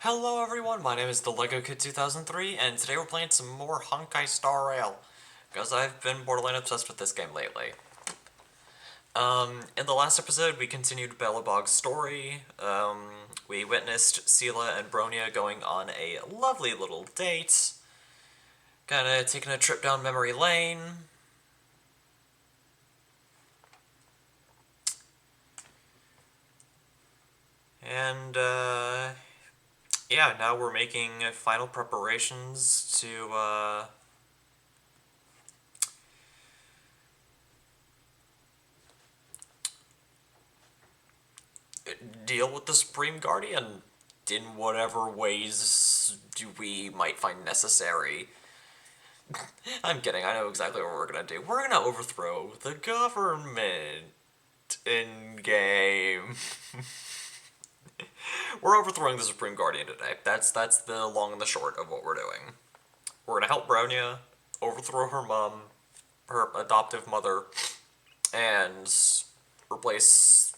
Hello everyone, my name is the Lego Kid 2003, and today we're playing some more Honkai Star Rail, because I've been borderline obsessed with this game lately. In the last episode, we continued Belobog's story. We witnessed Sela and Bronya going on a lovely little date, kinda taking a trip down memory lane. And, yeah, now we're making final preparations to, deal with the Supreme Guardian in whatever ways we might find necessary. I'm kidding, I know exactly what we're gonna do. We're gonna overthrow the government in-game. We're overthrowing the Supreme Guardian today. That's the long and the short of what we're doing. We're gonna help Bronya overthrow her mom, her adoptive mother, and replace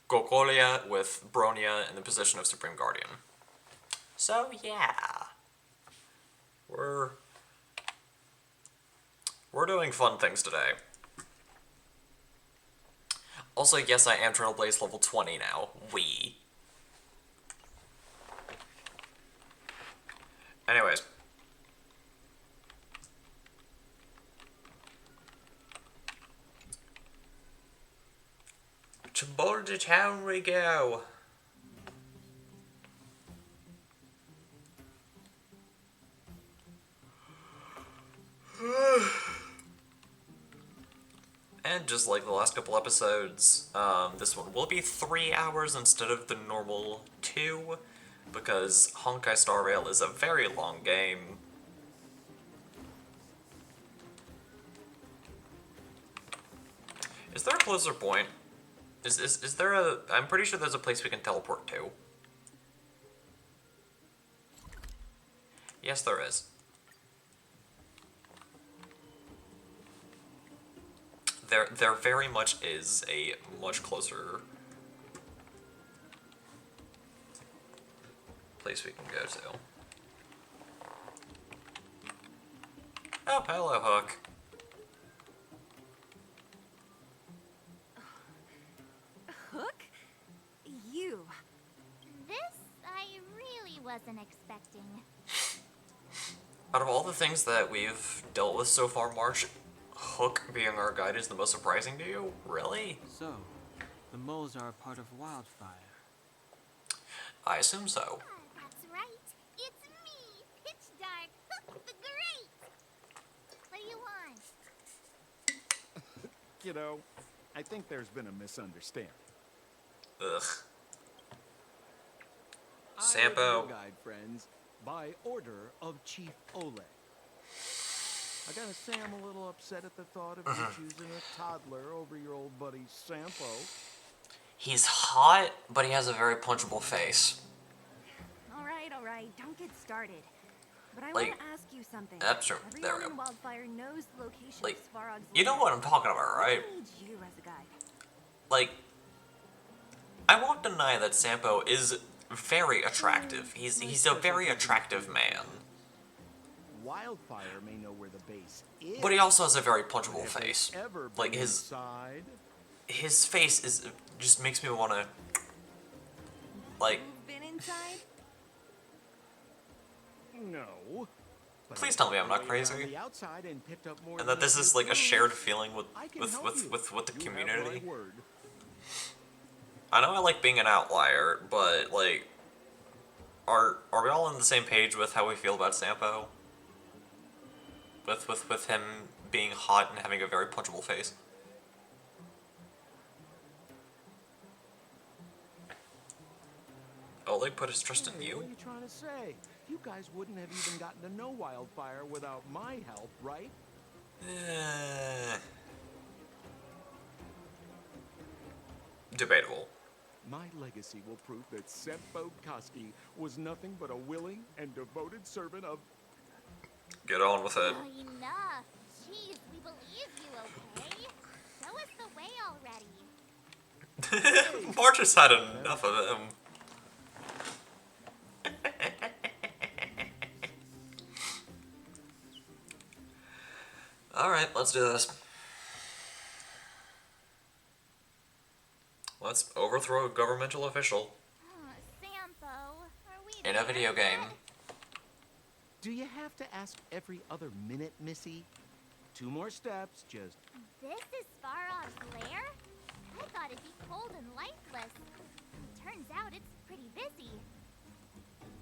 Gokolia with Bronya in the position of Supreme Guardian. So yeah, we're doing fun things today. Also, yes, I am Trailblaze level 20 now. Anyways. To Boulder Town we go. And just like the last couple episodes, this one will be 3 hours instead of the normal 2, because Honkai Star Rail is a very long game. Is there a closer point? Is there a... I'm pretty sure there's a place we can teleport to. Yes, there is. There very much is a much closer place we can go to. Oh, hello, Hook. Hook? You. This I really wasn't expecting. Out of all the things that we've dealt with so far, March, Hook being our guide is the most surprising to you? Really? So, the moles are a part of Wildfire. I assume so. That's right. It's me, Pitch Dark, Hook the Great. What do you want? Kiddo, I think there's been a misunderstanding. Ugh. I Sampo. am your guide, friends, by order of Chief Oleg. I gotta say I'm a little upset at the thought of you choosing a toddler over your old buddy Sampo. He's hot, but he has a very punchable face. All right. Don't get started. But I Like, want to ask you something. that's true. There we Everyone in go. Wildfire knows the location Like, of Svarog's you know land. what I'm talking about, right? I need you as a guide. Like, I won't deny that Sampo is very attractive. He's a very attractive man. Wildfire may know where the base is. But he also has a very punchable Have they face. ever been Like, inside? his face is just makes me wanna, like, You've been inside? No. But please I tell me I'm not waited on crazy. the outside and picked up more and that than this few is like a clues. shared feeling with I can with help with you. with, with the You have community. my word. I know I like being an outlier, but like, are we all on the same page with how we feel about Sampo? With him being hot and having a very punchable face. Oleg put his trust in Hey, you? what are you trying to say? You guys wouldn't have even gotten to know Wildfire without my help, right? Debatable. My legacy will prove that Sempo Koski was nothing but a willing and devoted servant of... Get on with it. Oh, enough. Jeez, we believe you, okay? Show us the way already. March has had enough of him. Alright, let's do this. Let's overthrow a governmental official Sampo, are we in a there video yet? game. Do you have to ask every other minute, Missy? 2 more steps, just... This is Svarog's lair? I thought it'd be cold and lifeless. Turns out it's pretty busy.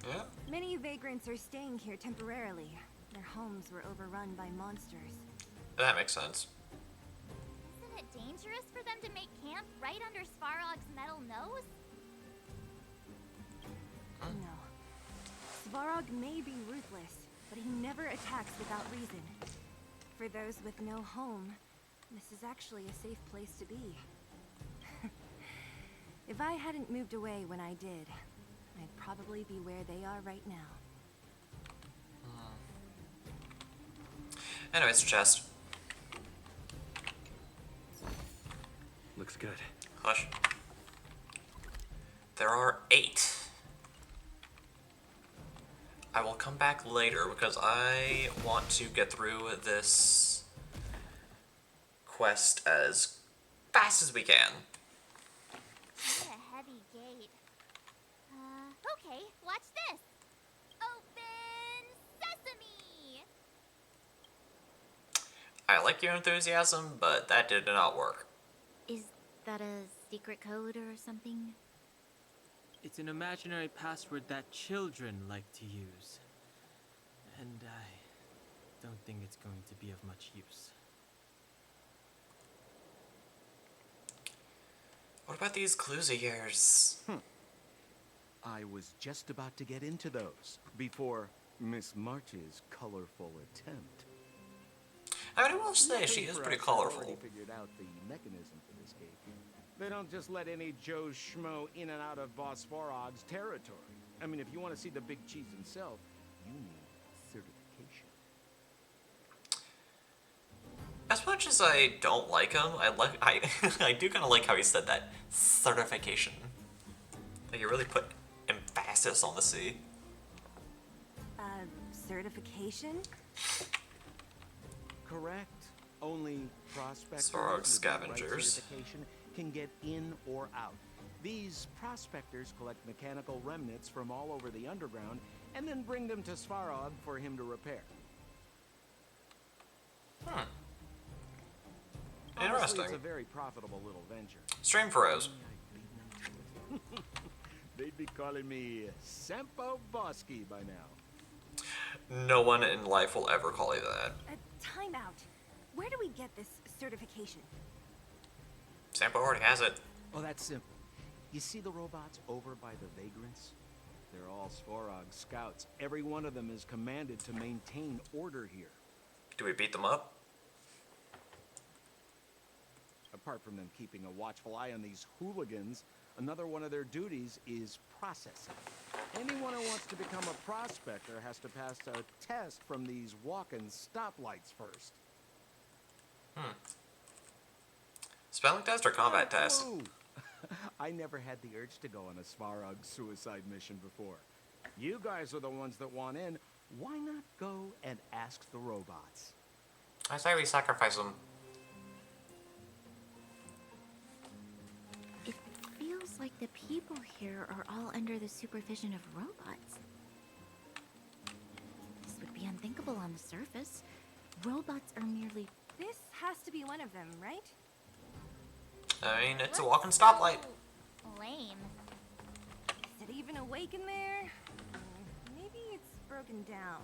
Yeah? Many vagrants are staying here temporarily. Their homes were overrun by monsters. That makes sense. Isn't it dangerous for them to make camp right under Svarog's metal nose? No. Svarog may be ruthless, but he never attacks without reason. For those with no home, this is actually a safe place to be. If I hadn't moved away when I did, I'd probably be where they are right now. Anyways, chest. Looks good. Hush. There are 8. I will come back later because I want to get through this quest as fast as we can. What a heavy gate. Okay, watch this. Open sesame! I like your enthusiasm, but that did not work. Is that a secret code or something? It's an imaginary password that children like to use. And I don't think it's going to be of much use. What about these clues of yours? I was just about to get into those before Miss March's colorful attempt. I mean, I will say she is pretty colorful. Already figured out the mechanism for this gate. They don't just let any Joe Schmo in and out of Boss Svarog's territory. I mean, if you want to see the big cheese himself, you need certification. As much as I don't like him, I do kind of like how he said that certification. Like he really put emphasis on the C. Certification? Correct. Only prospectors Svarog with the right scavengers. certification can get in or out. These prospectors collect mechanical remnants from all over the underground and then bring them to Svarog for him to repair. Honestly, Interesting. it's a very profitable little venture. Stream froze. They'd be calling me Sampo Bosky by now. No one in life will ever call you that. Time out. Where do we get this certification? Sampo already has it. Oh, that's simple. You see the robots over by the vagrants? They're all Svarog scouts. Every one of them is commanded to maintain order here. Do we beat them up? Apart from them keeping a watchful eye on these hooligans, another one of their duties is processing. Anyone who wants to become a prospector has to pass a test from these walk-in stoplights first. Spelling test or combat test? Whoa. I never had the urge to go on a Svarog suicide mission before. You guys are the ones that want in. Why not go and ask the robots? I say we sacrifice them. It feels like the people here are all under the supervision of robots. This would be unthinkable on the surface. Robots are merely... This has to be one of them, right? I mean, it's a walking stoplight. lame. Is it even awake in there? Maybe it's broken down.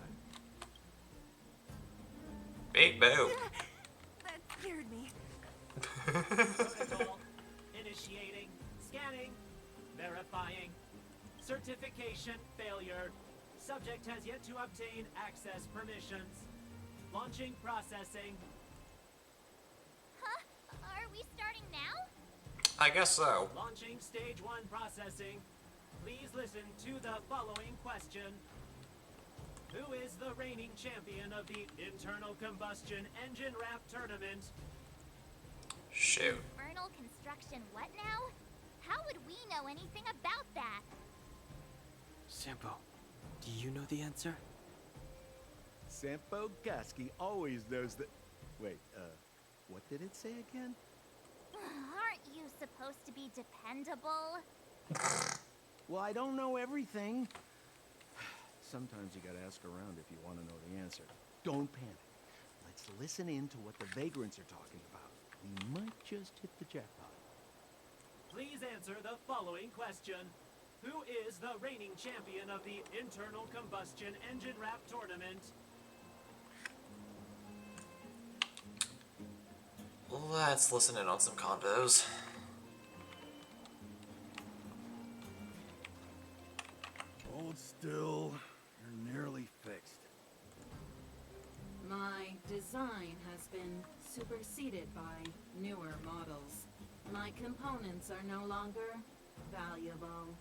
Big boo. That scared me. Protocol. Initiating. Scanning. Verifying. Certification failure. Subject has yet to obtain access permissions. Launching processing. Huh? Are we starting now? I guess so. Launching stage 1 processing. Please listen to the following question. Who is the reigning champion of the internal combustion engine wrap tournament? Shoot. Infernal construction what now? How would we know anything about that? Sampo, do you know the answer? Sampo Gasky always knows that... Wait, what did it say again? Aren't you supposed to be dependable? Well, I don't know everything. Sometimes you gotta ask around if you want to know the answer. Don't panic. Let's listen in to what the vagrants are talking about. We might just hit the jackpot. Please answer the following question. Who is the reigning champion of the internal combustion engine rap tournament? Let's listen in on some convos. Hold still. You're nearly fixed. My design has been superseded by newer models. My components are no longer valuable.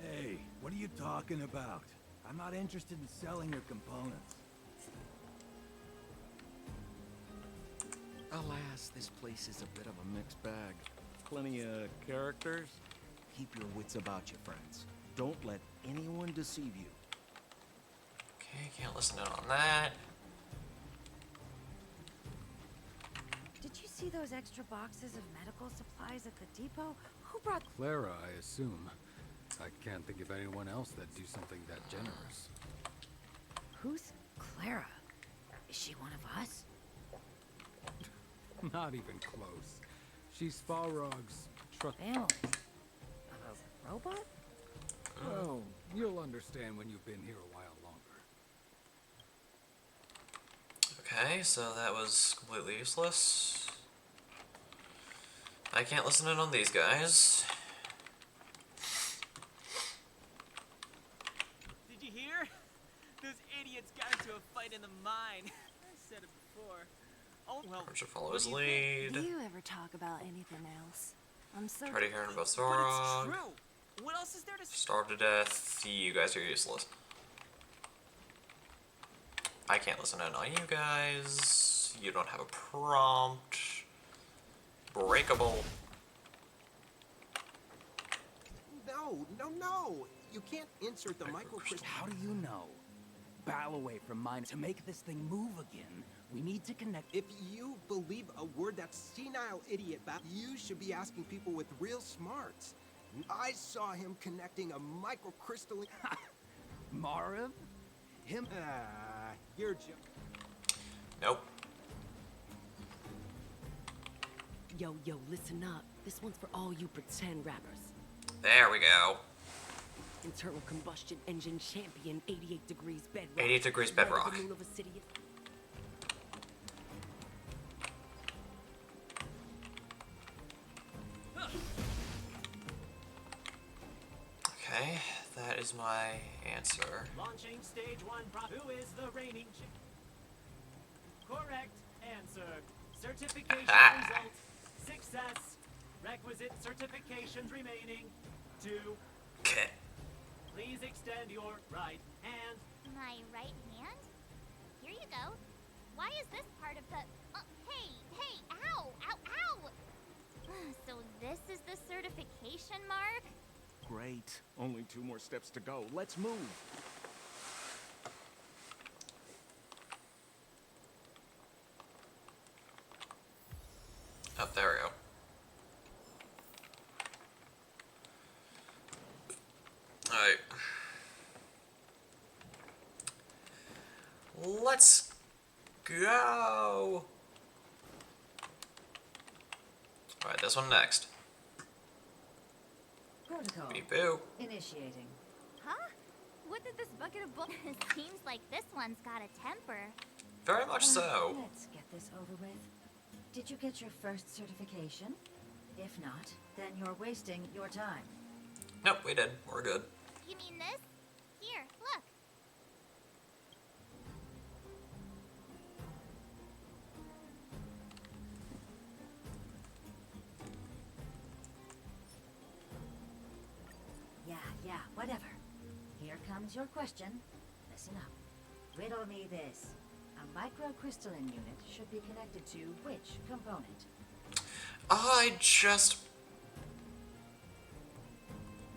Hey, what are you talking about? I'm not interested in selling your components. Alas, this place is a bit of a mixed bag. Plenty of characters. Keep your wits about you, friends. Don't let anyone deceive you. Okay, can't listen in on that. Did you see those extra boxes of medical supplies at the depot? Who brought... Clara, I assume. I can't think of anyone else that'd do something that generous. Who's Clara? Is she one of us? Not even close. She's Falrog's truck. Family. Of a robot? Oh, you'll understand when you've been here a while longer. Okay, so that was completely useless. I can't listen in on these guys. Did you hear? Those idiots got into a fight in the mine. I said it before. Oh, well. I should follow what his do you think? lead. Do you ever talk about anything else? I'm so... Already hearing about But it's Sorog. true. What else is there to say? Starved to death. You guys are useless. I can't listen in on you guys. You don't have a prompt. Breakable. No. You can't insert the microcrystal. How do you know? Bow away from mine. To make this thing move again, we need to connect. If you believe a word that senile idiot you should be asking people with real smarts. I saw him connecting a microcrystal. Marv? Him? You're just... Nope. Yo, listen up. This one's for all you pretend rappers. There we go. Internal combustion engine champion, 88 degrees bedrock. 88 degrees bedrock. The moon of a city. Okay, that is my answer. Launching stage 1 Who is the reigning Correct answer. Certification results. Success. Requisite certifications remaining. 2. Okay. Please extend your right hand. My right hand? Here you go. Why is this part of the... hey, ow! So this is the certification mark? Great. Only 2 more steps to go. Let's move. Oh, there we go. Alright. Let's go! Alright, this one next. Protocol. Beep boo. Initiating. Huh? What did this bucket of bull... Seems like this one's got a temper. Very much so. Let's get this over with. Did you get your first certification? If not, then you're wasting your time. Nope, we did. We're good. You mean this? Here, look. Yeah, whatever. Here comes your question. Listen up. Riddle me this. A microcrystalline unit should be connected to which component? I just...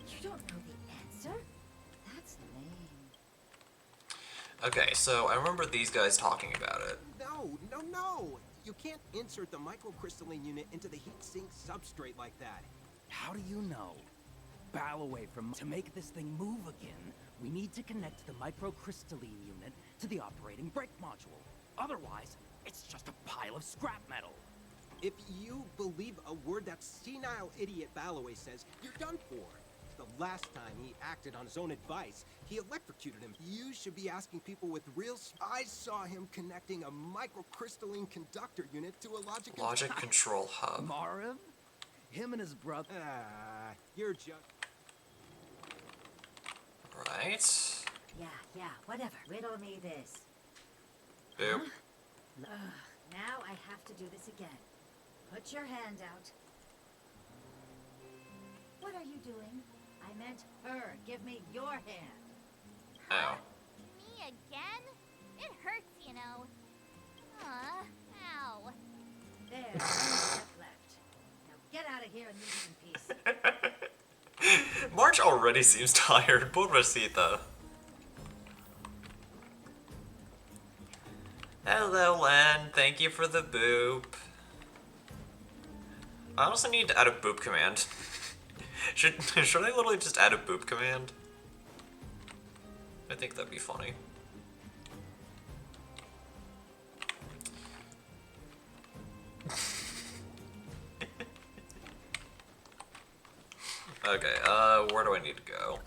You don't know the answer? That's lame. Okay, so I remember these guys talking about it. No. can't insert the microcrystalline unit into the heatsink substrate like that. How do you know? Bow away from... To make this thing move again, we need to connect the microcrystalline unit to the operating brake module. Otherwise, it's just a pile of scrap metal. If you believe a word that senile idiot Balloway says, you're done for. The last time he acted on his own advice, he electrocuted him. You should be asking people with real... I saw him connecting a microcrystalline conductor unit to a logic control hub. Marv? Him and his brother... you're just... Right. Yeah, whatever. Riddle me this. Boop. Now I have to do this again. Put your hand out. What are you doing? I meant her. Give me your hand. Ow. Me again? It hurts, you know. Ow. There, one step left. Now get out of here and leave me in peace. March already seems tired. Pobrecita. Hello, Len. Thank you for the boop. I also need to add a boop command. should I literally just add a boop command? I think that'd be funny. Okay, where do I need to go?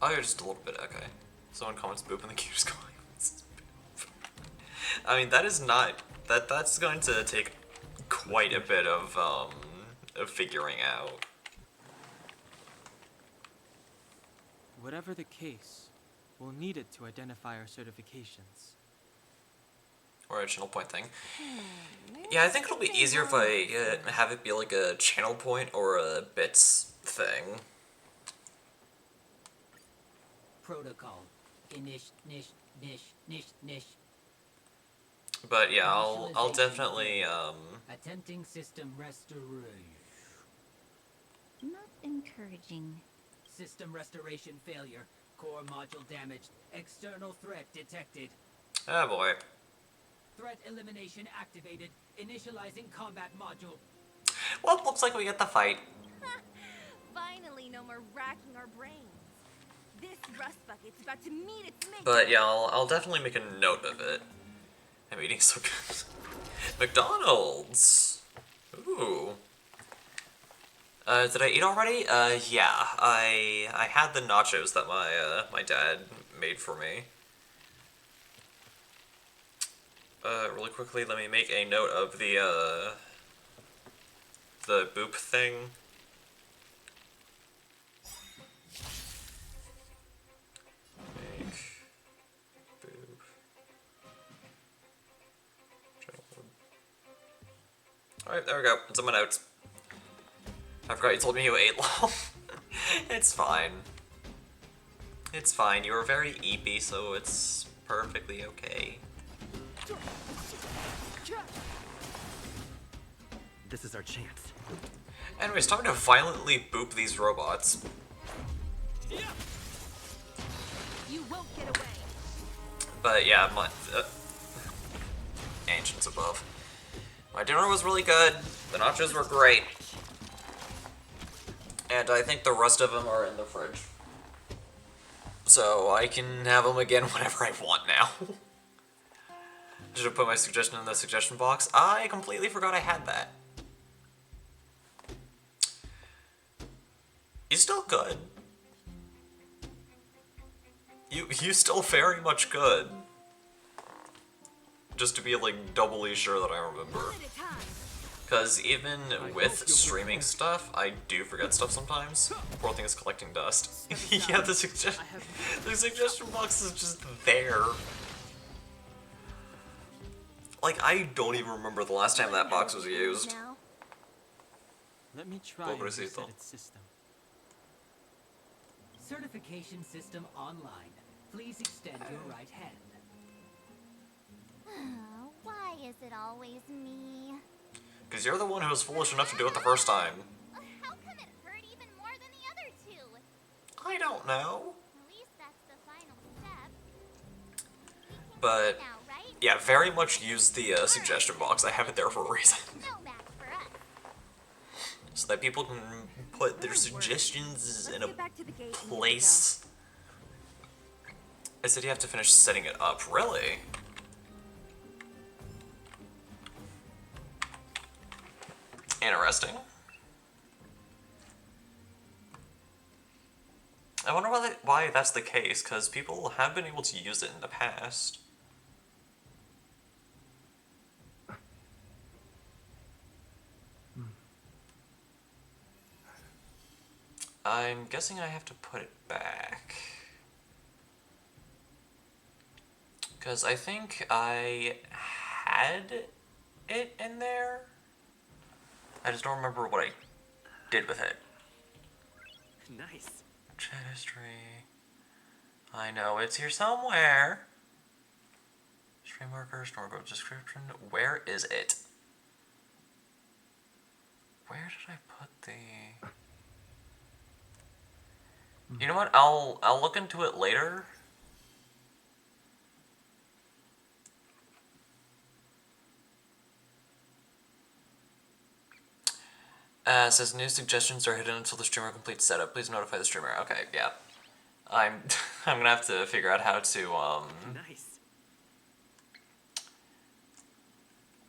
Oh, you're just a little bit, okay. Someone comments boop and the queue's going. I mean, that is not, that's going to take quite a bit of figuring out. Whatever the case, we'll need it to identify our certifications. Or a channel point thing. Yeah, I think it'll be easier if I have it be like a channel point or a bits thing. Protocol. Nish. But yeah, I'll definitely Attempting system restoration. Not encouraging. System restoration failure. Core module damaged. External threat detected. Oh boy. Threat elimination activated. Initializing combat module. Well, looks like we get the fight. Finally, no more racking our brains. This rust bucket's about to meet its mate. But yeah, I'll definitely make a note of it. I'm eating so good. McDonald's! Ooh. Did I eat already? Yeah. I had the nachos that my dad made for me. Really quickly, let me make a note of the boop thing. Alright, there we go. It's in my notes. I forgot you told me you ate long. It's fine. It's fine. You were very eepy, so it's perfectly okay. This is our chance. Anyways, time to violently boop these robots. You won't get away. But yeah, my ancients above. My dinner was really good. The nachos were great. And I think the rest of them are in the fridge. So I can have them again whenever I want now. Should have put my suggestion in the suggestion box. I completely forgot I had that. He's still good. You still very much good. Just to be like doubly sure that I remember. Because even with streaming stuff, I do forget stuff sometimes. Poor thing is collecting dust. Yeah, the suggestion box is just there. Like, I don't even remember the last time that box was used. Let me try and reset its system. Certification system online. Please extend your right hand. Why is it always me? Because you're the one who was foolish enough to do it the first time. How come it hurt even more than the other two? I don't know. At least that's the final step. But, Now, right? yeah, very much use the suggestion box. I have it there for a reason. No match for us. So that people can put their suggestions in a place. I said you have to finish setting it up. Really? Interesting. I wonder why that's the case, because people have been able to use it in the past. I'm guessing I have to put it back. Because I think I had it in there. I just don't remember what I did with it. Nice. Chat history. I know it's here somewhere. Stream markers, Norgo description. Where is it? Where did I put the... You know what? I'll look into it later. Says new suggestions are hidden until the streamer completes setup. Please notify the streamer. Okay, yeah. I'm gonna have to figure out how to Nice.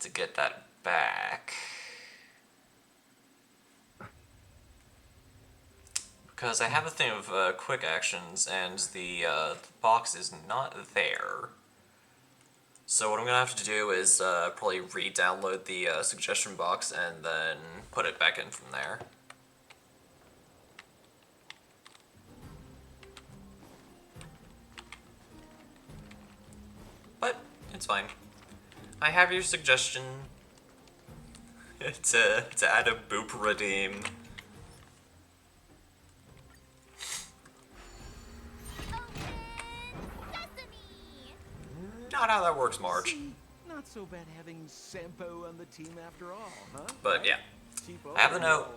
to get that back. Because I have a thing of quick actions, and the box is not there. So what I'm going to have to do is probably re-download the suggestion box and then put it back in from there. But it's fine. I have your suggestion to add a boop redeem. Not how that works, Marge. Not so bad having Sampo on the team after all, huh? But yeah, I have the note.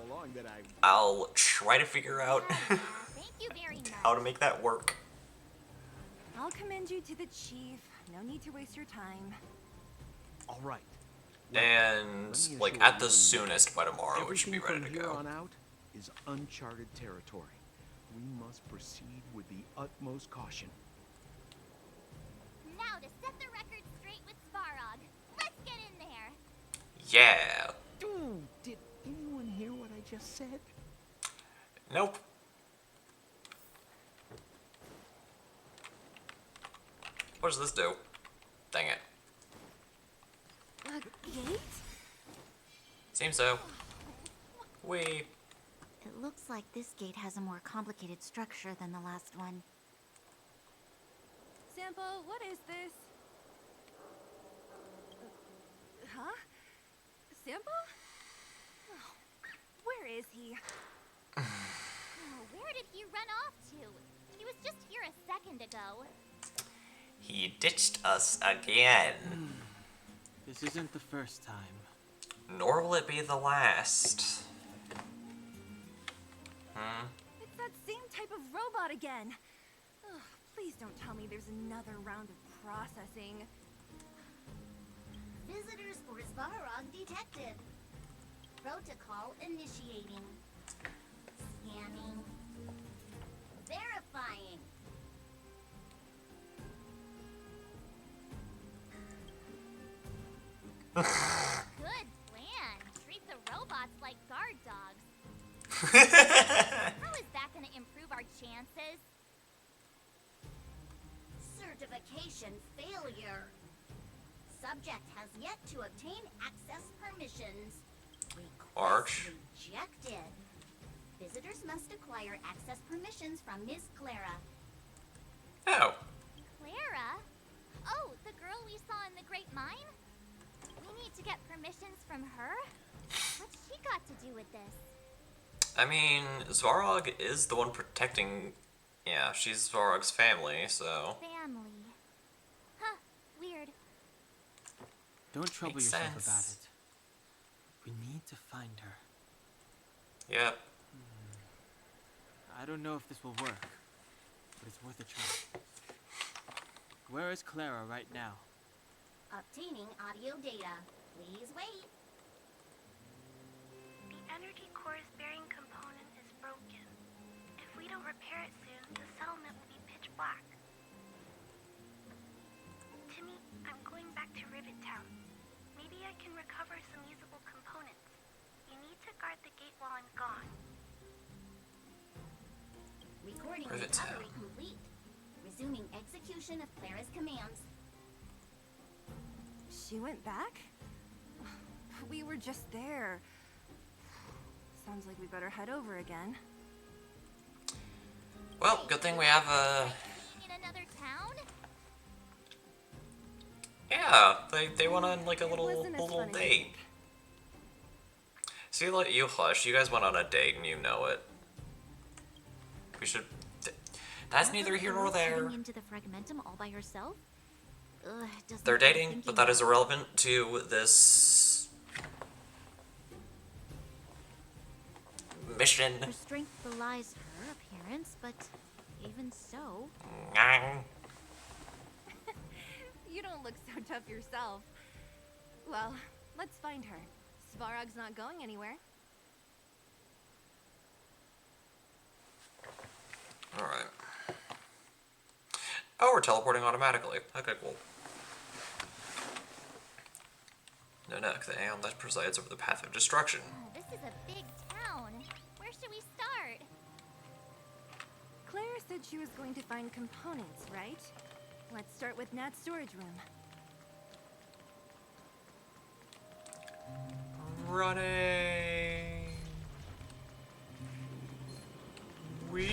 I'll try to figure out how to make that work. I'll commend you to the chief. No need to waste your time. All right. And like at the soonest by tomorrow, it should be ready to Everything from go. here on out is uncharted territory. We must proceed with the utmost caution. Now to set the record straight with Svarog. Let's get in there. Yeah. Did anyone hear what I just said? Nope. What does this do? Dang it. A gate? Seems so. It looks like this gate has a more complicated structure than the last one. Sampo, what is this? Huh? Sampo? Oh, where is he? Where did he run off to? He was just here a second ago. He ditched us again. This isn't the first time. Nor will it be the last. It's that same type of robot again. Ugh, please don't tell me there's another round of processing. Visitors for Svarog detected. Protocol initiating. Scanning. Verifying. Good plan. Treat the robots like guard dogs. How is that going to improve our chances? Certification failure. Subject has yet to obtain access permissions. Arch. Rejected. Visitors must acquire access permissions from Ms. Clara. Oh. Clara? Oh, the girl we saw in the Great Mine? We need to get permissions from her? What's she got to do with this? I mean, Svarog is the one protecting... Yeah, she's Svarog's family, so... Family. Huh, weird. Don't trouble Makes yourself sense. about it. We need to find her. Yep. I don't know if this will work, but it's worth a try. Where is Clara right now? Obtaining audio data. Please wait. The energy core's bearing component is broken. If we don't repair it soon, the settlement will be pitch black. Timmy, I'm going back to Rivet Town. Maybe I can recover some usable components. You need to guard the gate while I'm gone. Recording Rivet recovery Town. complete. Resuming execution of Clara's commands. She went back? We were just there. Sounds like we better head over again. Well, good thing we have a. In another town? Yeah, they went on like a little wasn't as little fun as you date. think. See, like you hush. You guys went on a date and you know it. We should. That's neither here nor there. Heading into the Fragmentum all by herself? Ugh, doesn't They're get me dating, thinking but that is about- irrelevant to this mission. Her strength belies her appearance, but even so. You don't look so tough yourself. Well, let's find her. Svarog's not going anywhere. Alright. Oh, we're teleporting automatically. Okay, cool. Nanook, the aeon that presides over the path of destruction. This is a big town. Where should we start? Clara said she was going to find components, right? Let's start with Nat's storage room. Running. We.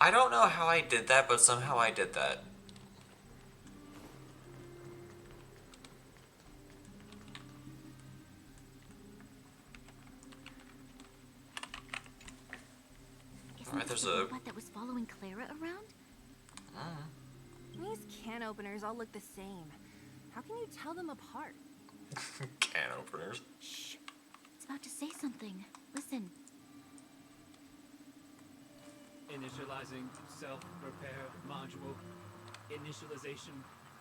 I don't know how I did that, but somehow I did that. Alright, there's the a. robot that was following Clara around? These can openers all look the same. How can you tell them apart? Can openers. Shh. It's about to say something. Listen. Initializing self-repair module. Initialization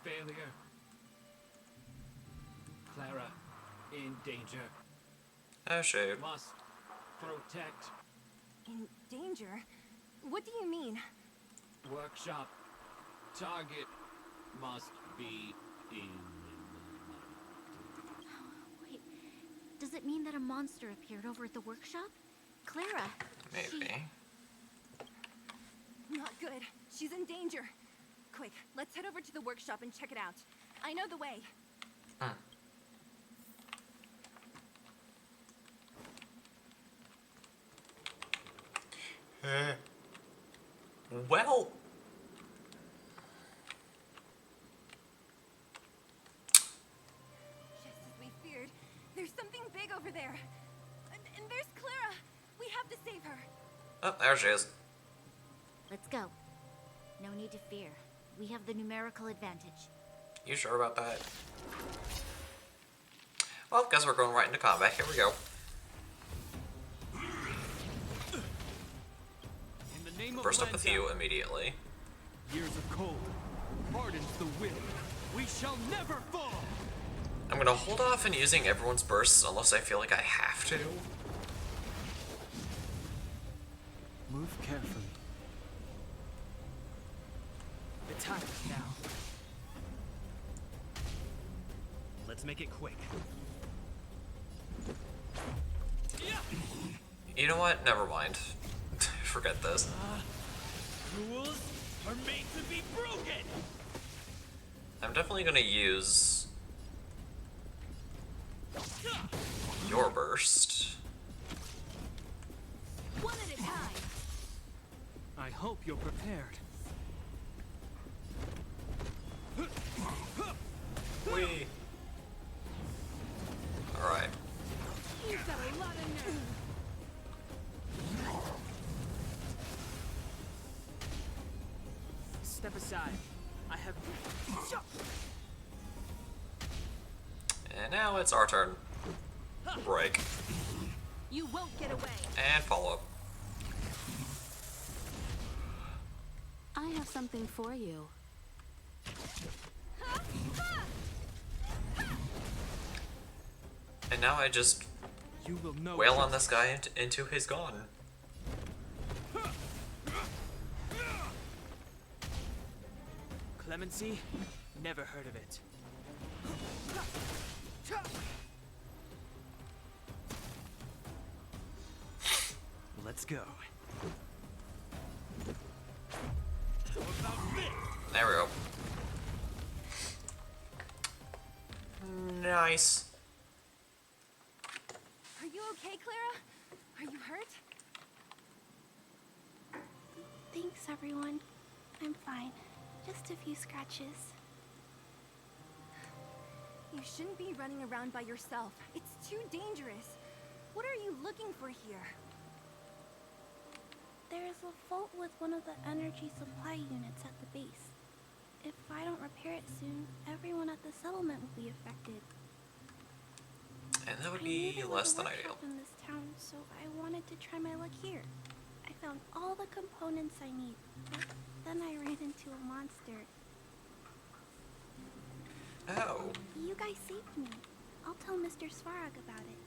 failure. Clara in danger. Oh, shit. Must protect. In danger? What do you mean? Workshop. Target must be in. Wait. Does it mean that a monster appeared over at the workshop? Clara. Maybe. Not good. She's in danger. Quick, let's head over to the workshop and check it out. I know the way. Well. Just as we feared, there's something big over there. And there's Clara. We have to save her. Oh, there she is. Let's go. No need to fear. We have the numerical advantage. You sure about that? Well, guess we're going right into combat. Here we go. In the name of Burst up with Landa, you immediately. Years of cold hardens the will. We shall never fall. I'm gonna hold off on using everyone's bursts unless I feel like I have to. Move carefully. Attack now. Let's make it quick. You know what? Never mind. Forget this. Rules are made to be broken. I'm definitely gonna use your burst. One at a time. I hope you're prepared. Whee! Alright. You've got a inside. I have... And now it's our turn. Break. You won't get away. And follow up. I have something for you. And now I just You will know wail on this guy into his gone. Clemency? Never heard of it. Let's go. There we go. Nice. Are you okay, Clara? Are you hurt? Thanks, everyone. I'm fine. Just a few scratches. You shouldn't be running around by yourself. It's too dangerous. What are you looking for here? There's a fault with one of the energy supply units at the base. If I don't repair it soon, everyone at the settlement will be affected. And that would I knew be there less was a than workshop ideal. in this town, so I wanted to try my luck here. I found all the components I need, but then I ran into a monster. Oh. You guys saved me. I'll tell Mr. Svarog about it.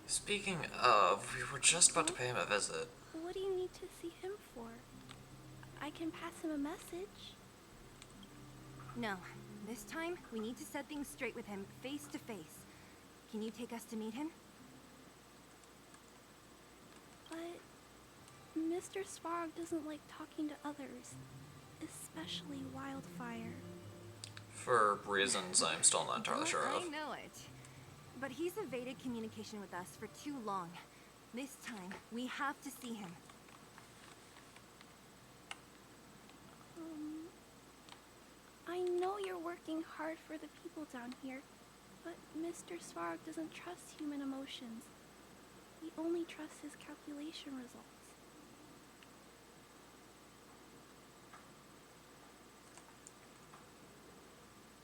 Speaking of, we were just about to pay him a visit. What do you need to see him for? I can pass him a message. No. This time, we need to set things straight with him, face to face. Can you take us to meet him? But Mr. Svarog doesn't like talking to others, especially Wildfire. For reasons I'm still not entirely sure of. I know it. But he's evaded communication with us for too long. This time, we have to see him. I know you're working hard for the people down here, but Mr. Svarog doesn't trust human emotions. He only trusts his calculation results.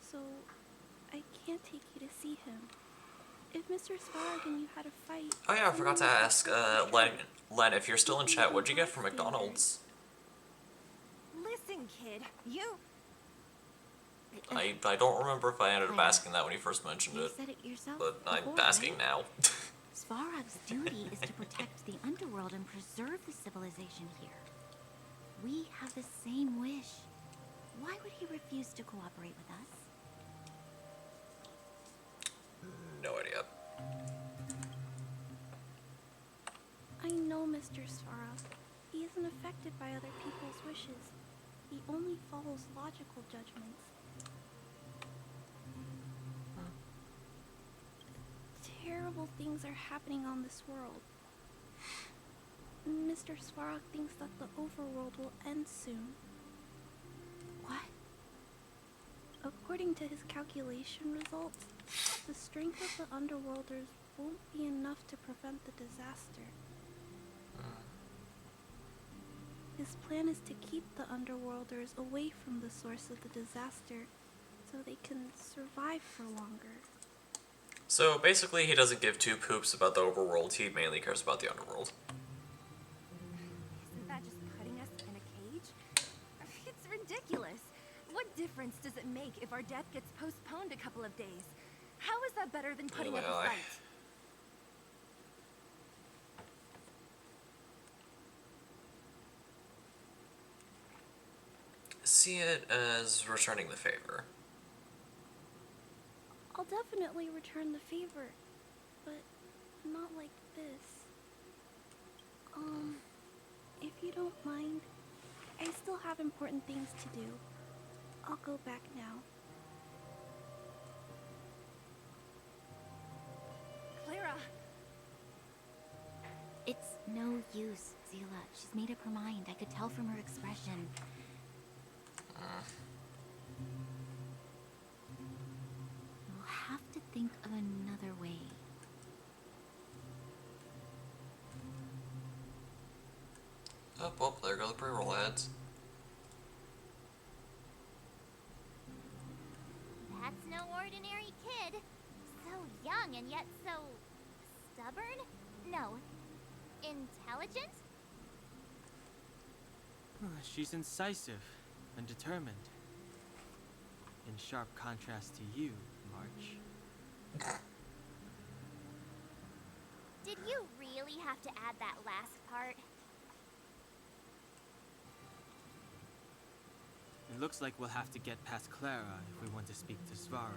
So, I can't take you to see him. If Mr. Svarog and you had a fight... Oh yeah, I forgot to ask, Len, if you're still in chat, what'd you get from McDonald's? Listen, kid, you... I don't remember if I ended up asking that when you first mentioned You it, said it yourself but I'm before, asking right? now. Svarog's duty is to protect the underworld and preserve the civilization here. We have the same wish. Why would he refuse to cooperate with us? No idea. I know Mr. Svarog. He isn't affected by other people's wishes. He only follows logical judgments. Terrible things are happening on this world. Mr. Svarog thinks that the overworld will end soon. What? According to his calculation results, the strength of the underworlders won't be enough to prevent the disaster. His plan is to keep the underworlders away from the source of the disaster so they can survive for longer. So basically, he doesn't give two poops about the overworld, he mainly cares about the underworld. Isn't that just putting us in a cage? It's ridiculous. What difference does it make if our death gets postponed a couple of days? How is that better than putting up a fight? See it as returning the favor. I'll definitely return the favor, but not like this. If you don't mind, I still have important things to do. I'll go back now. Clara! It's no use, Zila. She's made up her mind. I could tell from her expression. We'll have to think of another way. Oh, well, there go the pre-roll ads. That's no ordinary kid. So young and yet so stubborn? No. Intelligent? She's incisive and determined. In sharp contrast to you, March. Did you really have to add that last part? It looks like we'll have to get past Clara if we want to speak to Svarog.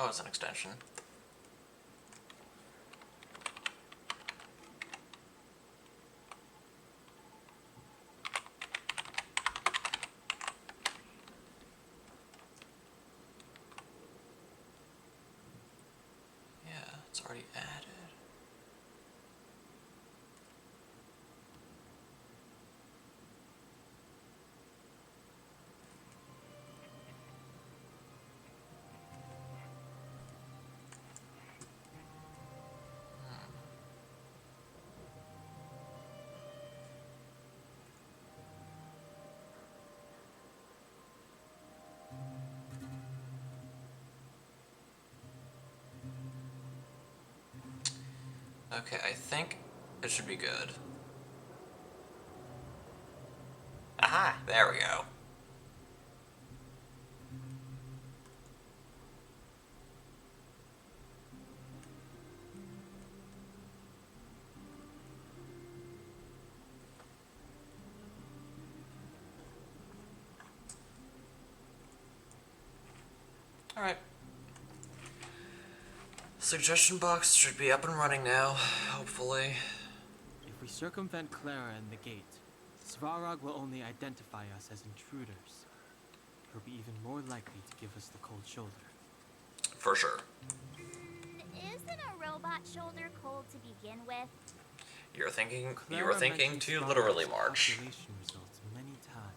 Oh, it's an extension. Yeah, it's already added. Okay, I think it should be good. Aha! There we go. Alright. Suggestion box should be up and running now, hopefully. If we circumvent Clara and the gate, Svarog will only identify us as intruders. He'll be even more likely to give us the cold shoulder. For sure. Isn't a robot shoulder cold to begin with? You were thinking mentioned too Svarog's literally, March. calculation results many times.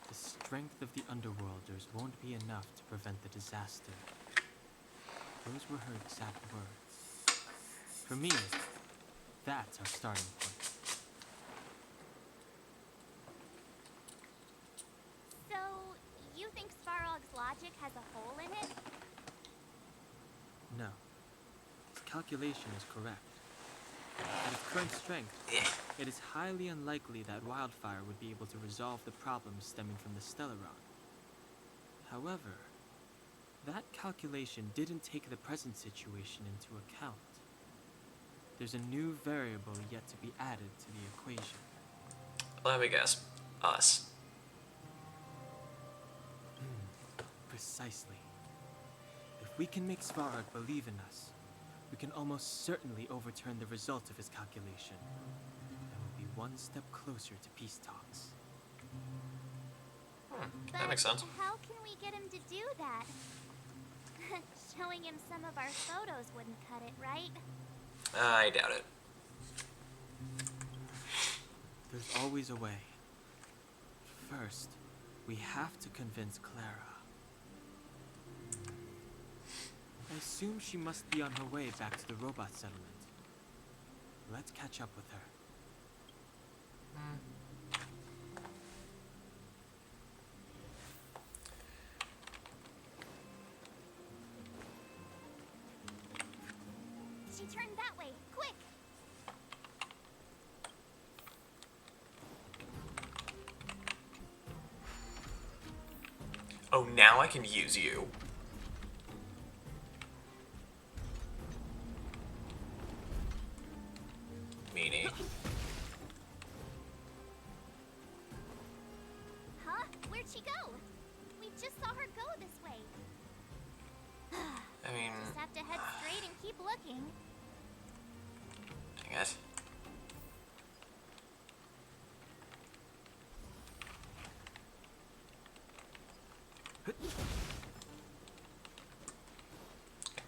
The strength of the Underworlders won't be enough to prevent the disaster. Those were her exact words. For me, that's our starting point. So, you think Svarog's logic has a hole in it? No. His calculation is correct. At its current strength, it is highly unlikely that Wildfire would be able to resolve the problems stemming from the Stellaron. However, that calculation didn't take the present situation into account. There's a new variable yet to be added to the equation. Let me guess. Us. Precisely. If we can make Svarog believe in us, we can almost certainly overturn the result of his calculation, and we'll be one step closer to peace talks. That makes sense. How can we get him to do that? Showing him some of our photos wouldn't cut it, right? I doubt it. There's always a way. First, we have to convince Clara. I assume she must be on her way back to the robot settlement. Let's catch up with her. She turned that way, quick! Oh, now I can use you. Meanie. Huh? Where'd she go? We just saw her go this way. I mean, Just have to head straight and keep looking. dang it.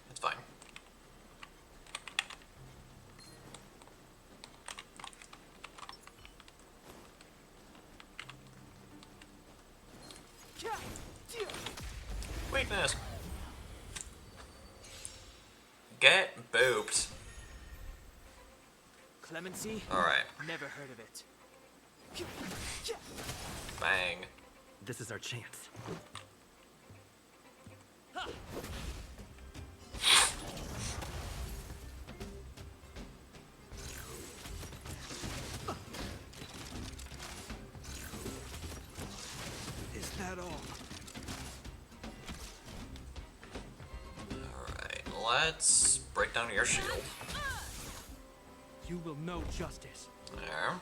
It's fine. Weakness. Get booped. Clemency? Alright. Never heard of it. Bang. This is our chance. Is that all? Alright, let's break down your shield. You will know justice. There.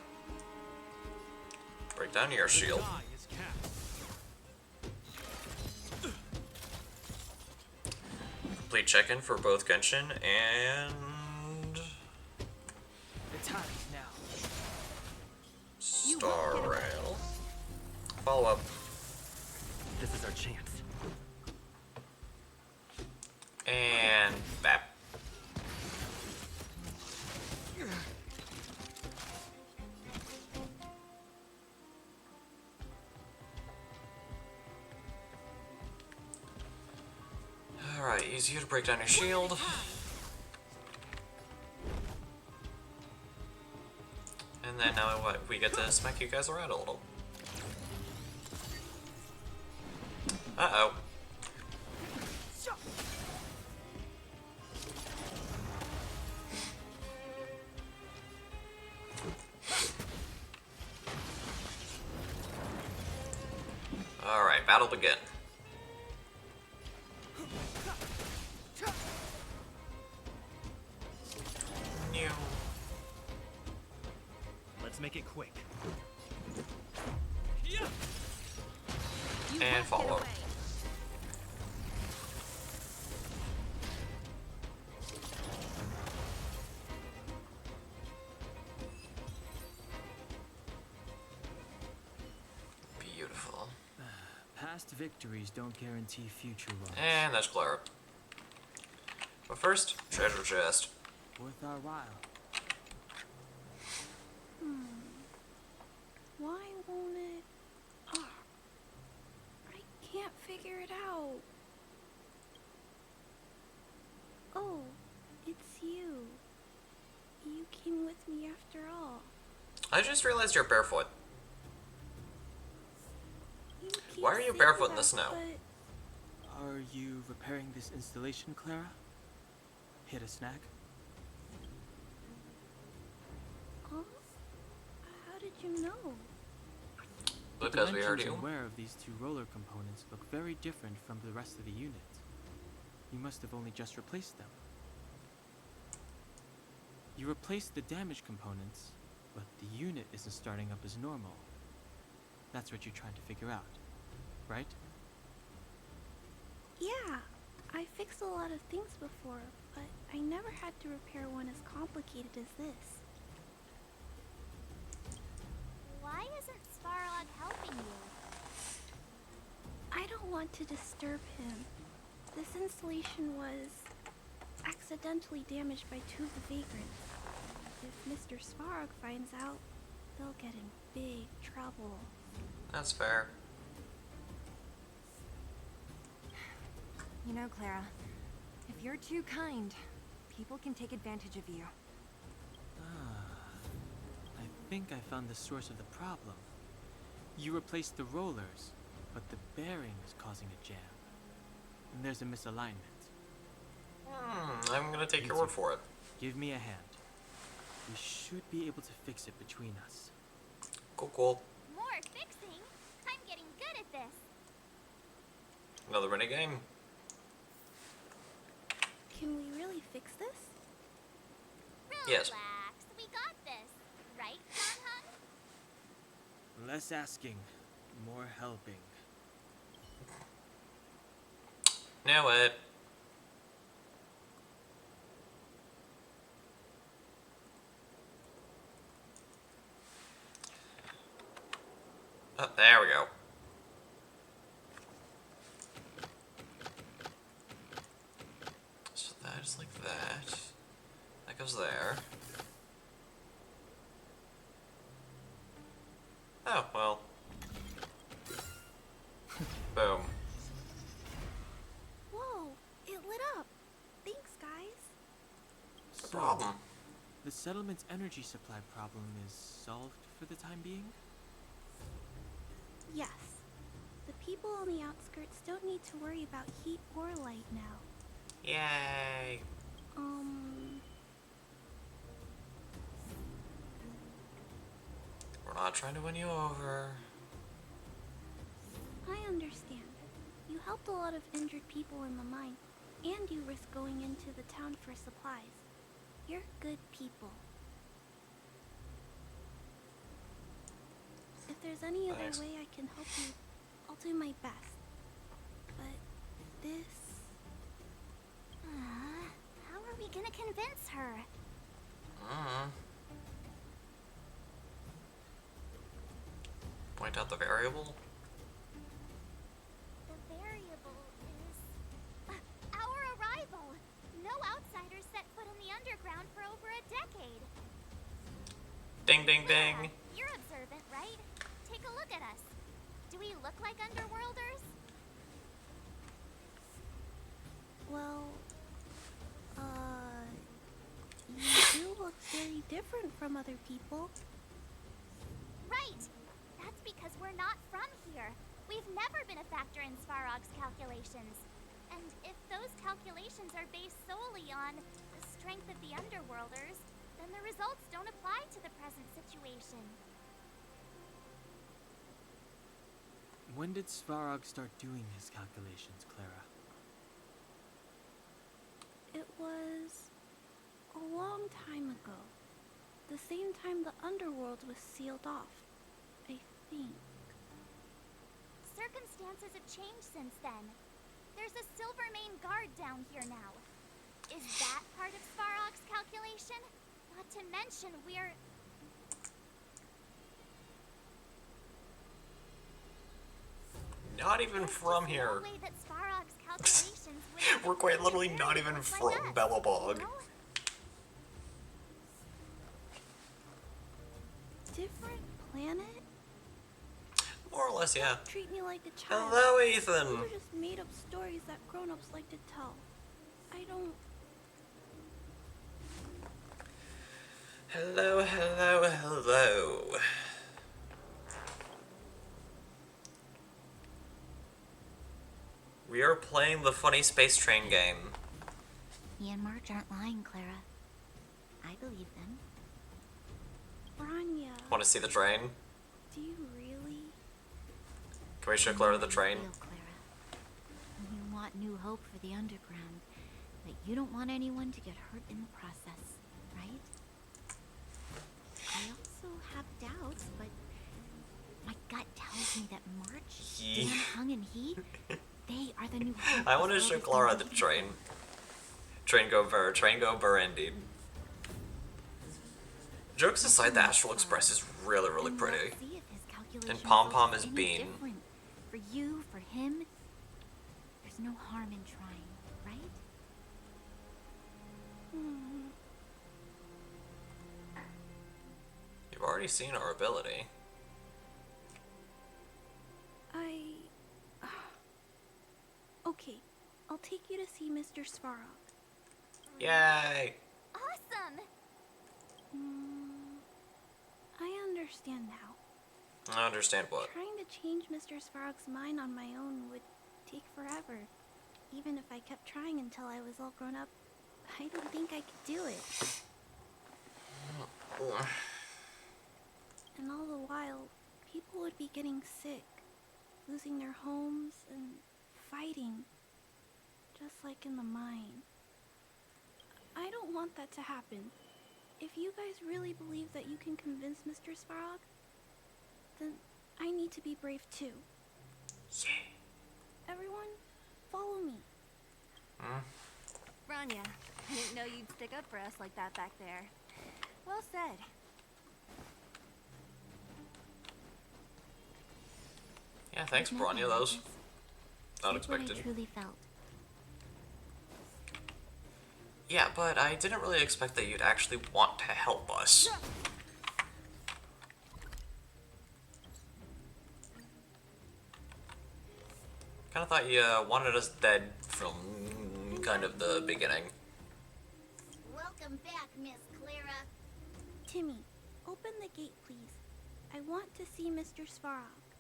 Break down your shield. Complete check-in for both Genshin and The time is now. Star Rail. Follow up. This is our chance. And bap. Alright, easier to break down your shield. And then now what? We get to smack you guys around a little. Uh-oh. Alright, battle begin. New. Let's make it quick. And follow. Beautiful. Past victories don't guarantee future ones. And that's Clara. But first, treasure chest. Worth our while. Why won't it? Ah, I can't figure it out. Oh, it's you. You came with me after all. I just realized you're barefoot. You keep Why are you saying barefoot in the that, snow? but Are you repairing this installation, Clara? Hit a snag? Huh? How did you know? Because we heard Dimensions you. aware of these two roller components look very different from the rest of the unit. You must have only just replaced them. You replaced the damaged components, but the unit isn't starting up as normal. That's what you're trying to figure out, right? Yeah, I fixed a lot of things before, but I never had to repair one as complicated as this. Why isn't Svarog helping you? I don't want to disturb him. This installation was accidentally damaged by two of the vagrants. If Mr. Svarog finds out, they'll get in big trouble. That's fair. You know, Clara, if you're too kind, people can take advantage of you. I think I found the source of the problem. You replaced the rollers, but the bearing is causing a jam. And there's a misalignment. I'm gonna take your word for it. Give me a hand. We should be able to fix it between us. Cool. More fixing? I'm getting good at this. Another mini game. Can we really fix this? Yes. Relax, we got this. Right, Sanhung? Less asking, more helping. Know it. Oh, there we go. So that is like that. That goes there. Oh, well. Boom. Whoa, it lit up. Thanks, guys. No problem. The settlement's energy supply problem is solved for the time being? Yes. The people on the outskirts don't need to worry about heat or light now. Yay. We're not trying to win you over. I understand. You helped a lot of injured people in the mine, and you risked going into the town for supplies. You're good people. If there's any other Thanks. way I can help you, I'll do my best. But this... How are we gonna convince her? Point out the variable. The variable is our arrival. No outsiders set foot in the underground for over a decade. Ding, ding, ding. You're observant, right? Take a look at us. Do we look like underworlders? Well, you do look very different from other people. Right. That's because we're not from here. We've never been a factor in Svarog's calculations. And if those calculations are based solely on the strength of the Underworlders, then the results don't apply to the present situation. When did Svarog start doing his calculations, Clara? It was a long time ago. The same time the underworld was sealed off, I think. Circumstances have changed since then. There's a Silvermane guard down here now. Is that part of Svarog's calculation? Not to mention we're... Not even from here. No way that Svarog's calculations would... We're quite literally not even from Bellabog. Different planet? More or less, yeah. Treat me like a child. Hello, Ethan. These are just made up stories that grown-ups like to tell. I don't... Hello, hello, hello. We are playing the funny space train game. He and March aren't lying, Clara. I believe them. Rania, Want to see the train? do you really? Can we show Clara the train? Real, Clara. You want new hope for the underground, but you don't want anyone to get hurt in the process, right? I also have doubts, but my gut tells me that March, Dan, Hung, and he, they are the new hope. I want to show Clara the train. Train go Burr indeed. Jokes aside, the Astral Express is really, really pretty. And Pom Pom is Bean. Different. For you, for him, there's no harm in trying, right? You've already seen our ability. Okay, I'll take you to see Mr. Svarog. Yay! Awesome! I understand now. I understand what. Trying to change Mr. Svarog's mind on my own would take forever. Even if I kept trying until I was all grown up, I don't think I could do it. And all the while, people would be getting sick, losing their homes, and fighting. Just like in the mine. I don't want that to happen. If you guys really believe that you can convince Mr. Svarog, then I need to be brave too. Everyone, follow me. Rania, I didn't know you'd stick up for us like that back there. Well said. Yeah, thanks, Bronya. That was unexpected. What I truly felt. Yeah, but I didn't really expect that you'd actually want to help us. Kind of thought you wanted us dead from kind of the beginning. Welcome back, Miss Clara. Timmy, open the gate, please. I want to see Mr. Svarog.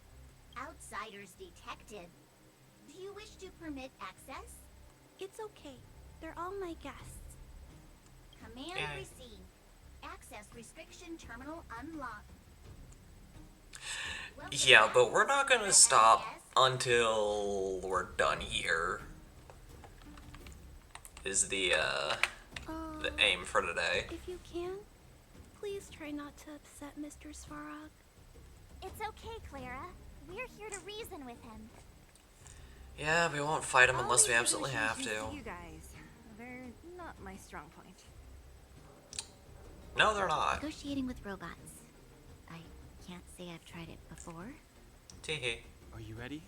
Outsiders detected. Do you wish to permit access? It's okay. They're all my guests. Command received. Access restriction terminal unlocked. Yeah, but we're not gonna stop until we're done here. Is the aim for today. If you can, please try not to upset Mr. Svarog. It's okay, Clara. We're here to reason with him. Yeah, we won't fight him unless we absolutely have to. You guys, they're not my strong point. No, they're not. Negotiating with robots. I can't say I've tried it before. Teehee. Are you ready?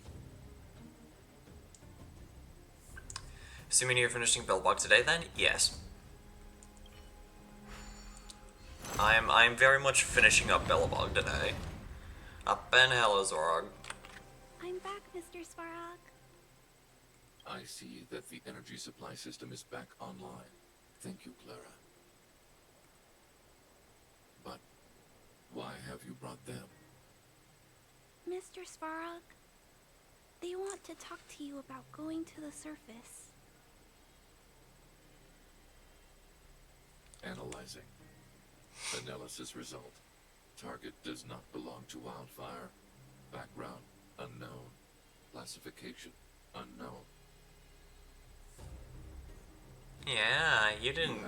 Assuming you're finishing Billbog today, then yes. I'm very much finishing up Billabog today. Up and hello, Zorog. I'm back, Mr. Svarog. I see that the energy supply system is back online. Thank you, Clara. But why have you brought them? Mr. Svarog, they want to talk to you about going to the surface. Analyzing. Analysis result. Target does not belong to Wildfire. Background unknown. Classification unknown. Yeah, you didn't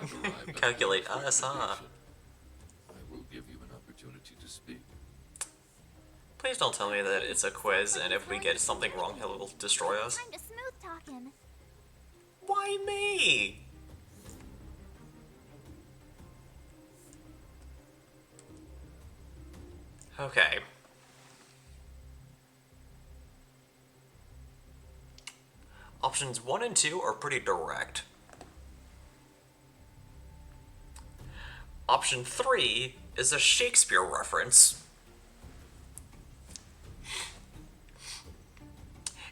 calculate us, huh? I will give you an opportunity to speak. Please don't tell me that it's a quiz and if we get something wrong, he'll destroy us. Time to smooth talking. Why me? Okay. Options 1 and 2 are pretty direct. Option 3 is a Shakespeare reference.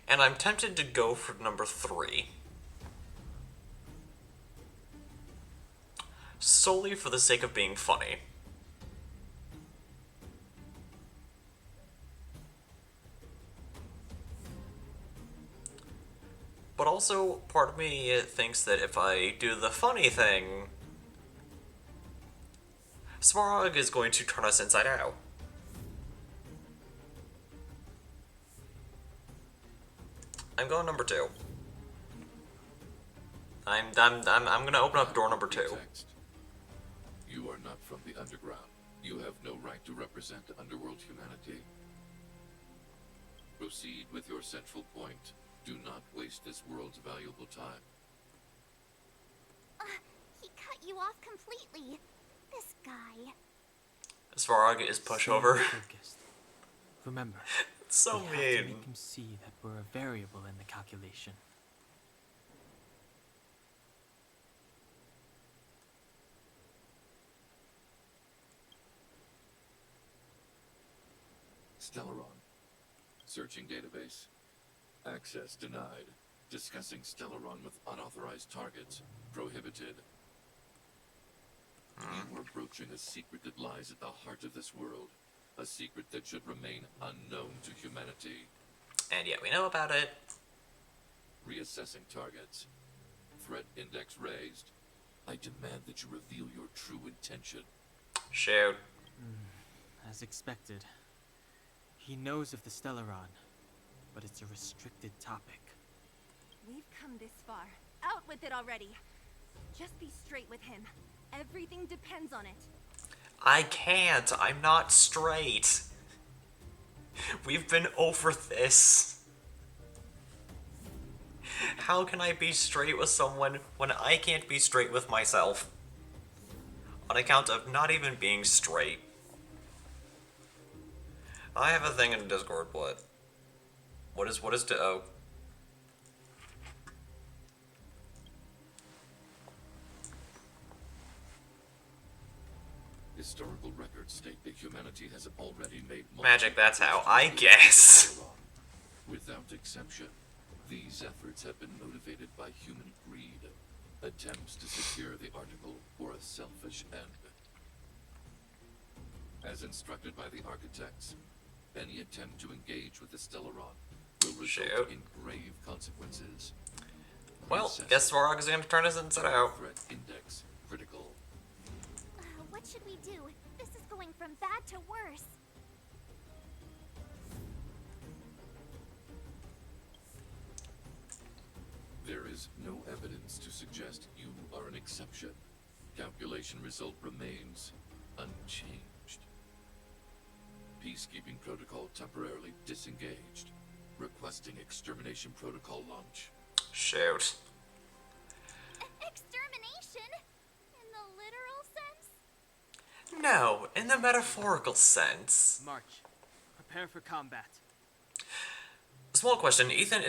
And I'm tempted to go for number 3. Solely for the sake of being funny. But also, part of me thinks that if I do the funny thing, Svarog is going to turn us inside out. I'm going number 2. I'm gonna open up door number 2. You are not from the underground. You have no right to represent underworld humanity. Proceed with your central point. Do not waste this world's valuable time. He cut you off completely. This guy. Svarog is pushover. Focused. Remember, it's so we have to mean. make him see that we're a variable in the calculation. Stellaron. Searching database. Access denied. Discussing Stellaron with unauthorized targets. Prohibited. You are broaching a secret that lies at the heart of this world. A secret that should remain unknown to humanity. And yet we know about it. Reassessing targets. Threat index raised. I demand that you reveal your true intention. Shoot. As expected. He knows of the Stellaron, but it's a restricted topic. We've come this far. Out with it already. Just be straight with him. Everything depends on it. I can't. I'm not straight. We've been over this. How can I be straight with someone when I can't be straight with myself? On account of not even being straight. I have a thing in Discord, what? What is to oh? Historical records state that humanity has already made Magic, that's how, I guess. Without exception. These efforts have been motivated by human greed, attempts to secure the article for a selfish end. As instructed by the architects, any attempt to engage with the Stellaron will result in grave consequences. Well, guess Svarog is going to turn us inside out. Threat index critical. What should we do? This is going from bad to worse. There is no evidence to suggest you are an exception. Calculation result remains unchanged. Peacekeeping protocol temporarily disengaged. Requesting extermination protocol launch. Shoot. Extermination? In the literal sense? No, in the metaphorical sense. March. Prepare for combat. Small question, Ethan,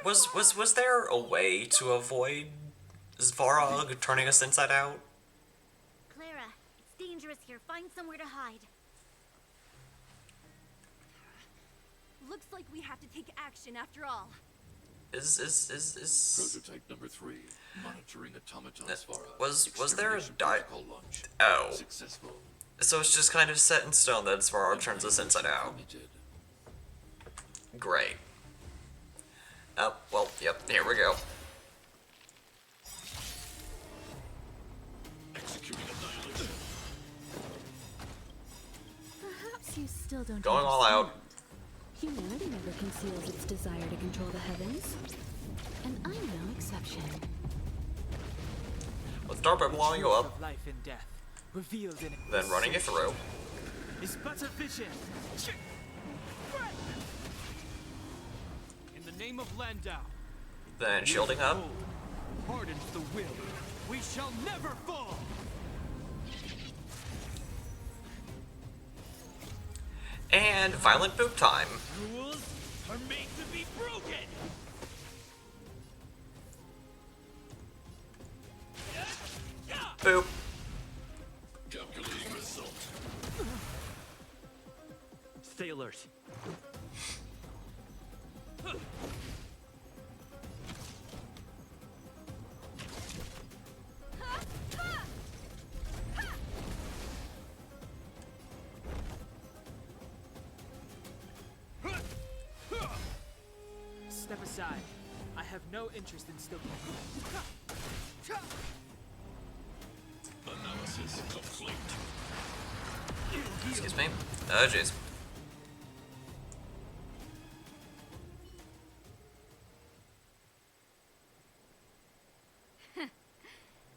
was there a way to avoid Svarog turning us inside out? Clara, it's dangerous here. Find somewhere to hide. Looks like we have to take action after all. Prototype number 3, monitoring automaton Svarog. Was there a protocol launch. Oh. Successful. So it's just kind of set in stone that Svarog turns us inside out. Great. Oh, well, yep, here we go. Executing annihilation. Perhaps you still don't Going all out. Humanity never conceals its desire to control the heavens. And I'm no exception. Let's start by blowing you up, Life and death, revealed in then running you through. Is but a vision. In the name of Landau. Then shielding up. Pardons the will. We shall never fall. And violent poop time. Rules are made to be broken. Boop. Calculating result. Stay alert. Step aside. I have no interest in still. Analysis complete. Excuse me. Oh, jeez.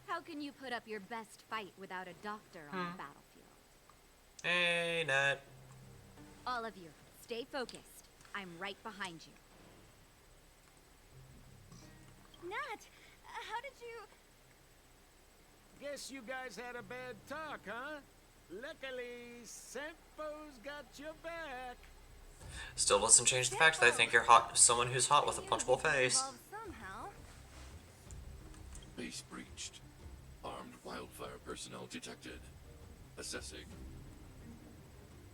How can you put up your best fight without a doctor on the battlefield? Hey, Nat. All of you, stay focused. I'm right behind you. Nat, how did you... Guess you guys had a bad talk, huh? Luckily, Sempo's got your back. Still doesn't change the fact that I think you're hot. Someone who's hot with a punchable face. Somehow. Base breached. Armed wildfire personnel detected. Assessing.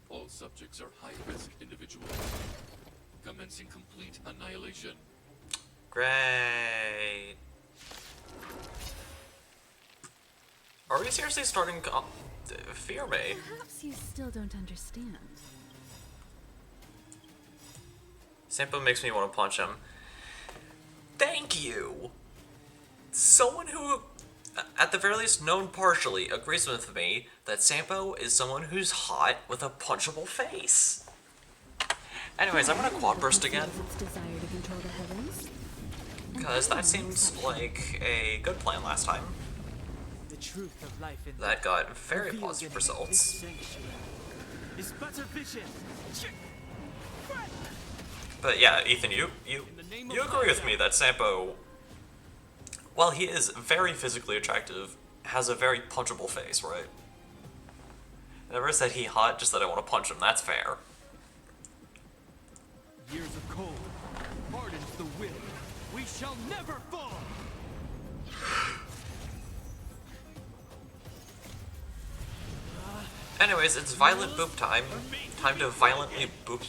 All subjects are high-risk individuals. Commencing complete annihilation. Great. Are we seriously starting to fear me? Perhaps you still don't understand. Sampo makes me want to punch him. Thank you! Someone who, at the very least known partially, agrees with me that Sampo is someone who's hot with a punchable face. Anyways, I'm gonna quad burst again. Because that seems like a good plan last time. The truth of life in That got very positive results. Is but a vision. But yeah, Ethan, you agree with me that Sampo, while he is very physically attractive, has a very punchable face, right? I never said he hot, just that I want to punch him. That's fair. Years of cold hardens the will. We shall never fall. Anyways, it's violent boop time. Time to violently boop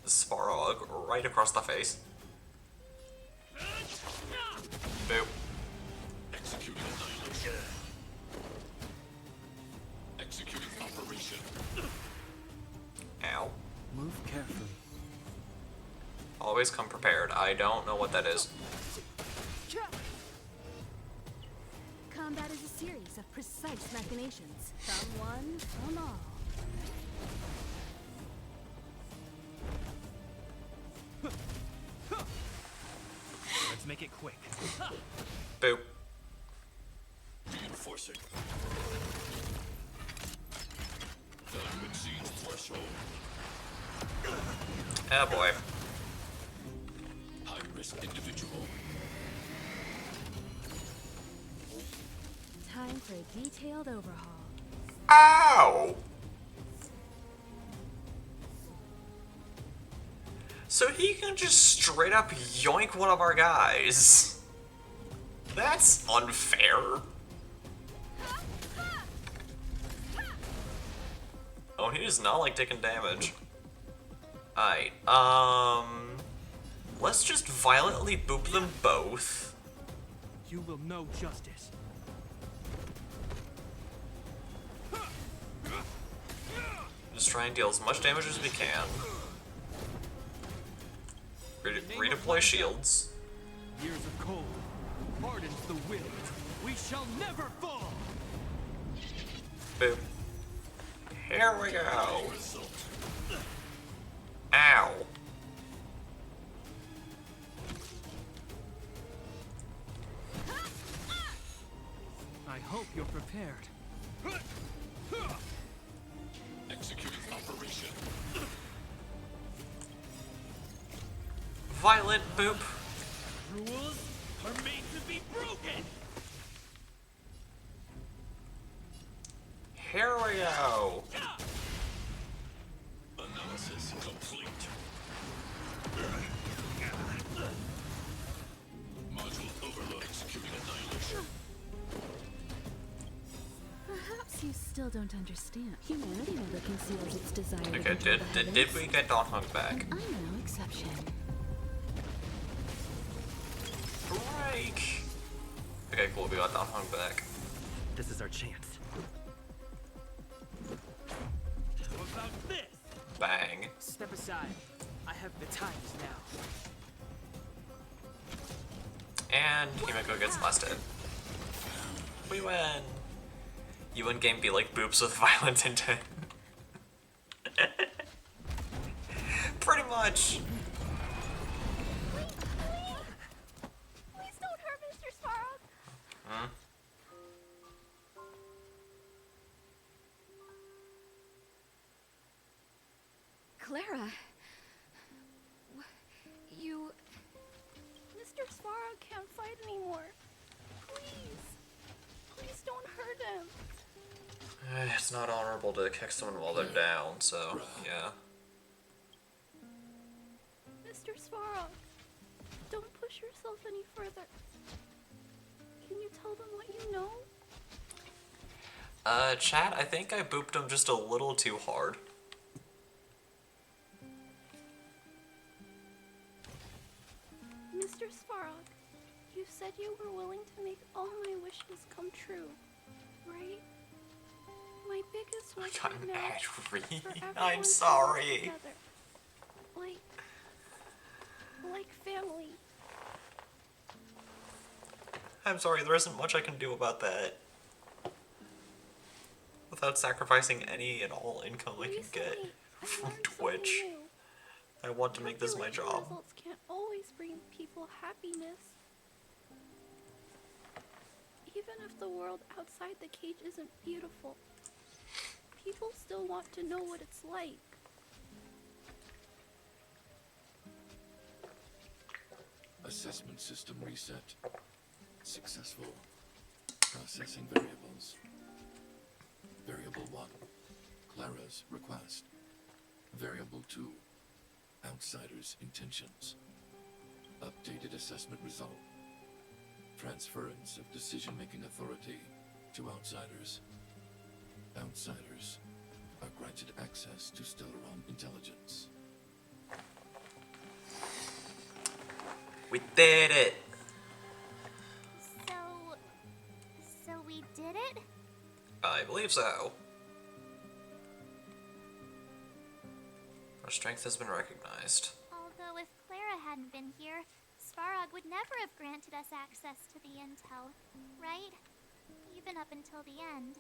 Svarog right across the face. always come prepared. I don't know what that is. Combat is a series of precise machinations. From one, from all. Let's make it quick. Boop. Reinforcing. Time exceeds threshold. Oh boy. High-risk individual. Time for a detailed overhaul. Ow! So he can just straight up yoink one of our guys. That's unfair. Oh, he does not like taking damage. Alright, let's just violently boop them both. You will know justice. Just try and deal as much damage as we can. Redeploy shields. Years of cold hardens the will. We shall never fall. Boom. Here we go. Ow. I hope you're prepared. Executing operation. Violent boop. Rules are made to be broken. Here we go. Analysis complete. Module overload. Executing annihilation. Perhaps you still don't understand. Humanity never conceals its desire to Okay, control the did heavens. we get Don Hung back? And I'm no exception. Break. Okay, cool, we got Don Hung back. This is our chance. How about this? Bang. Step aside. I have the times now. And Himiko gets last hit. We win. You in game be like boops with violent intent. Pretty much. Please don't hurt Mr. Svarog. Hmm? Clara. You... Mr. Svarog can't fight anymore. Please. Please don't hurt him. It's not honorable to kick someone while they're down, so yeah. Mr. Svarog, don't push yourself any further. Can you tell them what you know? Chat, I think I booped him just a little too hard. Mr. Svarog, you said you were willing to make all my wishes come true, right? My biggest wish got right now is for angry. everyone I'm to work sorry. together. Like family. I'm sorry, there isn't much I can do about that. Without sacrificing any and all income I can get from Twitch. I want to make this my job. Results can't always bring people happiness. Even if the world outside the cage isn't beautiful, people still want to know what it's like. Assessment system reset. Successful. Processing variables. Variable 1. Clara's request. Variable 2. Outsider's intentions. Updated assessment result. Transference of decision-making authority to outsiders. Outsiders are granted access to Stellaron intelligence. We did it! So we did it? I believe so. Our strength has been recognized. Although if Clara had hadn't been here, Svarog would never have granted us access to the intel, right? Even up until the end.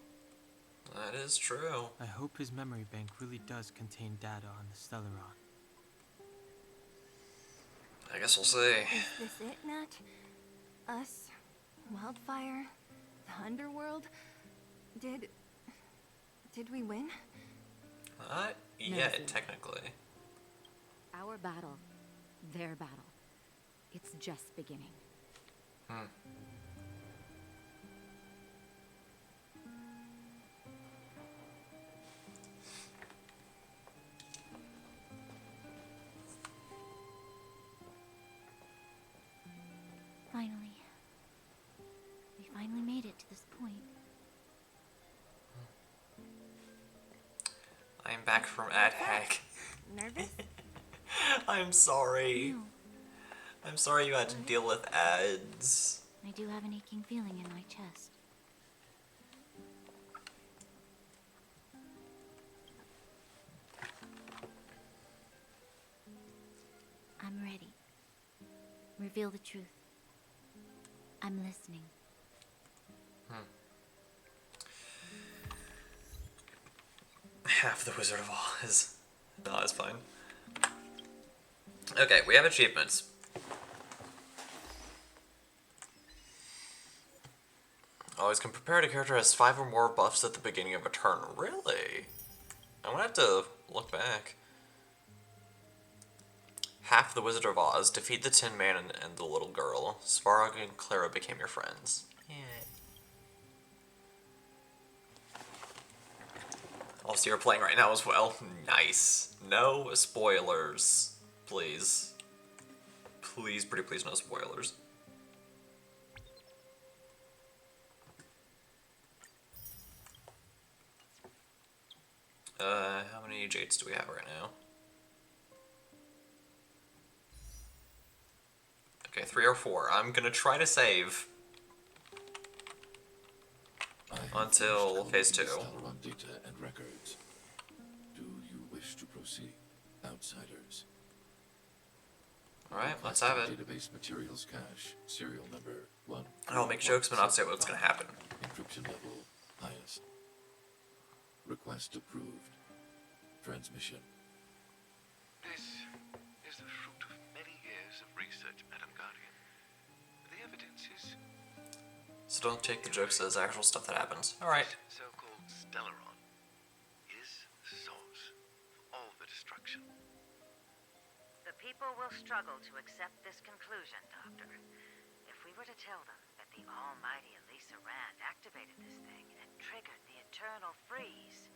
That is true. I hope his memory bank really does contain data on the Stellaron. I guess we'll see. Is this it, Nat? Us? Wildfire? The underworld? Did we win? Not yet, technically. Our battle. Their battle. It's just beginning. Finally. We finally made it to this point. I'm back from ad hack. Nervous? I'm sorry. No, I'm sorry you had to deal with ads. I do have an aching feeling in my chest. I'm ready. Reveal the truth. I'm listening. Half the Wizard of Oz. No, it's fine. Okay, we have achievements. Always can prepare a character has 5 or more buffs at the beginning of a turn. Really? I'm gonna have to look back. Half the Wizard of Oz. Defeat the Tin Man and the little girl. Svarog and Clara became your friends. Yeah. Also, you're playing right now as well. Nice. No spoilers. Please. Please, pretty please, no spoilers. How many jades do we have right now? Okay, 3 or 4. I'm gonna try to save until phase 2. Stellaron data and records. Do you wish to proceed, outsiders? Alright, let's have it. Database materials cache, serial number 1. I'll make jokes but not say what's gonna happen. Encryption level highest. Request approved. Transmission. This is the fruit of many years of research, Madam Guardian. The evidence is So don't take the jokes as actual stuff that happens. Alright. so-called Stellaron is the source for all the destruction. The people will struggle to accept this conclusion, Doctor. If we were to tell them that the almighty Elisa Rand activated this thing and triggered the eternal freeze.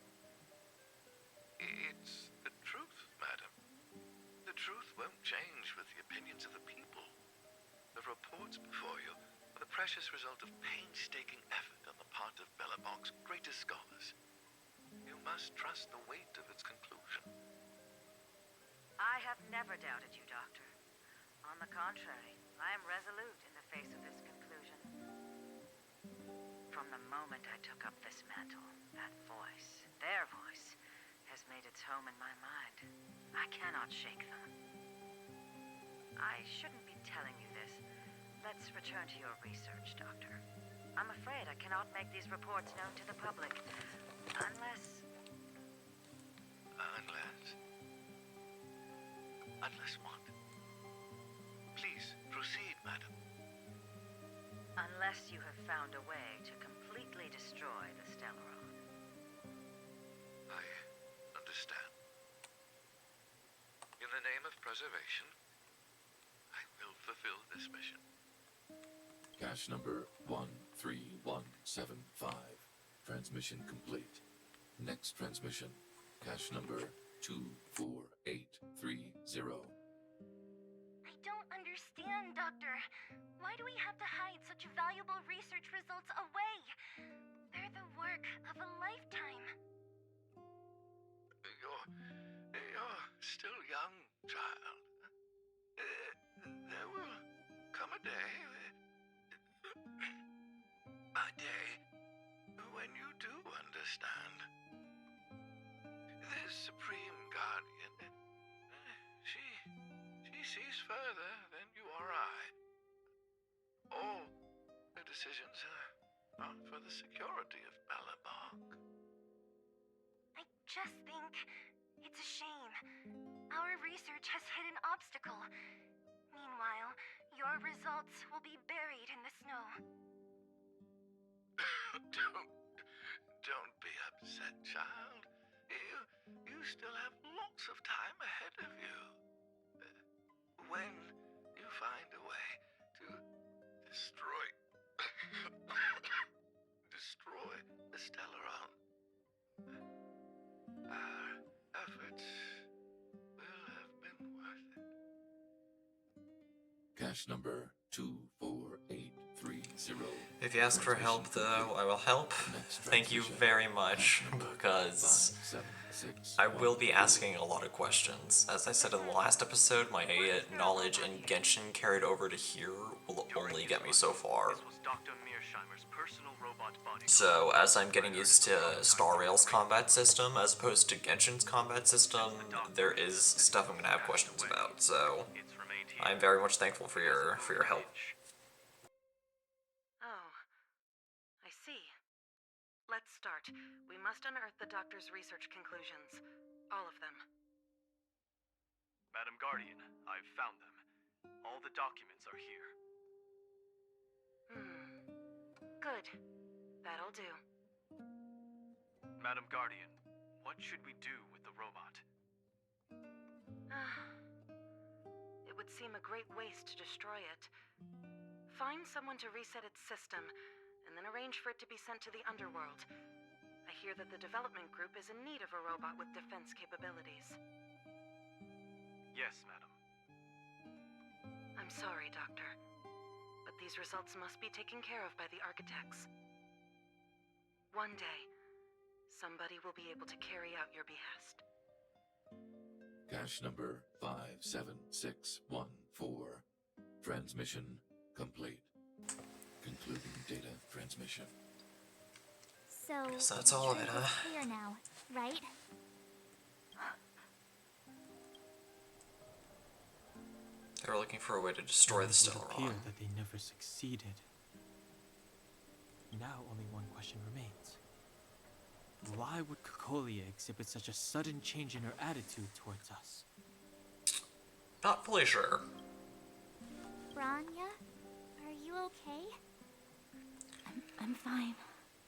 It's the truth, madam. The truth won't change with the opinions of the people. The reports before you are the precious result of painstaking effort on the part of Belobog's greatest scholars. You must trust the weight of its conclusion. I have never doubted you, Doctor. On the contrary, I am resolute in the face of this conclusion. From the moment I took up this mantle, that voice, their voice, has made its home in my mind. I cannot shake them. I shouldn't be telling you this. Let's return to your research, Doctor. I'm afraid I cannot make these reports known to the public. Unless... Unless what? Please, proceed, madam. Unless you have found a way to completely destroy the Stellaron. I understand. In the name of preservation, I will fulfill this mission. Cache number 13175. Transmission complete. Next transmission. Cache number 24830. I don't understand, Doctor. Why do we have to hide such valuable research results away? They're the work of a lifetime. You're still young, child. There will come a day, when you do understand. This Supreme Guardian, she sees further than you or I. All the decisions are for the security of Belobog. I just think it's a shame. Our research has hit an obstacle. Meanwhile, your results will be buried in the snow. Don't be upset, child. You still have lots of time ahead of you. When you find a way to destroy the Stellaron, our efforts will have been worth it. Cache number 248330. If you ask for help, though, I will help. Thank you very much, because I will be asking a lot of questions. As I said in the last episode, my knowledge in Genshin carried over to here will only get me so far. So, as I'm getting used to Star Rail's combat system as opposed to Genshin's combat system, there is stuff I'm gonna have questions about, so I'm very much thankful for your help. Oh, I see. Let's start. We must unearth the doctor's research conclusions. All of them. Madam Guardian, I've found them. All the documents are here. Good. That'll do. Madam Guardian, what should we do with the robot? It would seem a great waste to destroy it. Find someone to reset its system, and then arrange for it to be sent to the underworld. I hear that the development group is in need of a robot with defense capabilities. Yes, madam. I'm sorry, Doctor, but these results must be taken care of by the architects. One day, somebody will be able to carry out your behest. Cache number 57614. Transmission complete. Concluding data transmission. So that's all of it, huh? It's clear now, right? They were looking for a way to destroy the It would appear Stellaron. that they never succeeded. Now only one question remains. Why would Kokolia exhibit such a sudden change in her attitude towards us? Not fully sure. Branya, are you okay? I'm fine.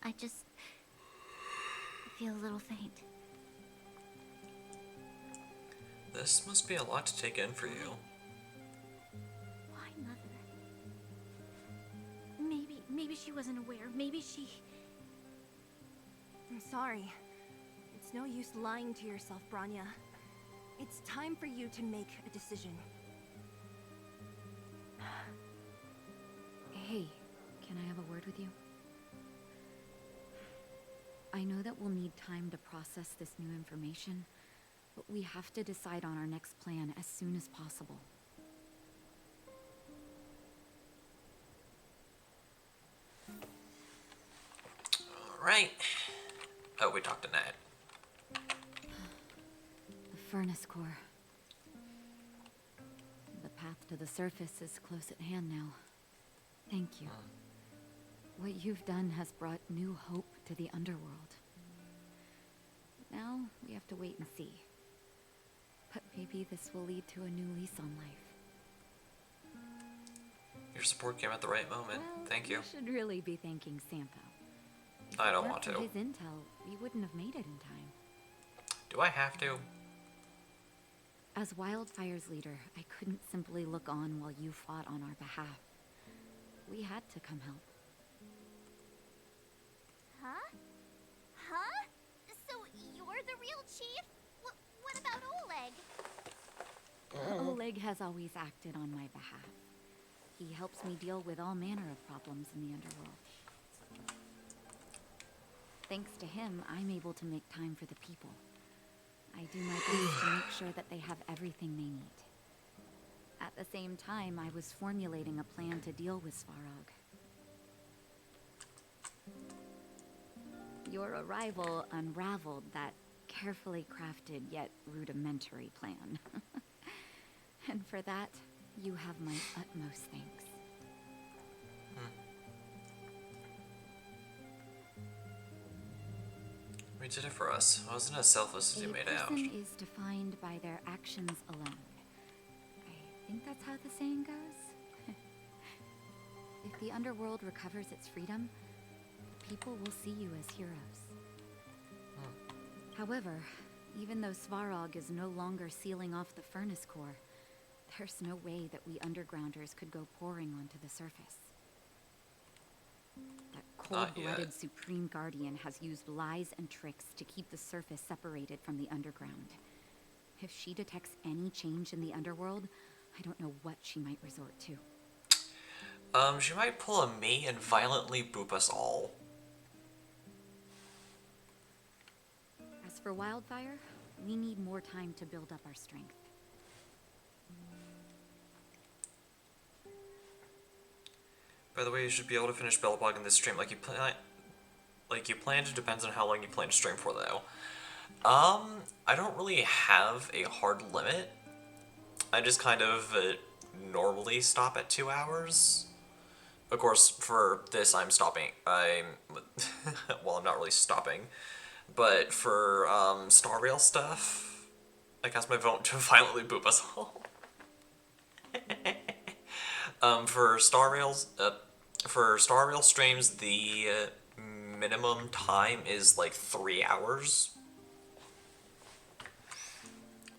I just feel a little faint. This must be a lot to take in for you. Why, Mother? Maybe she wasn't aware. Maybe she... I'm sorry. It's no use lying to yourself, Branya. It's time for you to make a decision. Hey, can I have a word with you? I know that we'll need time to process this new information, but we have to decide on our next plan as soon as possible. Alright. Oh, we talked to Nat. The furnace core. The path to the surface is close at hand now. Thank you. What you've done has brought new hope to the underworld. Now, we have to wait and see. But maybe this will lead to a new lease on life. Your support came at the right moment. Thank you. You should really be thanking Sampo. I don't want Without to. his intel, we wouldn't have made it in time. Do I have to? As Wildfire's leader, I couldn't simply look on while you fought on our behalf. We had to come help. Huh? Huh? So you're the real chief? What about Oleg? Oleg has always acted on my behalf. He helps me deal with all manner of problems in the underworld. Thanks to him, I'm able to make time for the people. I do my best to make sure that they have everything they need. At the same time, I was formulating a plan to deal with Svarog. Your arrival unraveled that carefully crafted yet rudimentary plan. And for that, you have my utmost thanks. We did it for us. I wasn't as selfless as you made out. A person is defined by their actions alone. I think that's how the saying goes. If the underworld recovers its freedom, people will see you as heroes. However, even though Svarog is no longer sealing off the furnace core, there's no way that we undergrounders could go pouring onto the surface. That cold-blooded Supreme Guardian has used lies and tricks to keep the surface separated from the underground. If she detects any change in the underworld, I don't know what she might resort to. She might pull a me and violently boop us all. As for Wildfire, we need more time to build up our strength. By the way, you should be able to finish Bellabog in this stream like you planned. It depends on how long you plan to stream for, though. I don't really have a hard limit. I just kind of normally stop at 2 hours. Of course, for this, I'm stopping. Well, I'm not really stopping. But for Star Rail stuff, I cast my vote to violently boop us all. For Star Rail streams, the minimum time is like 3 hours.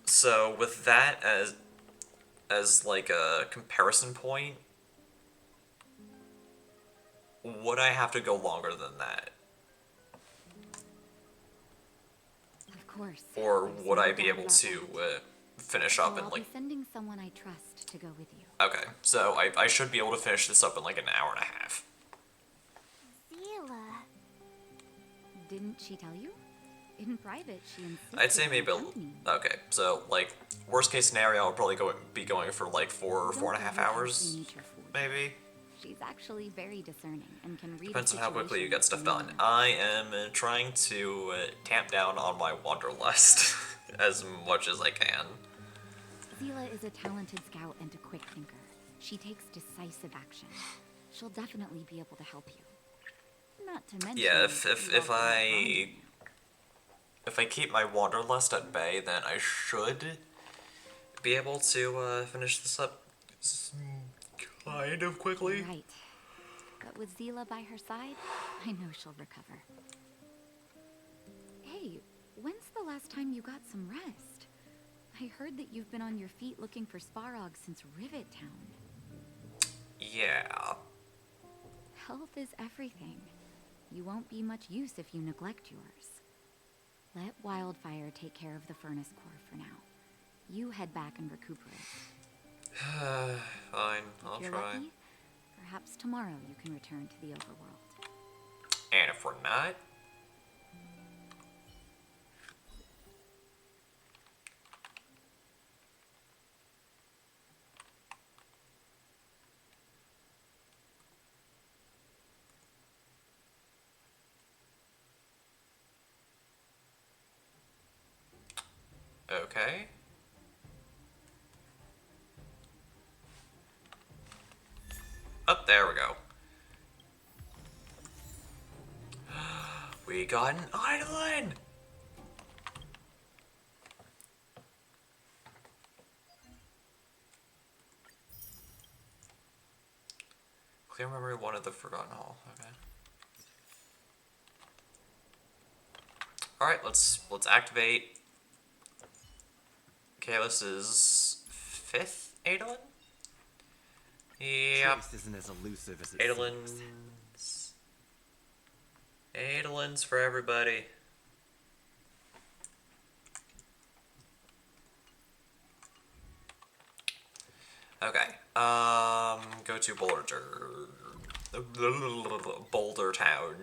So with that as like a comparison point, would I have to go longer than that? Of course. Or would I be able to finish up in I'll like... be sending someone I trust to go with you. Okay, so I should be able to finish this up in like an hour and a half. Zila. Didn't she tell you? In private, she insisted I'd say on maybe accompanying me. okay, so like worst case scenario, I'll probably be going for like 4.5 hours, maybe. She's actually very discerning and can read. Depends on how quickly you get stuff done. I am trying to tamp down on my wanderlust as much as I can. Zila is a talented scout and a quick thinker. She takes decisive action. She'll definitely be able to help you. Not to mention. Yeah, if I keep my wanderlust at bay, then I should be able to finish this up kind of quickly. Right. But with Zila by her side, I know she'll recover. Hey, when's the last time you got some rest? I heard that you've been on your feet looking for Svarog since Rivet Town. Yeah. Health is everything. You won't be much use if you neglect yours. Let Wildfire take care of the furnace core for now. You head back and recuperate. Fine, I'll If you're try. lucky, perhaps tomorrow you can return to the overworld. And if we're not... Okay. Oh, there we go. We got an island! Clear memory 1 of the Forgotten Hall. Okay. Alright, let's activate. Okay, this is 5th Adolin? Yep. Trace isn't as elusive as it Adolins. Adolins for everybody. Okay. Go to Boulder Town.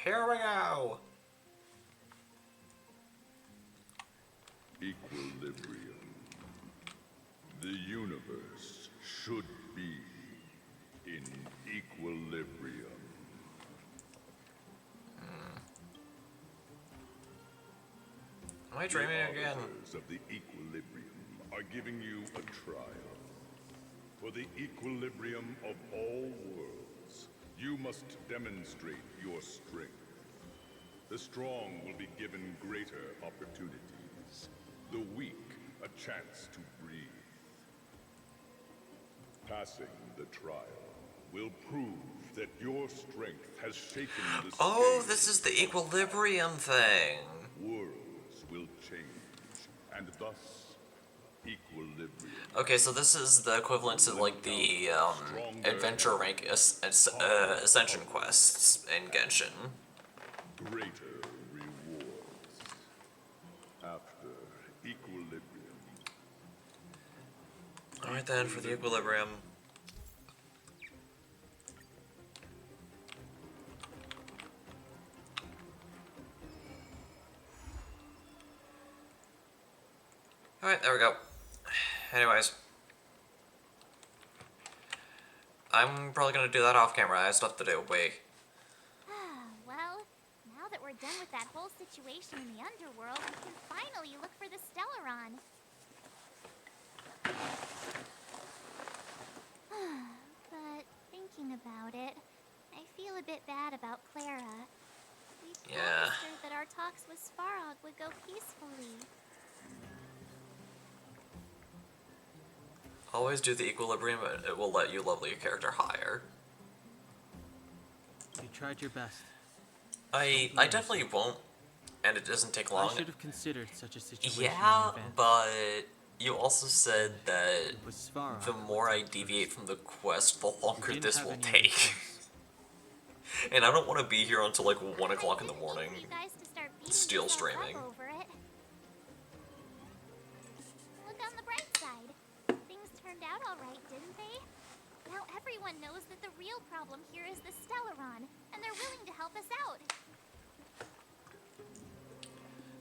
Here we go. Equilibrium. The universe should be in equilibrium. Am I dreaming again? Arbiters of the equilibrium are giving you a trial. For the equilibrium of all worlds, you must demonstrate your strength. The strong will be given greater opportunities. The weak a chance to breathe. Passing the trial will prove that your strength has shaken the Oh, scales. this is the equilibrium thing. Worlds will change, and thus equilibrium. Okay, so this is the equivalent to like the adventure rank ascension quests in Genshin. Greater rewards. After equilibrium. Alright then, for the equilibrium. Alright, there we go. Anyways. I'm probably gonna do that off camera. I have stuff to do. Wait. Well, now that we're done with that whole situation in the underworld, we can finally look for the Stellaron. But thinking about it, I feel a bit bad about Clara. We promised her that our talks with Svarog would go peacefully. Always do the equilibrium, it will let you level your character higher. You tried your best. I definitely won't, and it doesn't take long. I should have considered such a situation Yeah, in advance. but you also said that the more I deviate from the quest, the longer this will take. And I don't want to be here until like 1 o'clock in the morning, still streaming. Look on the bright side. Things turned out alright, didn't they? Now everyone knows that the real problem here is the Stellaron, and they're willing to help us out.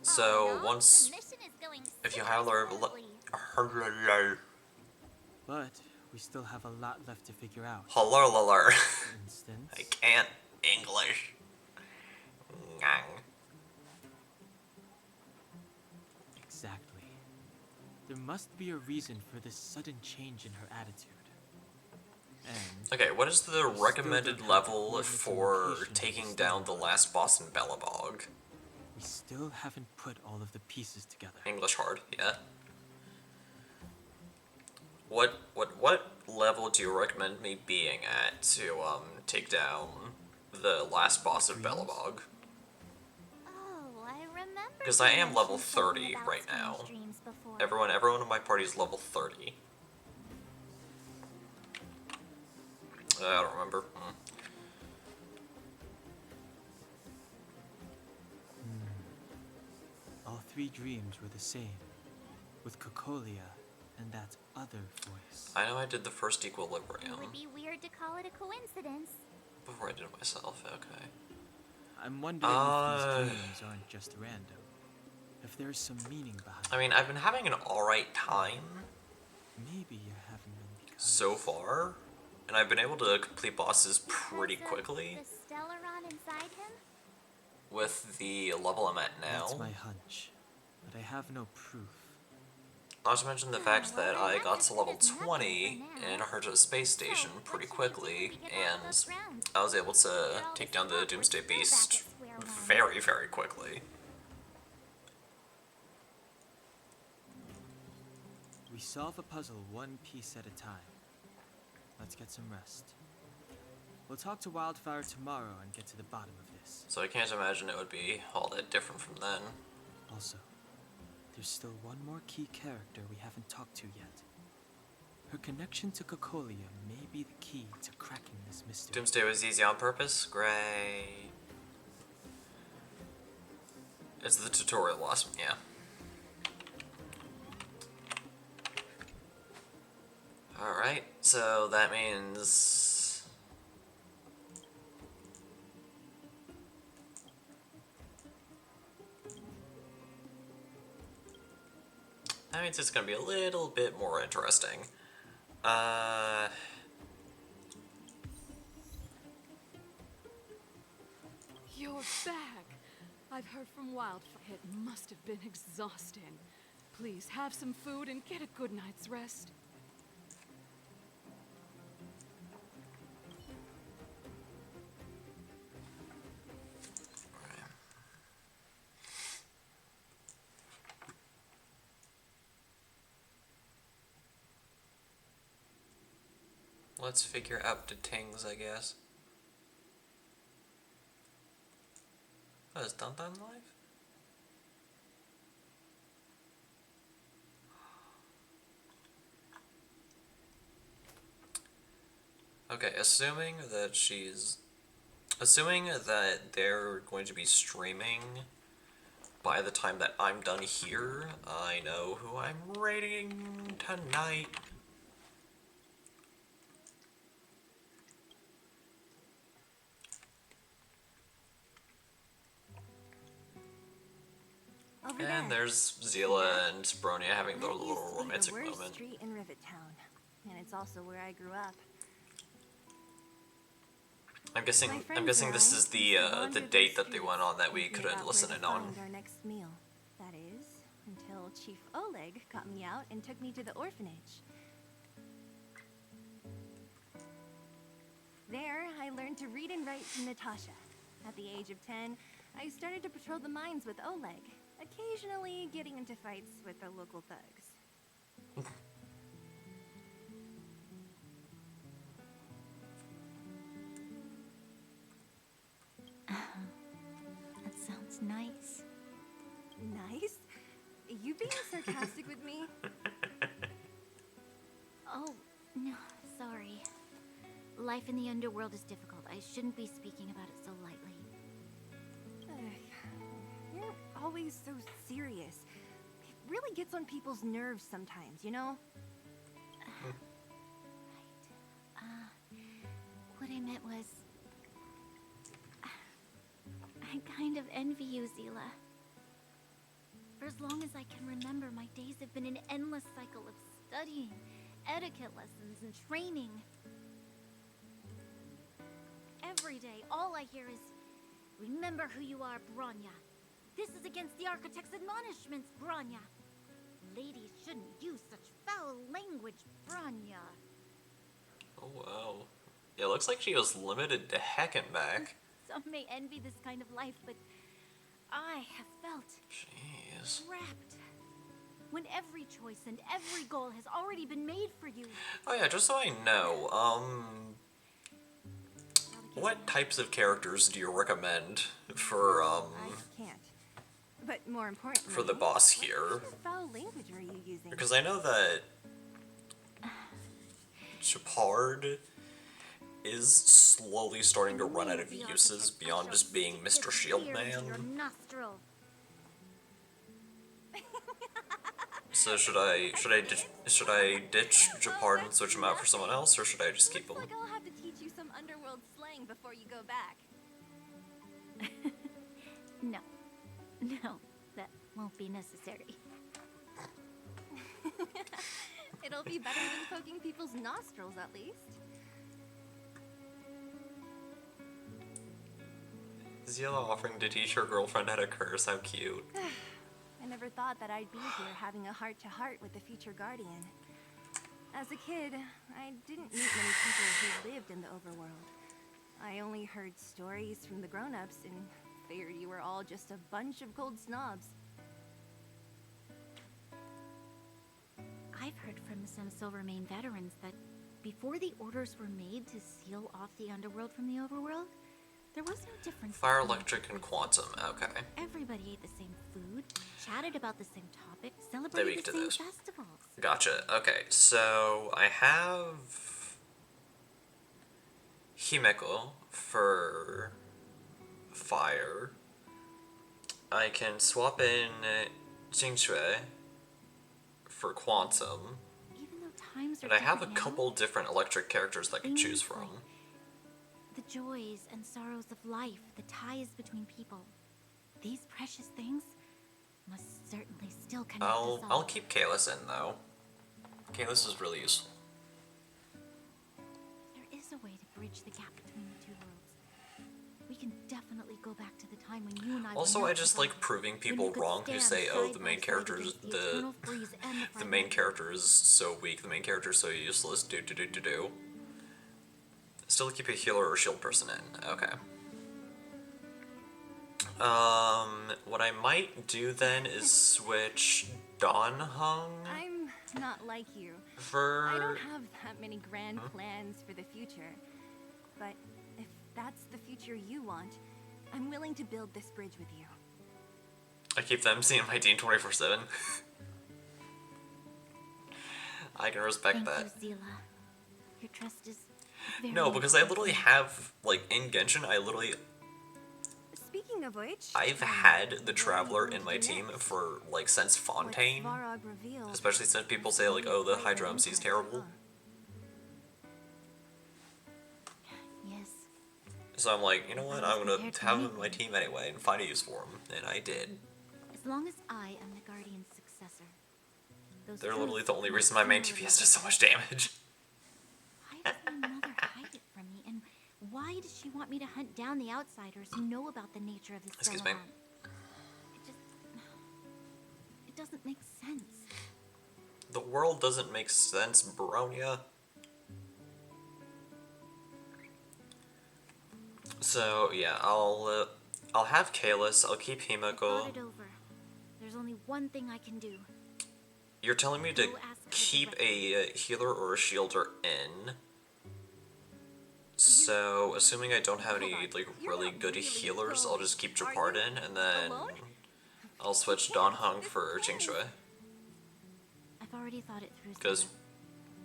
So once, The mission is going if you have But we still have a lot left to figure out. hello, For instance, I can't English. Ngang. Exactly. There must be a reason for this sudden change in her attitude. And Okay, what is the we recommended still don't have level coordinates and for location of the taking down the Stellaron. last boss in Belobog? We still haven't put all of the pieces together. English hard, yeah. What level do you recommend me being at to take down the last boss of Belobog? Oh, I remember. Because I am level mentioned something 30 about right now. strange dreams before. Everyone in my party is level 30. I don't remember. All three dreams were the same, with Cocolia and that other voice. I know I did the first equilibrium It would be weird to call it a coincidence. before I did it myself, okay. I'm wondering if these dreams aren't just random. If there's some meaning behind I mean, I've been having an alright time Maybe you're having them because so far, and I've been able to complete bosses pretty quickly The Stellaron inside him? with the level I'm at now. That's my hunch, but I have no proof. Not to mention the fact that I got to level 20 in Herta Space Station pretty quickly, and I was able to take down the Doomsday Beast very, very quickly. We solve a puzzle one piece at a time. Let's get some rest. We'll talk to Wildfire tomorrow and get to the bottom of this. So I can't imagine it would be all that different from then. Also, there's still one more key character we haven't talked to yet. Her connection to Cocolia may be the key to cracking this mystery. Doomsday was easy on purpose? Great. It's the tutorial boss, yeah. Alright, so that means... That means it's gonna be a little bit more interesting. You're back. I've heard from Wildfire. It must have been exhausting. Please, have some food and get a good night's rest. Let's figure out the things, I guess. Oh, is Dun Dun live? Okay, assuming that they're going to be streaming by the time that I'm done here, I know who I'm raiding tonight. Over And there. there's Zila and Bronya having their That used little to be romantic the worst moment. street in Rivet Town, and it's also where I grew up. I'm guessing My friends this and is I used to the wander date these that they went on that we thinking couldn't about listen where to in on. find our next meal. That is, until Chief Oleg got me out and took me to the orphanage. There, I learned to read and write from Natasha. At the age of 10, I started to patrol the mines with Oleg, occasionally getting into fights with the local thugs. That sounds nice. Nice? You being sarcastic with me? Oh, no, sorry. Life in the underworld is difficult. I shouldn't be speaking about it so lightly. You're always so serious. It really gets on people's nerves sometimes, you know? What I meant was... I kind of envy you, Zila. For as long as I can remember, my days have been an endless cycle of studying, etiquette lessons, and training. Every day, all I hear is, remember who you are, Bronya. This is against the Architect's admonishments, Bronya. Ladies shouldn't use such foul language, Bronya. Oh wow. Yeah, it looks like she was limited to Heckenback. Some may envy this kind of life, but I have felt trapped. When every choice and every goal has already been made for you. Oh yeah, just so I know, what types of characters do you recommend for, I can't. But more importantly, for the boss here? what kind of foul language are you using? Because I know that Shepard is slowly starting to run out of uses beyond just being Mr. Shield Man. Your nostril. So should I ditch Japard and switch him out for someone else, or should I just keep him? Looks like I'll have to teach you some underworld slang before you go back. No. No, that won't be necessary. It'll be better than poking people's nostrils, at least. Zila offering to teach her girlfriend how to curse, how cute. I never thought that I'd be here having a heart-to-heart with the future Guardian. As a kid, I didn't meet many people who lived in the overworld. I only heard stories from the grown-ups and figured you were all just a bunch of cold snobs. I've heard from some Silvermane veterans that before the orders were made to seal off the underworld from the overworld, there was no difference. Fire, electric, and quantum. Okay. Everybody ate the same food, chatted about the same topics, They celebrated weak the to same this. festivals. Gotcha. Okay, so I have Himeko for fire. I can swap in Jingshui for quantum. Even though times are And I have a different now, couple different electric characters that I can choose things from. like the joys and sorrows of life, the ties between people. These precious things must certainly still connect us all. I'll keep Kalis in though. Kalis is really useful. There is a way to bridge the gap between the two worlds. We can definitely go back to the time when you and I Also, were I not just divided, like proving when people we could wrong who stand say, "Oh, side the by main side character is against the eternal freeze and the the main character is so weak, the main character is so useless." Do. Still keep a healer or shield person in. Okay. What I might do then is switch Dawn Hung I'm not like you. for. I don't have that many grand plans for the future. But if that's the future you want, I'm willing to build this bridge with you. I keep them seeing my team 24/7. I can respect that. Thank you, Zila. Your trust is very No, because I important literally to me. have, like, in Genshin, Speaking of which, I've had the Traveler in my team for, like, since Fontaine. Svarog revealed, Especially since people say, like, oh, the Hydra MC is terrible. Yes. So I'm like, you know what, I'm gonna have him in my team anyway and find a use for him. And I did. As long as I am the Guardian's successor. Those They're literally truths the only will reason my main never DPS does so much damage. Why does my mother hide it from me? And why does she want me to hunt down the outsiders who know about the nature of the Excuse me. It doesn't make sense. The world doesn't make sense, Baronia. So yeah, I'll have Kalis. I'll keep Thought Himiko. it over. There's only one thing I can do. You're telling me to keep a healer or a shielder in. So, assuming I don't have any like really good healers, I'll just keep Japard in, and then I'll switch Don Hung for Qingxue. I've already thought it through. Because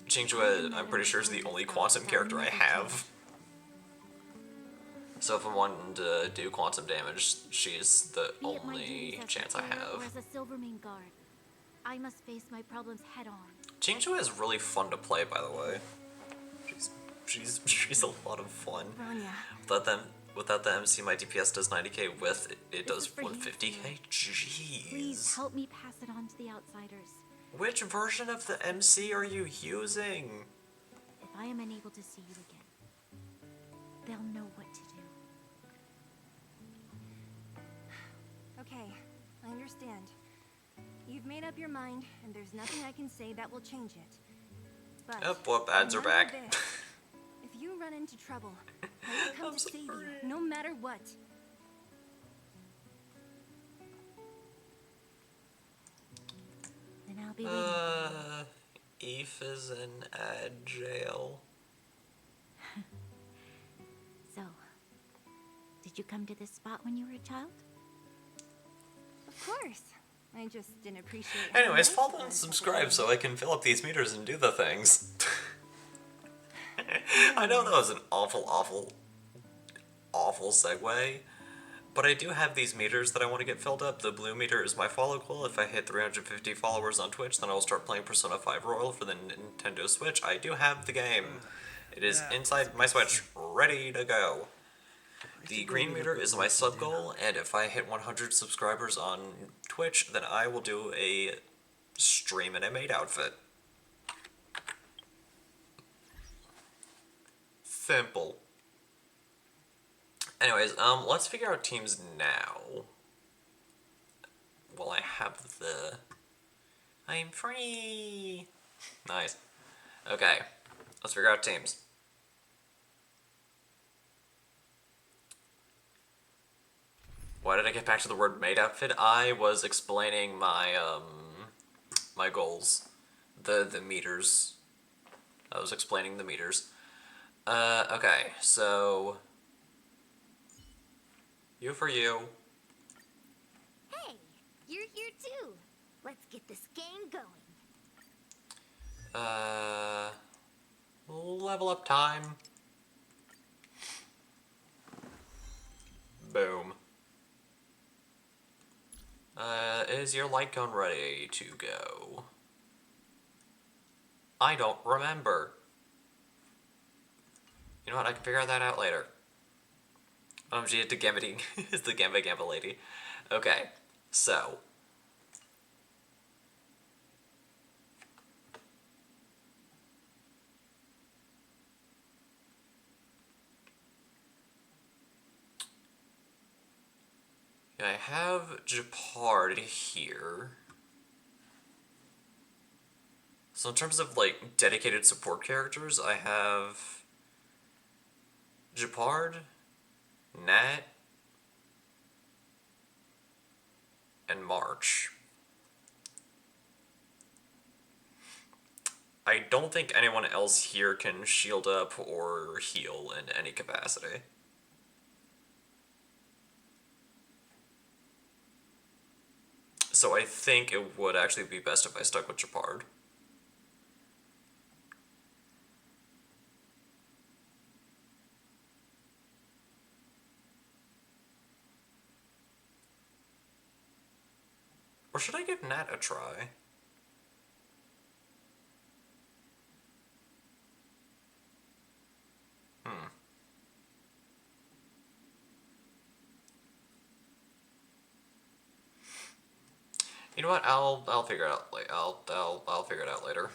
Qingxue, I'm pretty sure, is the only quantum character I have. So if I'm wanting to do quantum damage, she's the only chance I Or have. as a Silvermane guard, I must face my problems head on. Qingxue is really fun to play, by the way. She's a lot of fun. Without the MC, my DPS does 90k. With it does 150k. Jeez. Please help me pass it on to the outsiders. Which version of the MC are you using? If I am unable to see you again, they'll know what to do. Okay, I understand. You've made up your mind, and there's nothing I can say that will change it. But Yep, whoop, ads are remember back. this. If you run into trouble, I will come to save you, no matter what. Then I'll be waiting. Eve is in ad jail. So, did you come to this spot when you were a child? Of course. I just didn't appreciate how Anyways, nice follow it and was. subscribe so I can fill up these meters and do the things. I know that was an awful segue, but I do have these meters that I want to get filled up. The blue meter is my follow goal. If I hit 350 followers on Twitch, then I'll start playing Persona 5 Royal for the Nintendo Switch. I do have the game. It is inside my Switch, ready to go. The green meter is my sub goal, and if I hit 100 subscribers on Twitch, then I will do a stream in a maid outfit. Simple. Anyways, let's figure out teams now. Well, I have the... I'm free! Nice. Okay, let's figure out teams. Why did I get back to the word maid outfit? I was explaining my, my goals. The meters. I was explaining the meters. Okay, so... You for you. Hey, you're here too. Let's get this game going. Level up time. Boom. Is your light gun ready to go? I don't remember. You know what, I can figure that out later. She is the is the Gamba lady. Okay, so. Okay, I have Japard here. So in terms of, like, dedicated support characters, I have Japard, Nat, and March. I don't think anyone else here can shield up or heal in any capacity. So I think it would actually be best if I stuck with Japard. Or should I give Nat a try? You know what? I'll figure it out. Like I'll figure it out later.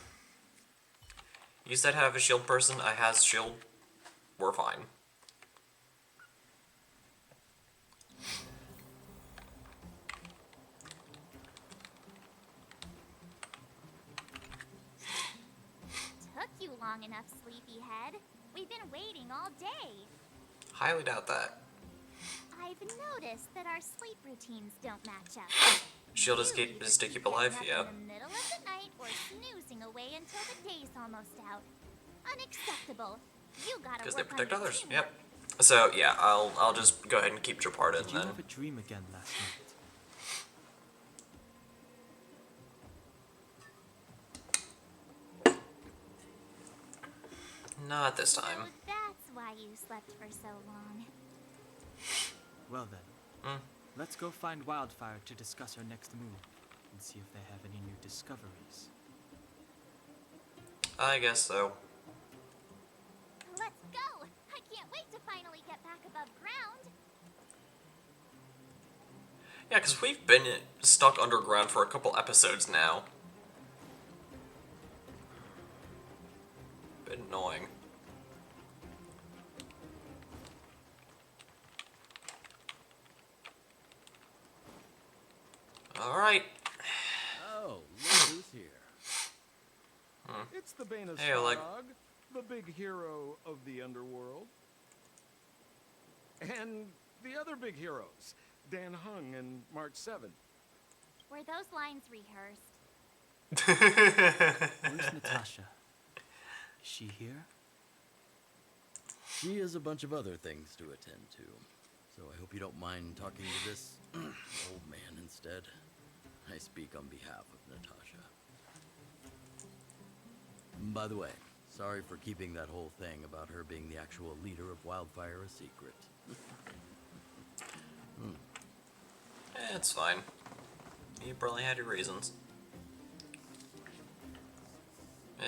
You said have a shield person. I has shield. We're fine. Took you long enough, sleepyhead. We've been waiting all day. Highly doubt that. I've noticed that our sleep routines don't match up. Shield is to keep alive. Yep. In the middle of the night or snoozing away until the day's almost out. Unacceptable. You gotta Because they work on protect your others. teamwork. Yep. So yeah, I'll just go ahead and keep Japard in Did you then. have a dream again last night? Not this time. So that's why you slept for so long. Well then, let's go find Wildfire to discuss her next move and see if they have any new discoveries. I guess so. Let's go! I can't wait to finally get back above ground. Yeah, because we've been stuck underground for a couple episodes now. Bit annoying. Alright. Oh, look who's here. It's the Bane of Hey, like- Svarog, the big hero of the underworld. And the other big heroes, Dan Hung and March 7. Were those lines rehearsed? Where's Natasha? Is she here? She has a bunch of other things to attend to, so I hope you don't mind talking to this old man instead. I speak on behalf of Natasha. By the way, sorry for keeping that whole thing about her being the actual leader of Wildfire a secret. It's fine. You probably had your reasons.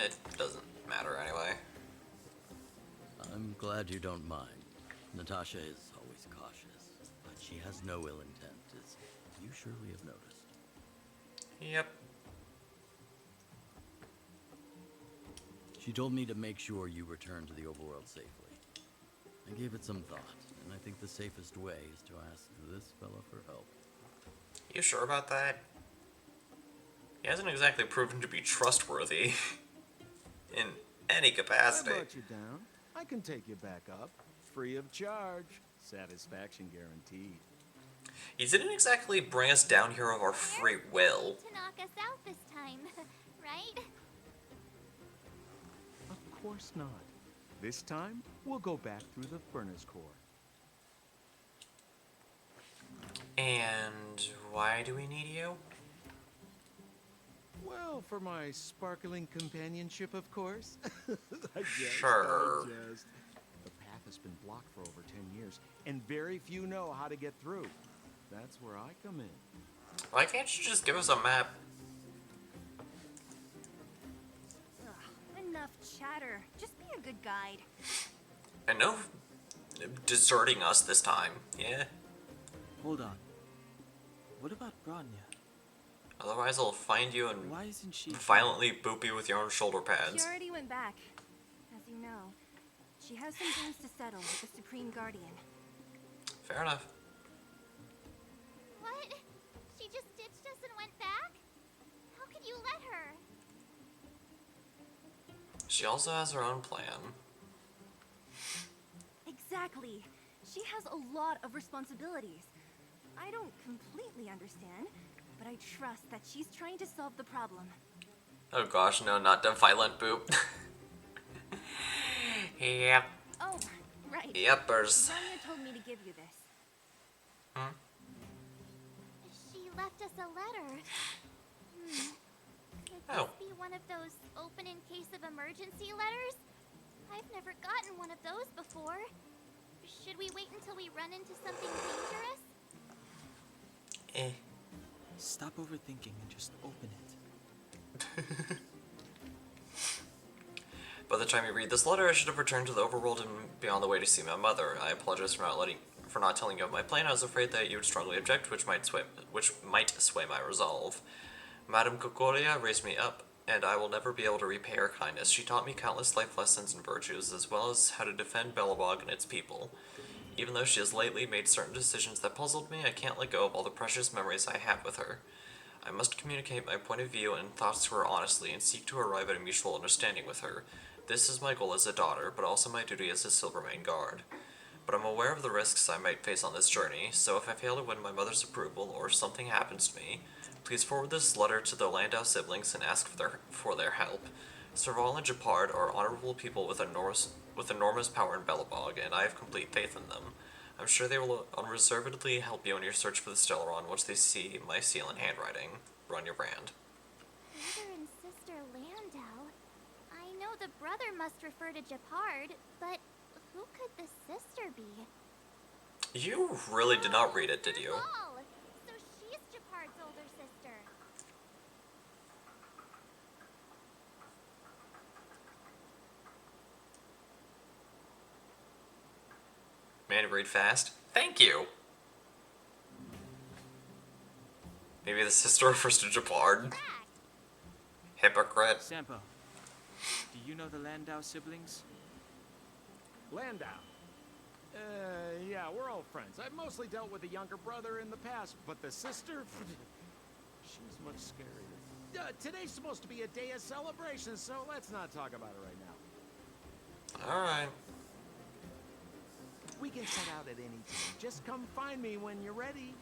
It doesn't matter anyway. I'm glad you don't mind. Natasha is always cautious, but she has no ill intent, as you surely have noticed. Yep. She told me to make sure you return to the overworld safely. I gave it some thought, and I think the safest way is to ask this fella for help. You sure about that? He hasn't exactly proven to be trustworthy in any capacity. I brought you down. I can take you back up, free of charge. Satisfaction guaranteed. He didn't exactly bring us down here of our free will. To knock us out this time, right? Of course not. This time, we'll go back through the furnace core. And why do we need you? Well, for my sparkling companionship, of course. I guess. Sure. The path has been blocked for over 10 years, and very few know how to get through. That's where I come in. Why can't you just give us a map? Ugh, enough chatter. Just be a good guide. And no deserting us this time, yeah? Hold on. What about Bronya? Otherwise I'll find you and Why isn't she violently boop you with your own shoulder pads. She already went back. As you know, she has some things to settle with the Supreme Guardian. Fair enough. us and went back? How could you let her? She also has her own plan. Exactly. She has a lot of responsibilities. I don't completely understand, but I trust that she's trying to solve the problem. Oh gosh, no, not the violent boop. Yep. Oh, right. Yepers. Bronya told me to give you this. Hmm? She left us a letter. Could Oh. this be one of those open in case of emergency letters? I've never gotten one of those before. Should we wait until we run into something dangerous? Stop overthinking and just open it. By the time you read this letter, I should have returned to the overworld and be on the way to see my mother. I apologize for not telling you of my plan. I was afraid that you would strongly object, which might sway my resolve. Madame Kokoria raised me up, and I will never be able to repay her kindness. She taught me countless life lessons and virtues, as well as how to defend Belobog and its people. Even though she has lately made certain decisions that puzzled me, I can't let go of all the precious memories I had with her. I must communicate my point of view and thoughts to her honestly and seek to arrive at a mutual understanding with her. This is my goal as a daughter, but also my duty as a Silvermane guard. But I'm aware of the risks I might face on this journey, so if I fail to win my mother's approval or something happens to me, please forward this letter to the Landau siblings and ask for their help. Serval and Japard are honorable people with enormous power in Belobog, and I have complete faith in them. I'm sure they will unreservedly help you in your search for the Stellaron once they see my seal and handwriting. Run your brand. Brother and sister Landau? I know the brother must refer to Japard, but who could the sister be? You really did not read it, did you? Serval! So she's Japard's older sister. Man, you read fast. Thank you! Maybe the sister refers to Japard. Hypocrite. Sampo, do you know the Landau siblings? Landau? Yeah, we're old friends. I've mostly dealt with the younger brother in the past, but the sister? She's much scarier. Today's supposed to be a day of celebration, so let's not talk about it right now. Alright. We can set out at any time. Just come find me when you're ready.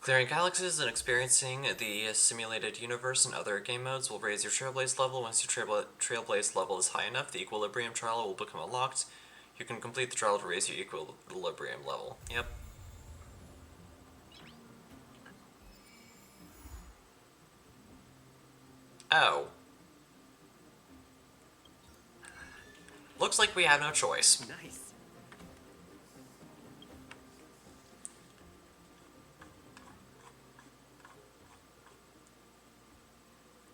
Clearing galaxies and experiencing the simulated universe and other game modes will raise your Trailblaze level. Once your Trailblaze level is high enough, the Equilibrium trial will become unlocked. You can complete the trial to raise your Equilibrium level. Yep. Oh. Looks like we have no choice. Nice.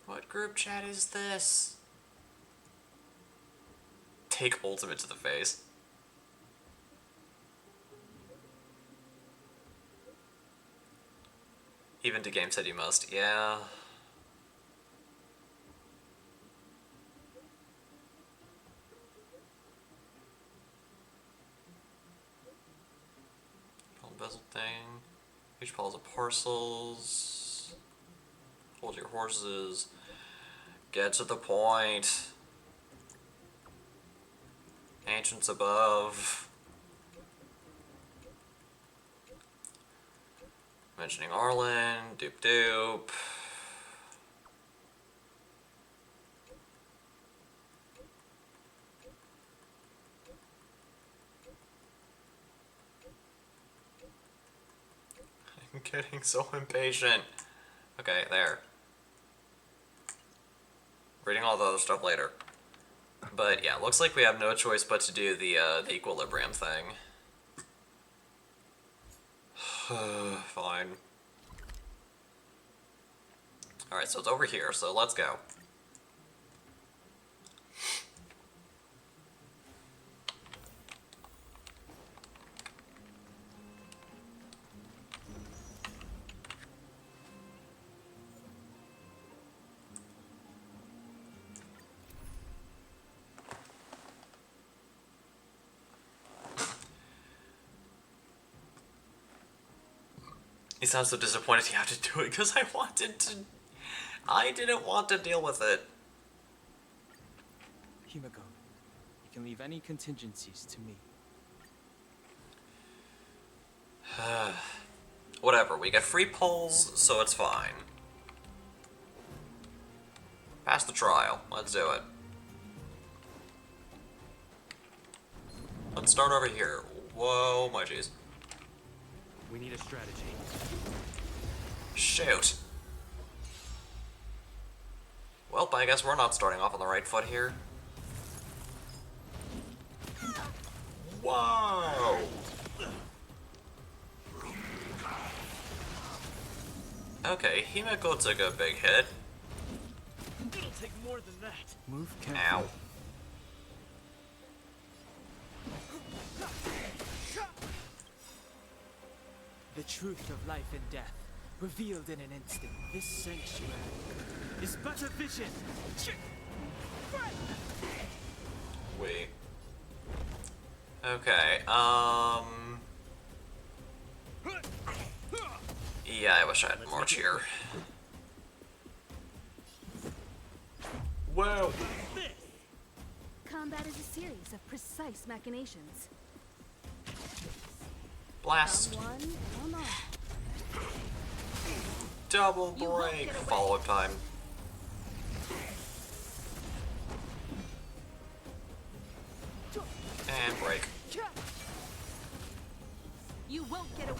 What group chat is this? Take ultimate to the face. Even to game said you must. Yeah. Bezel thing. Huge piles of parcels. Hold your horses. Get to the point. Ancients above. Mentioning Arlen. Doop doop. I'm getting so impatient. Okay, there. Reading all the other stuff later. But yeah, looks like we have no choice but to do the Equilibrium thing. Fine. Alright, so it's over here, so let's go. He sounds so disappointed he had to do it because I didn't want to deal with it. Himiko, you can leave any contingencies to me. Whatever, we get free pulls, so it's fine. Pass the trial. Let's do it. Let's start over here. Whoa, my jeez. We need a strategy. Shoot. Well, I guess we're not starting off on the right foot here. Whoa! Okay, Himiko took a big hit. It'll take more than that. Move carefully. Ow. The truth of life and death, revealed in an instant. This sanctuary is but a vision. Wait. Okay, yeah, I wish I had March here. Whoa! Combat is a series of precise machinations. Blast! Come one, come on. Double break! Follow-up time. And break. You won't get away.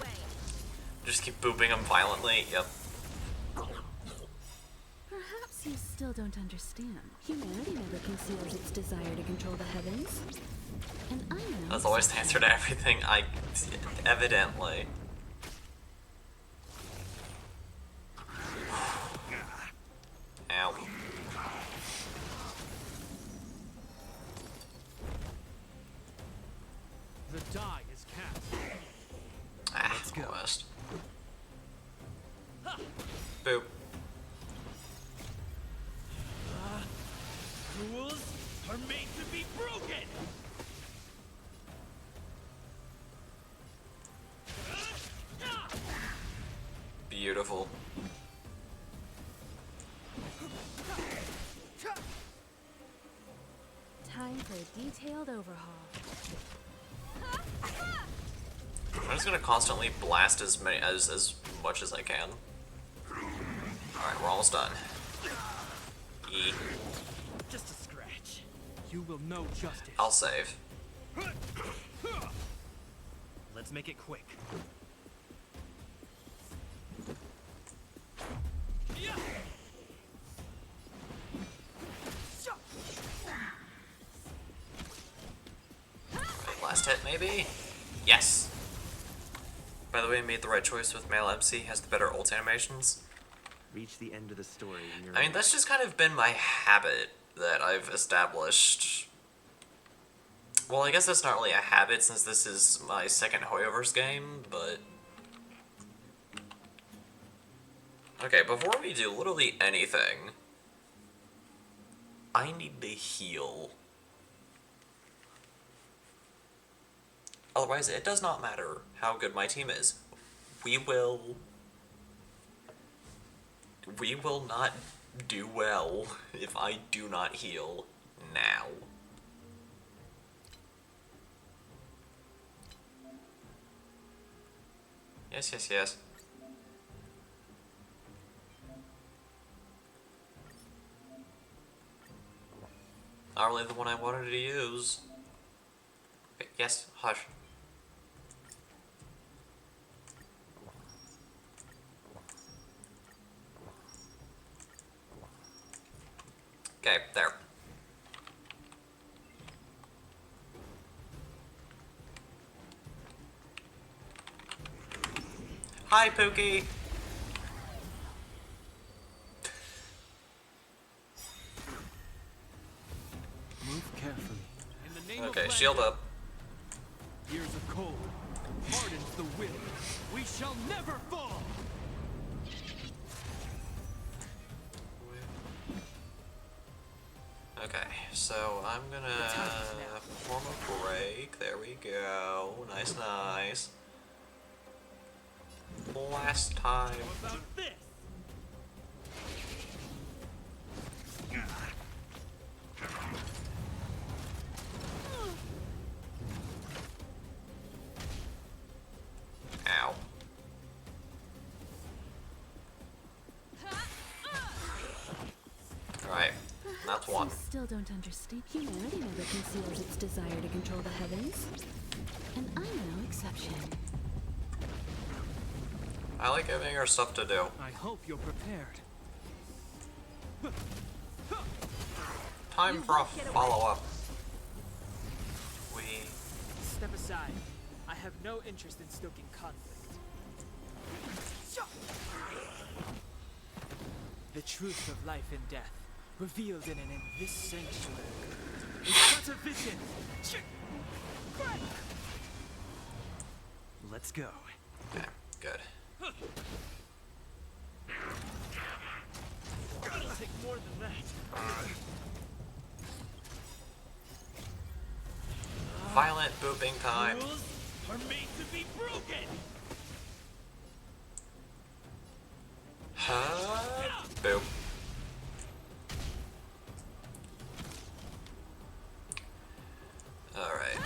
Just keep booping him violently. Yep. Perhaps you still don't understand. Humanity never conceals its desire to control the heavens. And I know. That's always the answer to everything. Evidently. Ow. The die is cast. Let's go. West. Boop. Rules are made to be broken. Beautiful. Time for a detailed overhaul. I'm just gonna constantly blast as much as I can. Alright, we're almost done. E. Just a scratch. You will know justice. I'll save. Let's make it quick. Last hit, maybe? Yes! By the way, I made the right choice with male MC, has the better ult animations. Reach the end of the story in your I mean, that's just kind of been my habit that I've established. Well, I guess that's not really a habit since this is my second Hoyoverse game, but... Okay, before we do literally anything, I need to heal. Otherwise, it does not matter how good my team is. We will not do well if I do not heal now. Yes, yes, yes. Not really the one I wanted to use. Okay, yes, hush. Okay, there. Hi, Pookie! Move carefully. In the name Okay, of shield up. Years of cold hardens the will. We shall never fall. Okay, so I'm gonna perform a break. There we go. Nice, nice. last time. Ow. Alright, that's one. You still don't understand. Humanity never conceals its desire to control the heavens. And I'm no exception. I like giving her stuff to do. I hope you're prepared. Time for a follow-up. We... Step aside. I have no interest in stoking conflict. The truth of life and death, revealed in this sanctuary, is but a vision. Let's go. Okay, good. It'll take more than that. Violent booping time. Rules are made to be broken. Boop. Alright.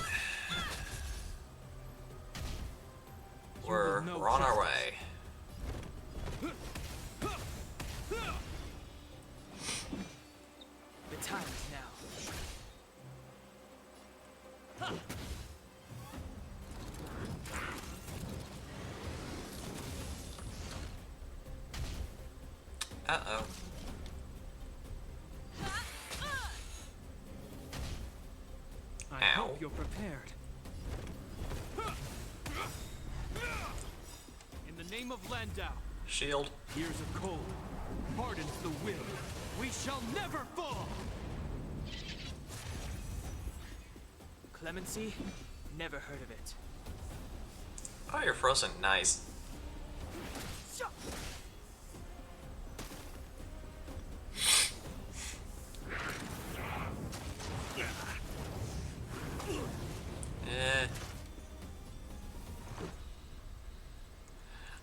We're on our way. The time is now. Uh-oh. I hope you're prepared. In the name of Landau. Shield. Years of cold hardens the will. We shall never fall. Clemency? Never heard of it. Oh, you're frozen. Nice.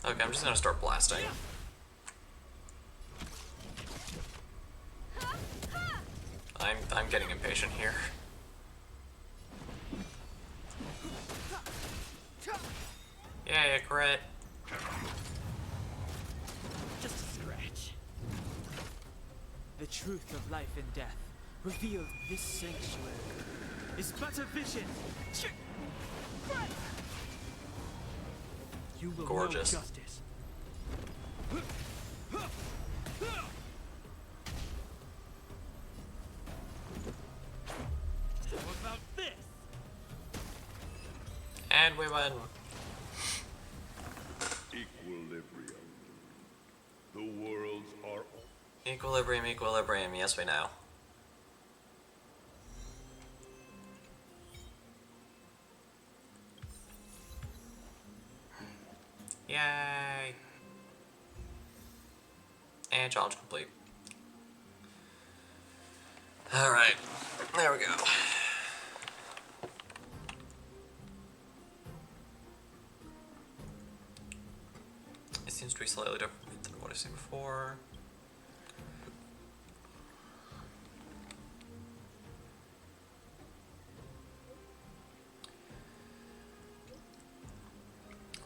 Okay, I'm just gonna start blasting. I'm getting impatient here. Yeah, crit. Just a scratch. The truth of life and death, revealed in this sanctuary, is but a vision. You will Gorgeous. know justice. How about this? And we win. Equilibrium. The worlds are... Equilibrium, equilibrium. Yes, we know. Yay! And challenge complete. Alright, there we go. It seems to be slightly different than what I've seen before.